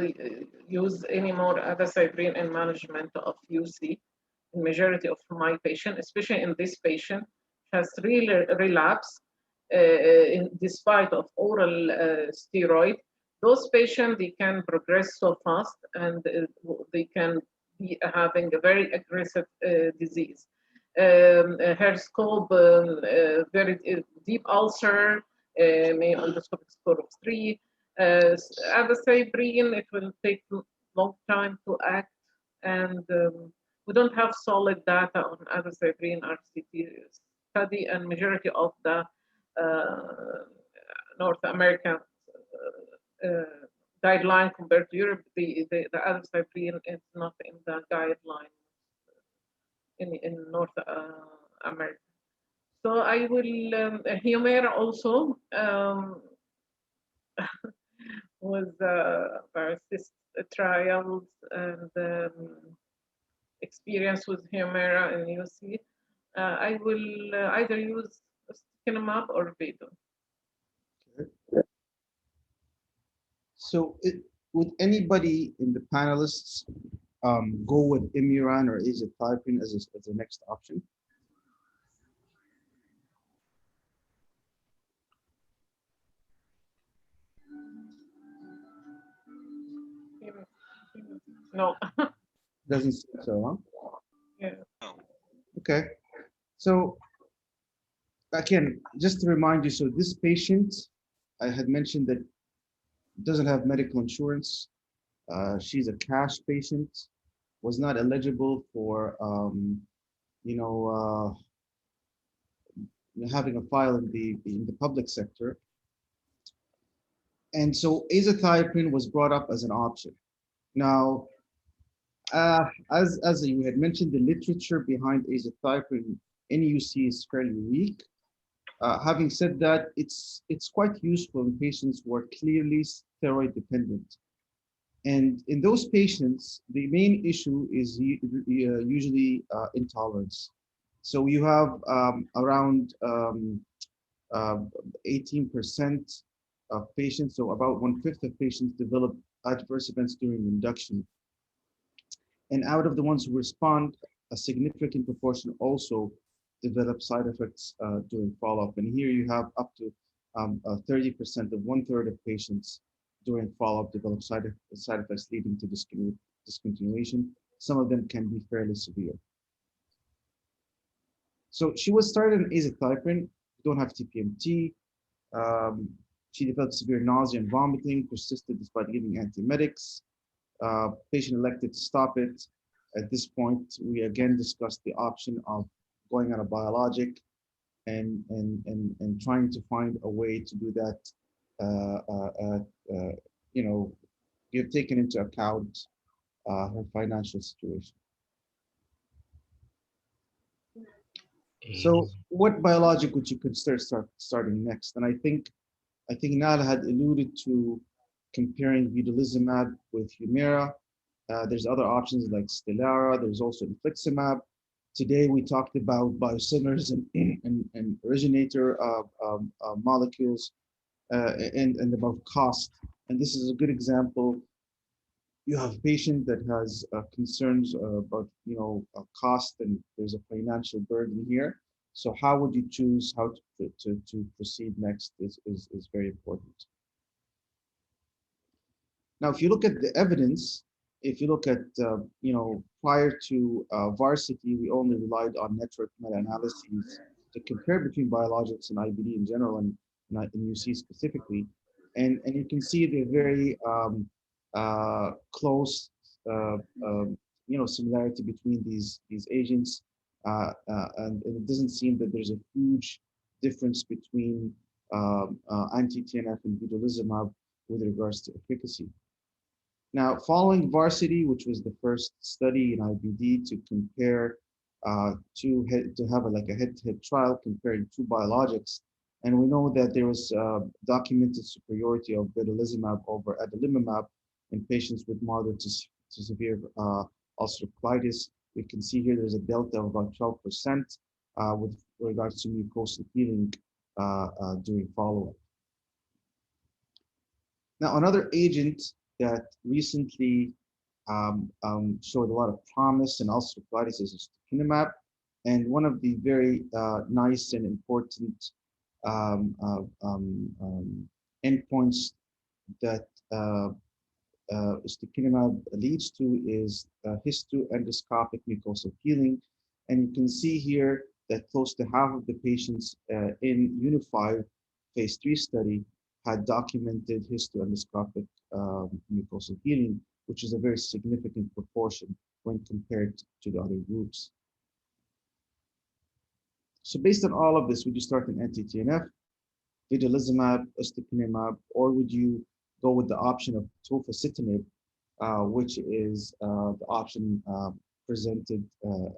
use any more azathioprine in management of UC. In majority of my patient, especially in this patient, has really relapse despite of oral steroid. Those patients, they can progress so fast and they can be having a very aggressive disease. Her scope, very deep ulcer, may endoscopic score of 3. Azathioprine, it will take long time to act, and we don't have solid data on azathioprine RCT study, and majority of the North American guideline compared to Europe, the azathioprine is not in the guideline in North America. So I will, Humira also with persist trials and experience with Humira in UC. I will either use ustekinumab or vedo. Okay. So would anybody in the panelists go with Imuran or azathioprine as the next option? No. Doesn't seem so, huh? Yeah. Okay. So again, just to remind you, so this patient, I had mentioned that doesn't have medical insurance. She's a cash patient, was not eligible for, having a file in the public sector. And so azathioprine was brought up as an option. Now, As you had mentioned, the literature behind azathioprine in UC is fairly weak. Having said that, it's quite useful in patients who are clearly steroid dependent. And in those patients, the main issue is usually intolerance. So you have around 18% of patients, so about 1/5 of patients develop adverse events during induction. And out of the ones who respond, a significant proportion also develop side effects during follow-up. And here you have up to 30% of 1/3 of patients during follow-up develop side effects leading to discontinuation. Some of them can be fairly severe. So she was started on azathioprine, don't have TPMT. She developed severe nausea and vomiting, persisted despite giving antiemetics. Patient elected to stop it. At this point, we again discussed the option of going on a biologic and trying to find a way to do that. You know, you've taken into account her financial situation. So, what biologic would you consider starting next? And I think Nala had alluded to comparing vedolizumab with Humira. There's other options like Stelara. There's also infliximab. Today we talked about biosimilars and originator molecules and about cost. And this is a good example. You have a patient that has concerns about cost, and there's a financial burden here. So how would you choose how to proceed next is very important. Now, if you look at the evidence, if you look at, prior to Varsity, we only relied on network meta-analyses to compare between biologics and IBD in general and in UC specifically. And you can see the very close, similarity between these agents. And it doesn't seem that there's a huge difference between anti-TNF and vedolizumab with regards to efficacy. Now, following Varsity, which was the first study in IBD to compare, to have a head-to-head trial comparing two biologics, and we know that there was documented superiority of vedolizumab over adalimumab in patients with moderate to severe ulcerative colitis. We can see here there's a delta of about 12% with regards to mucosal healing during follow-up. Now, another agent that recently showed a lot of promise in ulcerative colitis is ustekinumab. And one of the very nice and important endpoints that ustekinumab leads to is histoendoscopic mucosal healing. And you can see here that close to half of the patients in Unify phase 3 study had documented histoendoscopic mucosal healing, which is a very significant proportion when compared to the other groups. So based on all of this, would you start an anti-TNF, vedolizumab, ustekinumab, or would you go with the option of tofacitinib, which is the option presented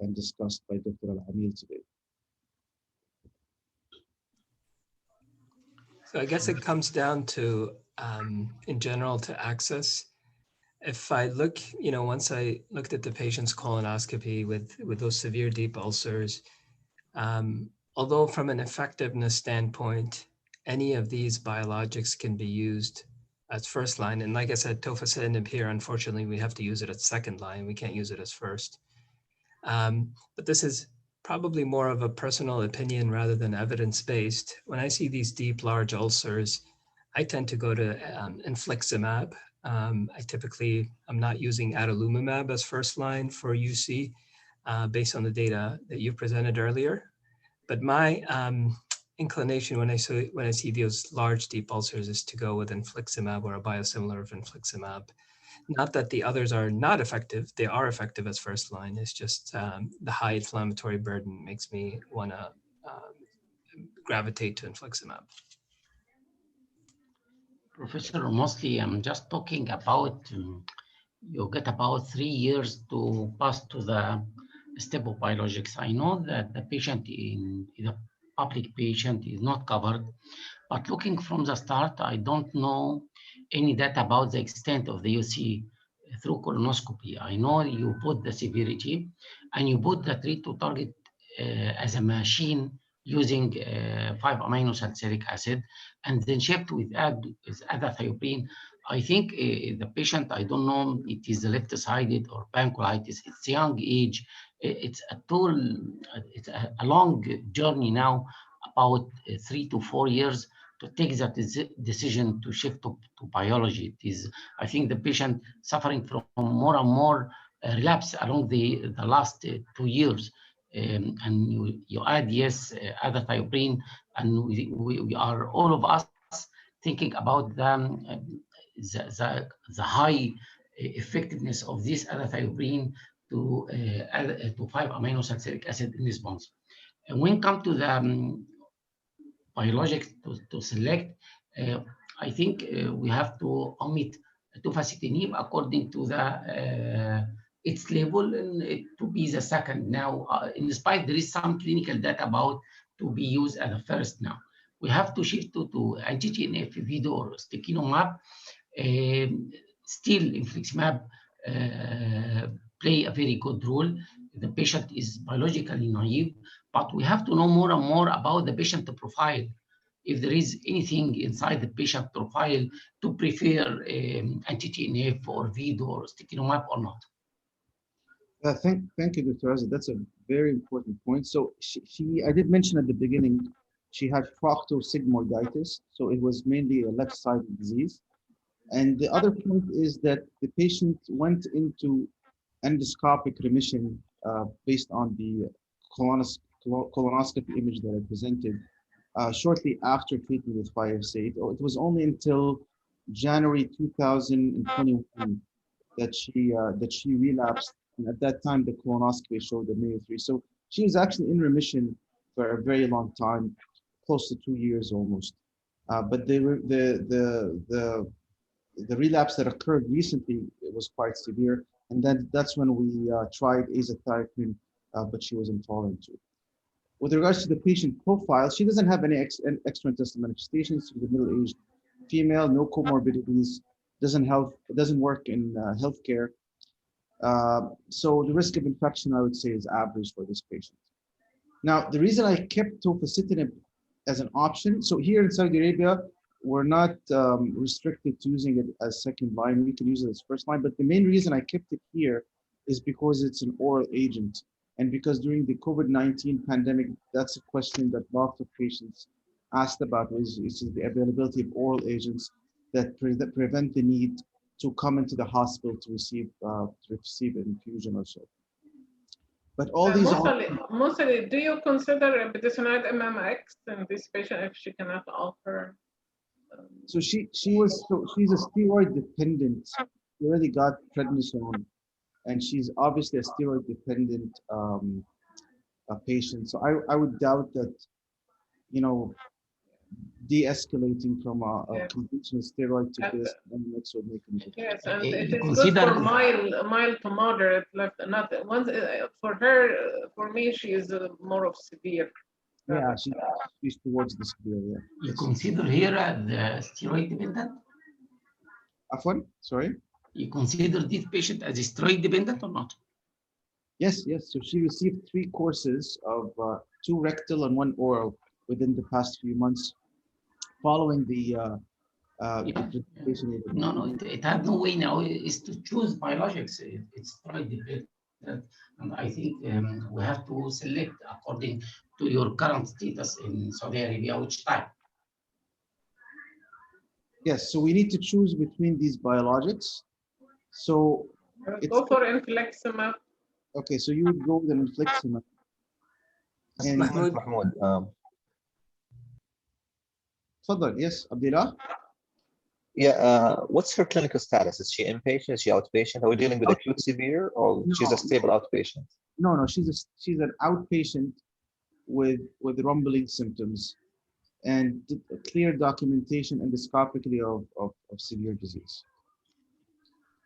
and discussed by Dr. Al-Amil today? So I guess it comes down to, in general, to access. If I look, once I looked at the patient's colonoscopy with those severe deep ulcers, although from an effectiveness standpoint, any of these biologics can be used as first line. And like I said, tofacitinib here, unfortunately, we have to use it as second line. We can't use it as first. But this is probably more of a personal opinion rather than evidence-based. When I see these deep, large ulcers, I tend to go to infliximab. I'm not using adalimumab as first line for UC based on the data that you presented earlier. But my inclination when I see those large, deep ulcers is to go with infliximab or a biosimilar of infliximab. Not that the others are not effective. They are effective as first line. It's just the high inflammatory burden makes me want to gravitate to infliximab. Professor, mostly I'm just talking about you get about 3 years to pass to the step of biologics. I know that the patient in the public patient is not covered, but looking from the start, I don't know any data about the extent of the UC through colonoscopy. I know you put the severity and you put the treat to target as a machine using 5-amino salicylic acid and then shipped with azathioprine. I think the patient, I don't know, it is left-sided or pancreatitis. It's young age. It's a long journey now, about 3 to 4 years to take that decision to shift to biology. It is, I think, the patient suffering from more and more relapse along the last 2 years. And you add, yes, azathioprine, and we are all of us thinking about the high effectiveness of this azathioprine to 5-amino salicylic acid in response. And when it comes to the biologics to select, I think we have to omit tofacitinib according to the its label and to be the second now. In spite there is some clinical data about to be used as a first now. We have to shift to anti-TNF, Vido or ustekinumab. Still, infliximab play a very good role. The patient is biologically naive, but we have to know more and more about the patient profile. If there is anything inside the patient profile to prefer anti-TNF or Vido or ustekinumab or not. Thank you, Dr. Azad. That's a very important point. So I did mention at the beginning, she had proctosigmoiditis. So it was mainly a left-sided disease. And the other point is that the patient went into endoscopic remission based on the colonoscopy image that I presented shortly after treatment with 5-FSA. It was only until January 2021 that she relapsed, and at that time the colonoscopy showed the Mayo 3. So she was actually in remission for a very long time, close to 2 years almost. But the relapse that occurred recently, it was quite severe, and then that's when we tried azathioprine, but she was intolerant to it. With regards to the patient profile, she doesn't have any extraintestinal manifestations. She's a middle-aged female, no comorbidities, doesn't work in healthcare. So the risk of infection, I would say, is average for this patient. Now, the reason I kept tofacitinib as an option, so here in Saudi Arabia, we're not restricted to using it as second line. We can use it as first line, but the main reason I kept it here is because it's an oral agent. And because during the COVID-19 pandemic, that's a question that lots of patients asked about, is the availability of oral agents that prevent the need to come into the hospital to receive an infusion or so. But all these mostly, do you consider budesonide MMX in this patient if she cannot offer? So she's a steroid dependent. She already got prednisone, and she's obviously a steroid dependent patient. So I would doubt that, de-escalating from a conventional steroid to this MMX would make a difference. Yes, and it is good for mild to moderate. Not once for her. For me, she is more of severe. Yeah, she's towards the severe. Yeah. You consider here the steroid dependent? Afwan, sorry. You consider this patient as steroid dependent or not? Yes. So she received 3 courses of 2 rectal and 1 oral within the past few months, following the presentation. No, it had no way now is to choose biologics. It's steroid dependent, and I think we have to select according to your current status in Saudi Arabia, which type. Yes, so we need to choose between these biologics. So go for infliximab. Okay, so you would go with an infliximab. Mahmoud. Tfadal, yes, Abdullah? Yeah, what's her clinical status? Is she inpatient? Is she outpatient? Are we dealing with acute severe, or she's a stable outpatient? No, she's an outpatient with rumbling symptoms and clear documentation endoscopically of severe disease.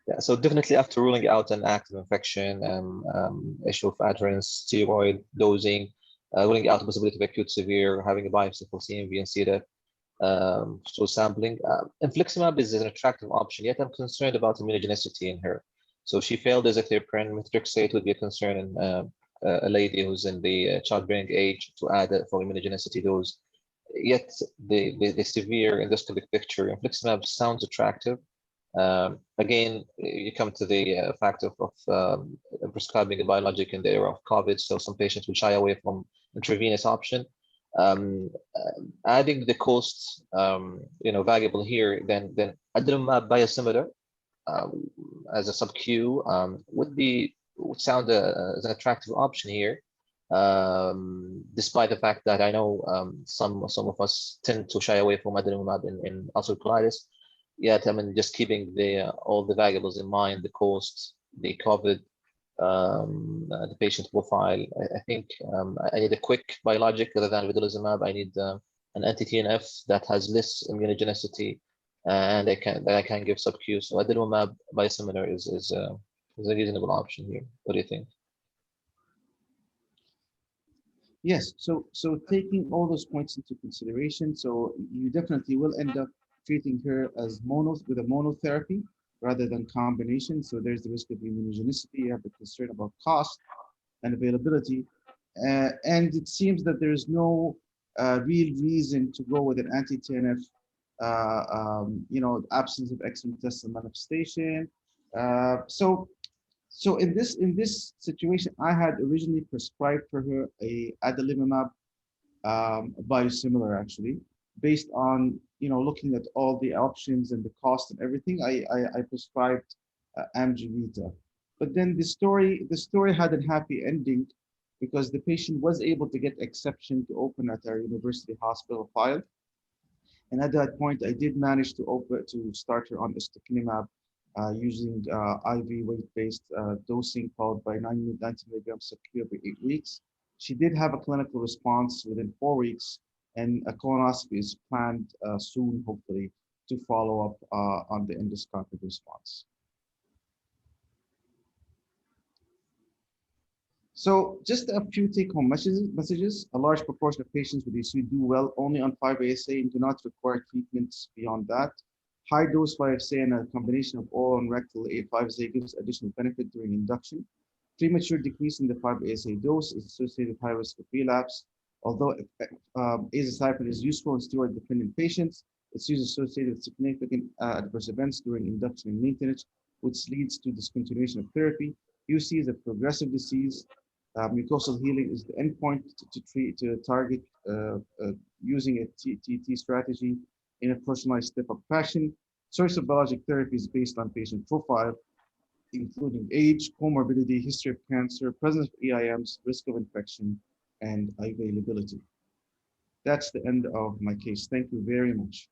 Yeah, so definitely after ruling out an active infection, issue of adherence, steroid dosing, ruling out the possibility of acute severe, having a biopsy for CMV and CDF, so sampling. Infliximab is an attractive option, yet I'm concerned about immunogenicity in her. So she failed azathioprine. Methotrexate would be a concern in a lady who's in the childbearing age to add it for immunogenicity dose. Yet the severe endoscopic picture, infliximab sounds attractive. Again, you come to the fact of prescribing a biologic in the era of COVID, so some patients will shy away from intravenous option. Adding the cost, variable here, then adalimumab biosimilar as a sub-Q would sound as an attractive option here. Despite the fact that I know some of us tend to shy away from adalimumab in ulcerative colitis. Yet, I mean, just keeping all the variables in mind, the cost, the COVID, the patient profile. I think I need a quick biologic rather than vedolizumab. I need an anti-TNF that has less immunogenicity, and I can give sub-Q. So adalimumab biosimilar is a reasonable option here. What do you think? Yes, so taking all those points into consideration, so you definitely will end up treating her as with a monotherapy rather than combination. So there's the risk of immunogenicity. You have the concern about cost and availability, and it seems that there's no real reason to go with an anti-TNF. Absence of extraintestinal manifestation. So in this situation, I had originally prescribed for her a adalimumab biosimilar, actually, based on looking at all the options and the cost and everything. I prescribed Amgevita, but then the story had a happy ending because the patient was able to get exception to open at our university hospital file, and at that point I did manage to start her on ustekinumab. Using IV weight-based dosing followed by 90 milligrams sub-Q every 8 weeks. She did have a clinical response within 4 weeks, and a colonoscopy is planned soon, hopefully, to follow up on the endoscopic response. So just a few take-home messages. A large proportion of patients with UC do well only on 5-ASA and do not require treatments beyond that. High-dose 5-ASA and a combination of oral and rectal 5-ASA gives additional benefit during induction. Premature decrease in the 5-ASA dose is associated with high risk of relapse. Although azathioprine is useful in steroid-dependent patients, its use is associated with significant adverse events during induction and maintenance, which leads to discontinuation of therapy. UC is a progressive disease. Mucosal healing is the endpoint to target using a TT strategy in a personalized step-up fashion. Choice of biologic therapy is based on patient profile, including age, comorbidity, history of cancer, presence of EIMs, risk of infection, and availability. That's the end of my case. Thank you very much.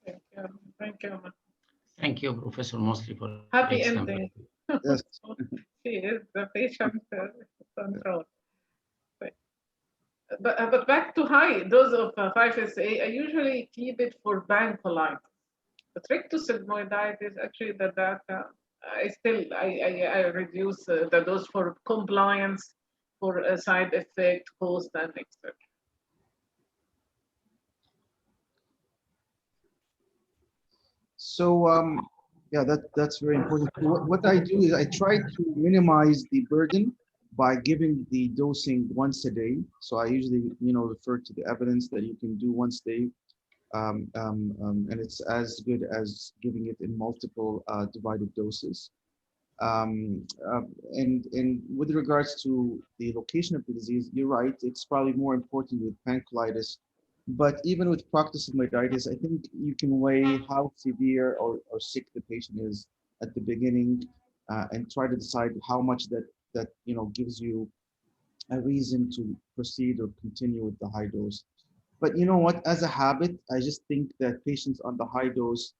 Thank you. Thank you. Thank you, Professor Mosley, for happy ending. Yes. She is the patient control. But back to high dose of 5-ASA, I usually keep it for pancolitis. The trick to sigmoiditis, actually, the data, I reduce the dose for compliance, for a side effect, cost, and etc. So yeah, that's very important. What I do is I try to minimize the burden by giving the dosing once a day. So I usually refer to the evidence that you can do once a day, and it's as good as giving it in multiple divided doses. And with regards to the location of the disease, you're right, it's probably more important with pancolitis. But even with proctosigmoiditis, I think you can weigh how severe or sick the patient is at the beginning, and try to decide how much that gives you a reason to proceed or continue with the high dose. But you know what? As a habit, I just think that patients on the high dose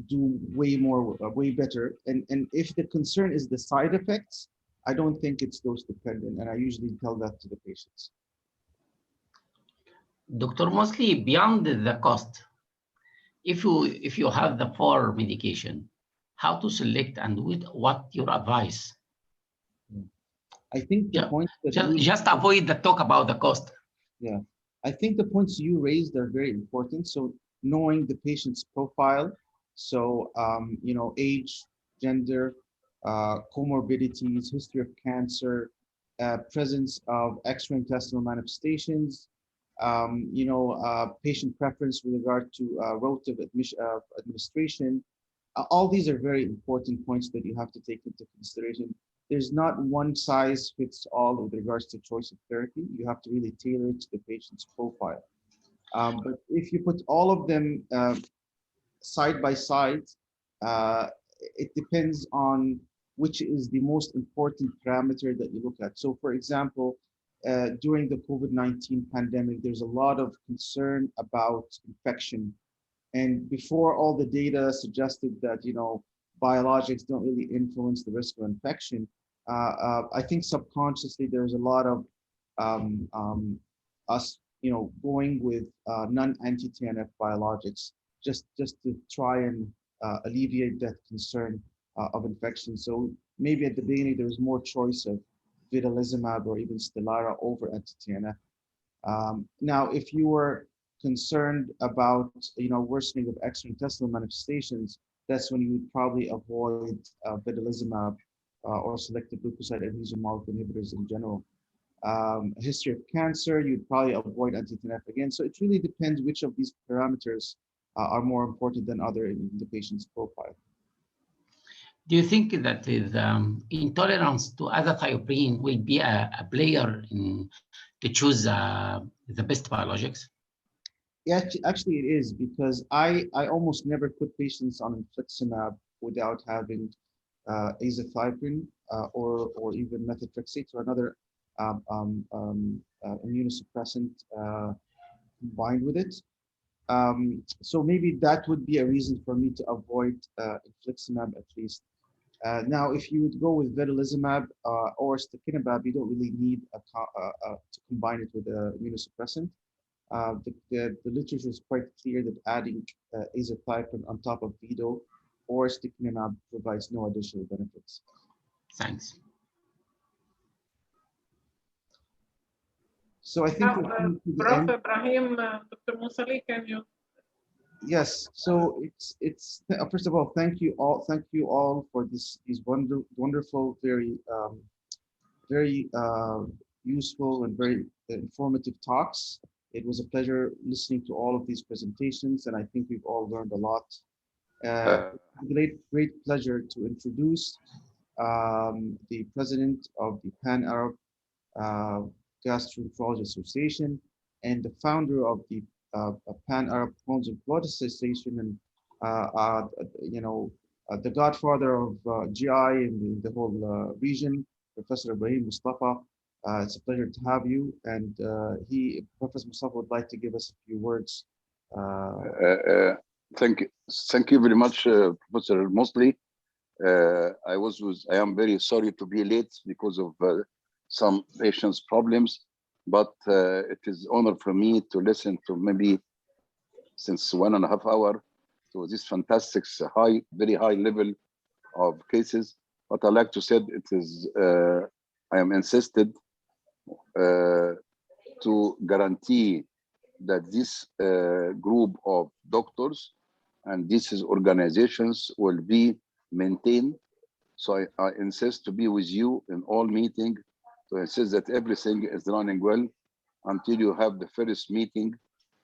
do way better. And if the concern is the side effects, I don't think it's dose dependent, and I usually tell that to the patients. Dr. Mosley, beyond the cost, if you have the 4 medication, how to select and with what your advice? I think the point that just avoid the talk about the cost. Yeah, I think the points you raised are very important. So knowing the patient's profile, so you know, age, gender, comorbidities, history of cancer, presence of extraintestinal manifestations, you know, patient preference with regard to route of administration. All these are very important points that you have to take into consideration. There's not one size fits all with regards to choice of therapy. You have to really tailor it to the patient's profile. But if you put all of them side by side, it depends on which is the most important parameter that you look at. So for example, during the COVID-19 pandemic, there's a lot of concern about infection. And before, all the data suggested that, you know, biologics don't really influence the risk of infection. I think subconsciously there's a lot of us, you know, going with non-anti-TNF biologics just to try and alleviate that concern of infection. So maybe at the beginning there was more choice of vedolizumab or even Stelara over anti-TNF. Now, if you were concerned about, you know, worsening of extraintestinal manifestations, that's when you would probably avoid vedolizumab or selective glucoside adhesion molecule inhibitors in general. A history of cancer, you'd probably avoid anti-TNF again. So it really depends which of these parameters are more important than other in the patient's profile. Do you think that the intolerance to azathioprine will be a player to choose the best biologics? Yeah, actually it is, because I almost never put patients on infliximab without having azathioprine or even methotrexate or another immunosuppressant combined with it. So maybe that would be a reason for me to avoid infliximab at least. Now, if you would go with vedolizumab or stikinumab, you don't really need to combine it with an immunosuppressant. The literature is quite clear that adding azathioprine on top of vedo or stikinumab provides no additional benefits. Thanks. So I think now, Prof. Ibrahim, Dr. Musali, can you? Yes. So it's first of all, thank you all for these wonderful, very useful and very informative talks. It was a pleasure listening to all of these presentations, and I think we've all learned a lot. Great pleasure to introduce the president of the Pan-Arab Gastroenterology Association and the founder of the Pan-Arab Crohn's and Colitis Association, and you know, the godfather of GI in the whole region, Professor Ibrahim Mustafa. It's a pleasure to have you, and Professor Mustafa would like to give us a few words. Thank you very much, Professor Mosley. I am very sorry to be late because of some patients' problems, but it is honor for me to listen to maybe since 1.5 hours to this fantastic very high level of cases. What I like to say, it is I am insisted to guarantee that this group of doctors and these organizations will be maintained. So I insist to be with you in all meetings to insist that everything is running well until you have the first meeting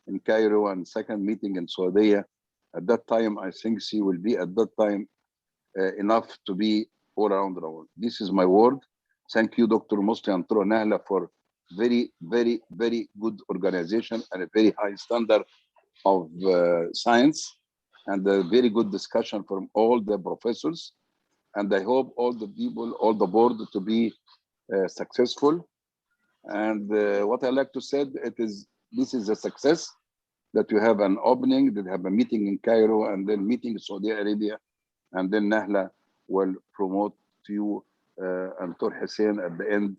in Cairo and second meeting in Saudi. At that time, I think she will be at that time enough to be all around the world. This is my word. Thank you, Dr. Musli and Dr. Nahla, for very, very, very good organization and a very high standard of science and a very good discussion from all the professors. And I hope all the people, all the board to be successful. And what I like to say, this is a success that you have an opening, that you have a meeting in Cairo and then meeting in Saudi Arabia, and then Nahla will promote to you and Dr. Hussein at the end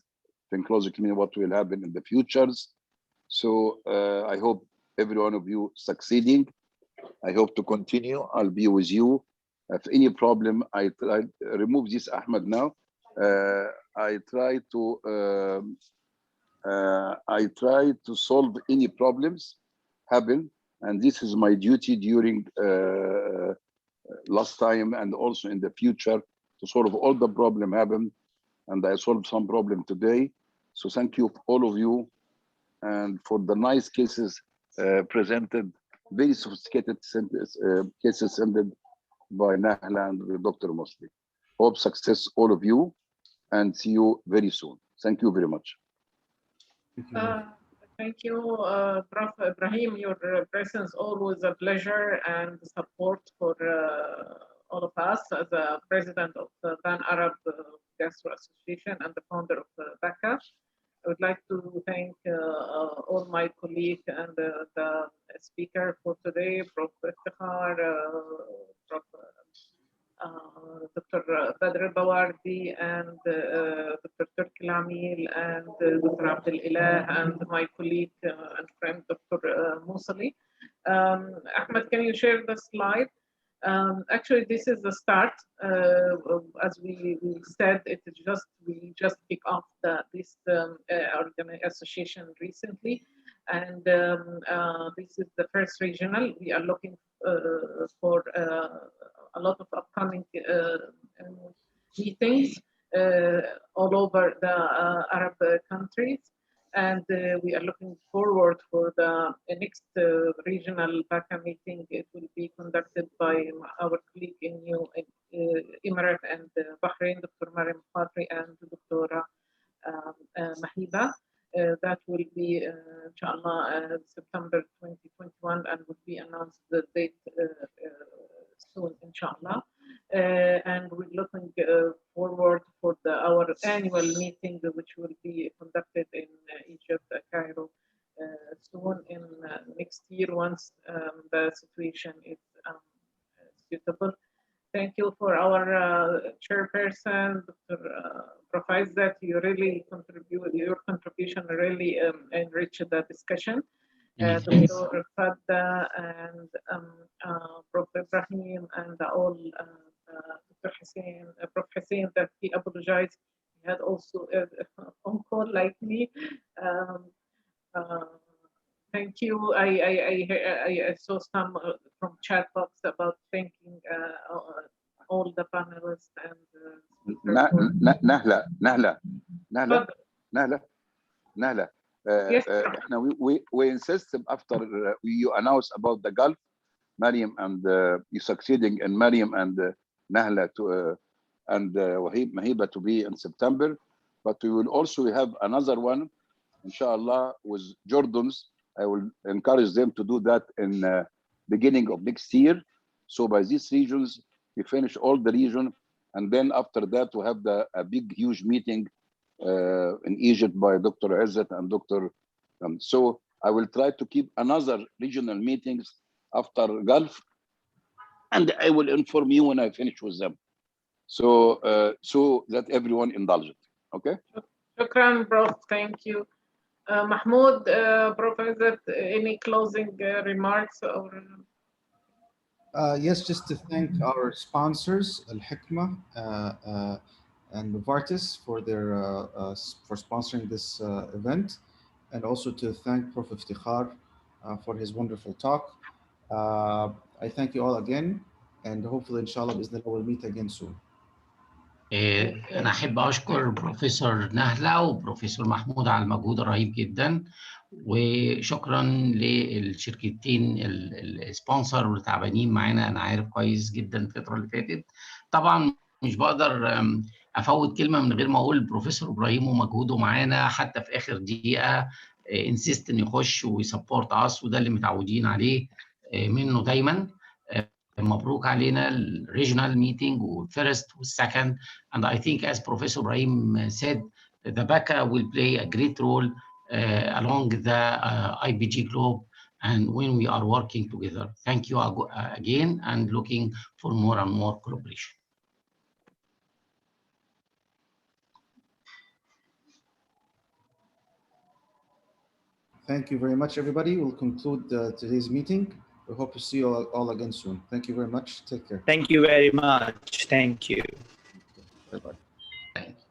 to enclose what will happen in the futures. So I hope every one of you succeeding. I hope to continue. I'll be with you If any problem, I try remove this Ahmed now. I try to solve any problems happen, and this is my duty during last time and also in the future to solve all the problem happen, and I solved some problem today. So thank you all of you, and for the nice cases presented, very sophisticated cases ended by Nahla and Dr. Mosli. Hope success all of you, and see you very soon. Thank you very much. Thank you, Prof. Ibrahim. Your presence always a pleasure and support for all of us as a president of the Pan-Arab Gastro Association and the founder of PACCA. I would like to thank all my colleagues and the speaker for today, Prof. Iftikhar, Prof. Dr. Badr Bawardi, and Dr. Turki Lamil, and Dr. Abdel Ilah, and my colleague and friend, Dr. Musali. Ahmed, can you share the slide? Actually, this is the start. As we said, we just kick off this association recently, and this is the first regional. We are looking for a lot of upcoming meetings all over the Arab countries. And we are looking forward for the next regional PACCA meeting. It will be conducted by our colleague in New Emirate and Bahrain, Dr. Mariam Khatri and Dr. Mahiba. That will be, inshallah, September 2021, and will be announced the date soon, inshallah. And we're looking forward for our annual meeting, which will be conducted in Egypt, Cairo, soon in next year, once the situation is suitable. Thank you for our chairperson, Dr. Prof. Izzat. You really your contribution really enriched the discussion. Dr. Fadda and Prof. Ibrahim and all Dr. Hussein, Prof. Hussein, that he apologized. He had also a phone call like me. Thank you. I saw some from chat box about thanking all the panelists and Nahla. Yes, we insist after you announce about the Gulf, Mariam, and you succeeding in Mariam and Nahla to and Mahiba to be in September, but we will also have another one, inshallah, with Jordans. I will encourage them to do that in beginning of next year. So by these regions, we finish all the region, and then after that we have a big, huge meeting in Egypt by Dr. Izzat and Dr. So I will try to keep another regional meetings after Gulf, and I will inform you when I finish with them. So so that everyone indulge it. Okay. Shukran, Prof. Thank you. Mahmoud, Prof. Izzat, any closing remarks or? Yes, just to thank our sponsors, Al Hikmah and Novartis for for sponsoring this event, and also to thank Prof. Iftikhar for his wonderful talk. I thank you all again, and hopefully, inshallah, we'll meet again soon. أنا أحب أشكر بروفيسور نهلة وبروفيسور محمود على المجهود الرهيب جدا، وشكرا للشركتين السبونسر واللي تعبانين معانا. أنا عارف كويس جدا الفترة اللي فاتت. طبعا مش بقدر أفوت كلمة من غير ما أقول بروفيسور إبراهيم ومجهوده معانا حتى في آخر دقيقة انسيست إنه يخش ويسبورت أس، وده اللي متعودين عليه منه دايما. مبروك علينا الريجنال ميتنج والفيرست والسكند. And I think, as Professor Ibrahim said, the PACCA will play a great role along the IBG globe, and when we are working together. Thank you again, and looking for more and more collaboration. Thank you very much, everybody. We'll conclude today's meeting. We hope to see you all again soon. Thank you very much. Take care. Thank you very much. Thank you. Bye-bye. Thank you.